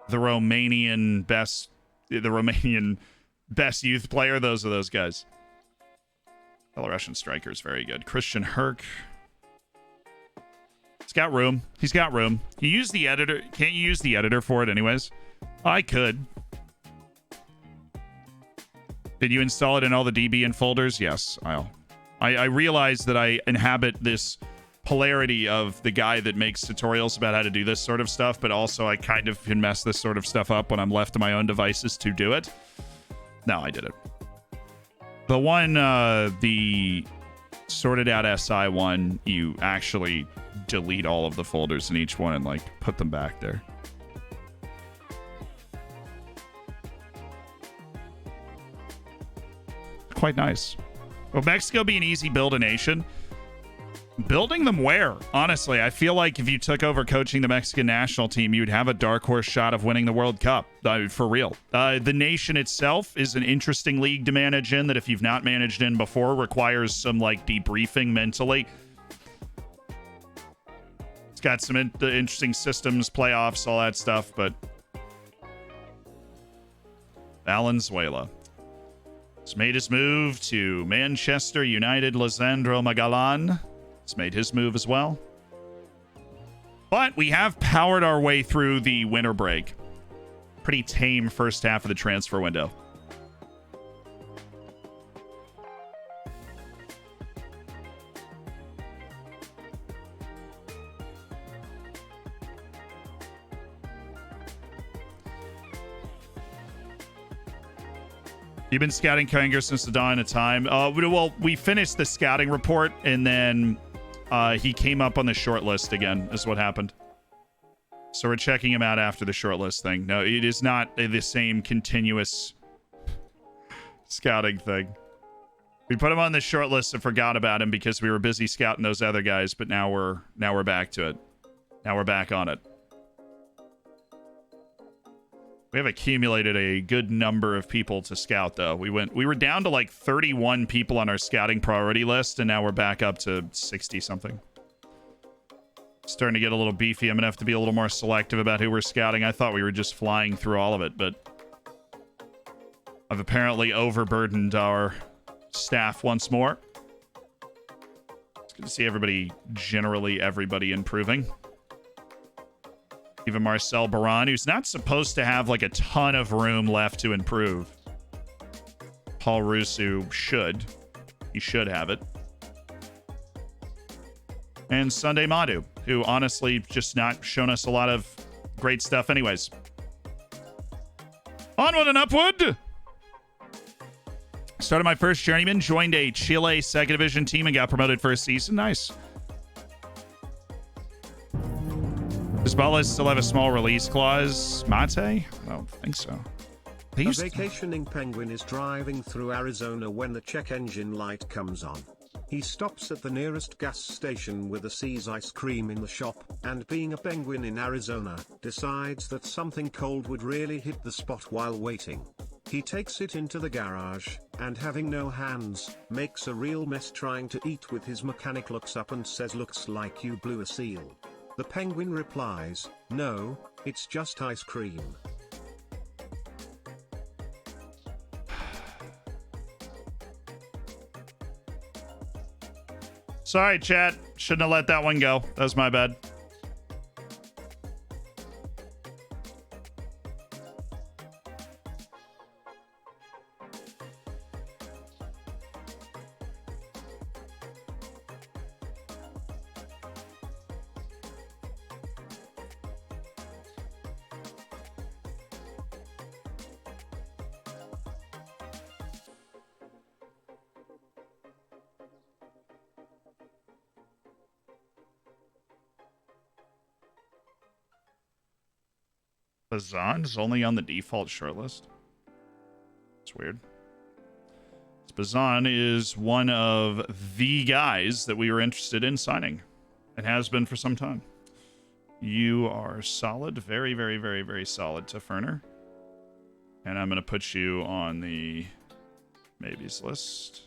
the Romanian best youth player. Those are those guys. Belarusian striker is very good. Christian Herc. He's got room. He's got room. You use the editor. Can't you use the editor for it anyways? I could. Did you install it in all the Debian folders? Yes, I realize that I inhabit this polarity of the guy that makes tutorials about how to do this sort of stuff, but also I kind of can mess this sort of stuff up when I'm left to my own devices to do it. No, I did it. The one, the sorted out SI one, you actually delete all of the folders in each one and like put them back there. Quite nice. Will Mexico be an easy build a nation? Building them where? Honestly, I feel like if you took over coaching the Mexican national team, you'd have a dark horse shot of winning the World Cup. For real. The nation itself is an interesting league to manage in that if you've not managed in before, requires some like debriefing mentally. It's got some interesting systems, playoffs, all that stuff, but Valenzuela has made his move to Manchester United. Lisandro Magalan has made his move as well. But we have powered our way through the winter break. Pretty tame first half of the transfer window. You've been scouting Kanger since the dawn of time. Well, we finished the scouting report, and then he came up on the short list again, is what happened. So we're checking him out after the short list thing. No, it is not the same continuous scouting thing. We put him on the short list and forgot about him because we were busy scouting those other guys, but now we're back to it. Now we're back on it. We have accumulated a good number of people to scout, though. We were down to like 31 people on our scouting priority list, and now we're back up to 60 something. Starting to get a little beefy. I'm going to have to be a little more selective about who we're scouting. I thought we were just flying through all of it, but I've apparently overburdened our staff once more. It's good to see everybody improving. Even Marcel Baran, who's not supposed to have like a ton of room left to improve. Paul Rusu should. He should have it. And Sunday Madu, who honestly just not shown us a lot of great stuff anyways. Onward and upward! Started my first journeyman, joined a Chile second division team and got promoted for a season. Nice. Does Bala still have a small release clause? Mate? I don't think so. A vacationing penguin is driving through Arizona when the check engine light comes on. He stops at the nearest gas station with a See's ice cream in the shop, and being a penguin in Arizona, decides that something cold would really hit the spot while waiting. He takes it into the garage, and having no hands, makes a real mess trying to eat with his mechanic looks up and says, "Looks like you blew a seal." The penguin replies, "No, it's just ice cream." Sorry, chat. Shouldn't have let that one go. That was my bad. Bazan is only on the default shortlist. It's weird. Bazan is one of the guys that we were interested in signing and has been for some time. You are solid. Very, very, very, very solid to Ferner. And I'm going to put you on the maybes list.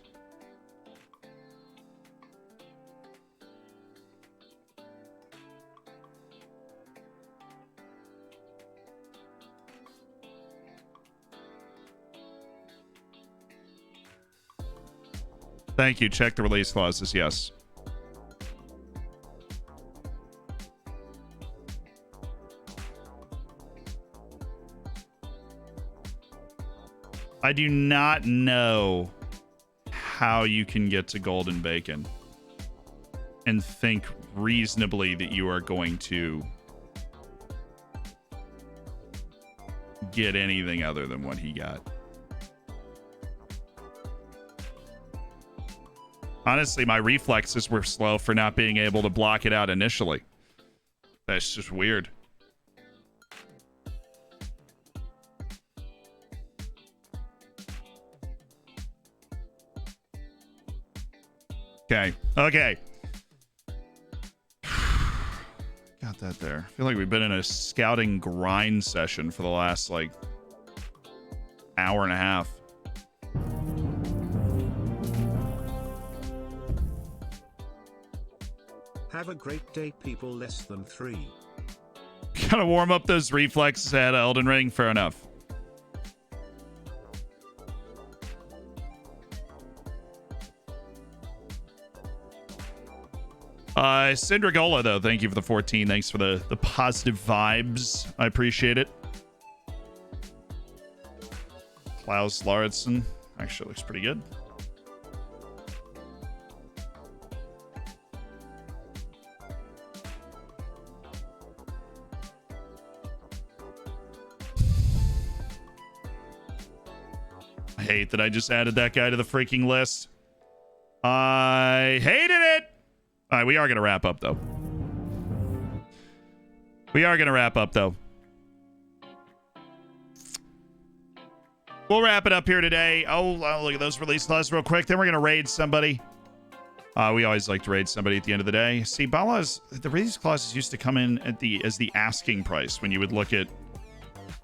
Thank you. Check the release clauses. Yes. I do not know how you can get to Golden Bacon and think reasonably that you are going to get anything other than what he got. Honestly, my reflexes were slow for not being able to block it out initially. That's just weird. Okay. Okay. Got that there. I feel like we've been in a scouting grind session for the last, like, hour and a half. Have a great day, people. Less than 3. Gotta warm up those reflexes at Elden Ring. Fair enough. Syndragola, though, thank you for the 14. Thanks for the positive vibes. I appreciate it. Klaus Lauritsen actually looks pretty good. I hate that I just added that guy to the freaking list. I hated it. All right, we are going to wrap up, though. We'll wrap it up here today. Oh, look at those release clauses real quick. Then we're going to raid somebody. We always like to raid somebody at the end of the day. See, Bala's, the release clauses used to come in at as the asking price when you would look at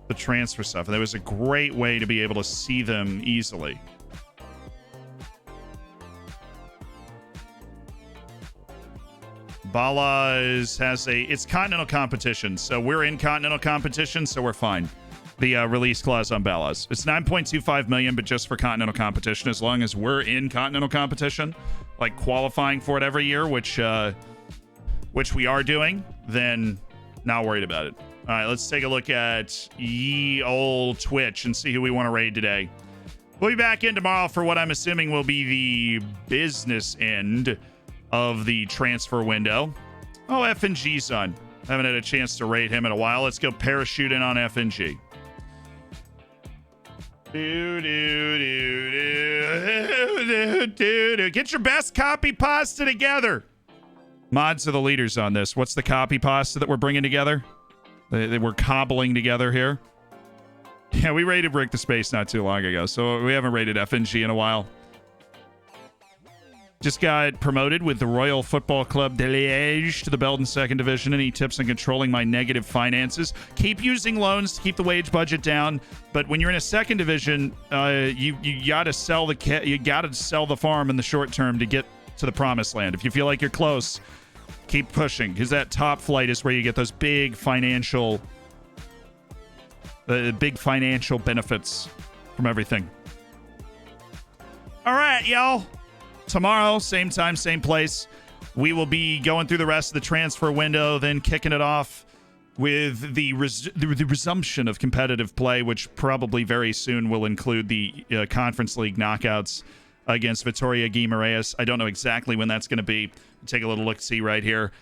the transfer stuff. And there was a great way to be able to see them easily. It's continental competition, so we're in continental competition, so we're fine. The release clause on Balas. It's 9.25 million, but just for continental competition. As long as we're in continental competition, like qualifying for it every year, which we are doing, then not worried about it. All right, let's take a look at ye old Twitch and see who we want to raid today. We'll be back in tomorrow for what I'm assuming will be the business end of the transfer window. Oh, FNG's on. Haven't had a chance to raid him in a while. Let's go parachute in on FNG. Get your best copy pasta together. Mods are the leaders on this. What's the copy pasta that we're bringing together? They were cobbling together here. Yeah, we raided Brick the Space not too long ago, so we haven't raided FNG in a while. Just got promoted with the Royal Football Club de Liège to the Belgian 2nd Division. Any tips on controlling my negative finances? Keep using loans to keep the wage budget down, but when you're in a 2nd Division, you gotta sell the farm in the short term to get to the promised land. If you feel like you're close, keep pushing, because that top flight is where you get those big financial benefits from everything. All right, y'all. Tomorrow, same time, same place, we will be going through the rest of the transfer window, then kicking it off with the resumption of competitive play, which probably very soon will include the Conference League knockouts against Vitoria Guimarães. I don't know exactly when that's going to be. Take a little look-see right here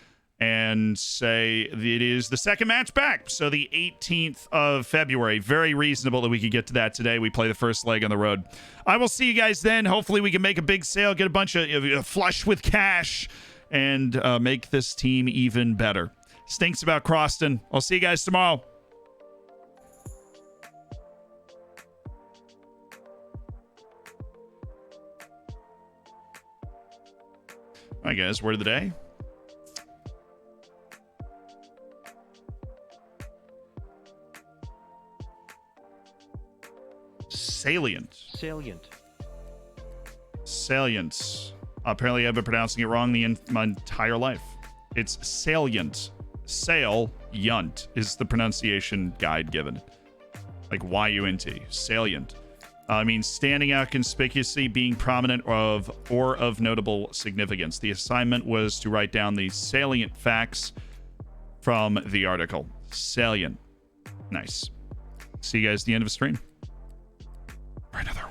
and say it is the second match back. So the 18th of February. Very reasonable that we could get to that today. We play the first leg on the road. I will see you guys then. Hopefully we can make a big sale, get a bunch of flush with cash, and make this team even better. Stinks about Croston. I'll see you guys tomorrow. All right, guys, word of the day. Salient. Apparently, I've been pronouncing it wrong my entire life. It's salient. Yunt is the pronunciation guide given. Like Y-U-N-T. Salient. Means standing out conspicuously, being prominent or of notable significance. The assignment was to write down the salient facts from the article. Salient. Nice. See you guys at the end of the stream. For another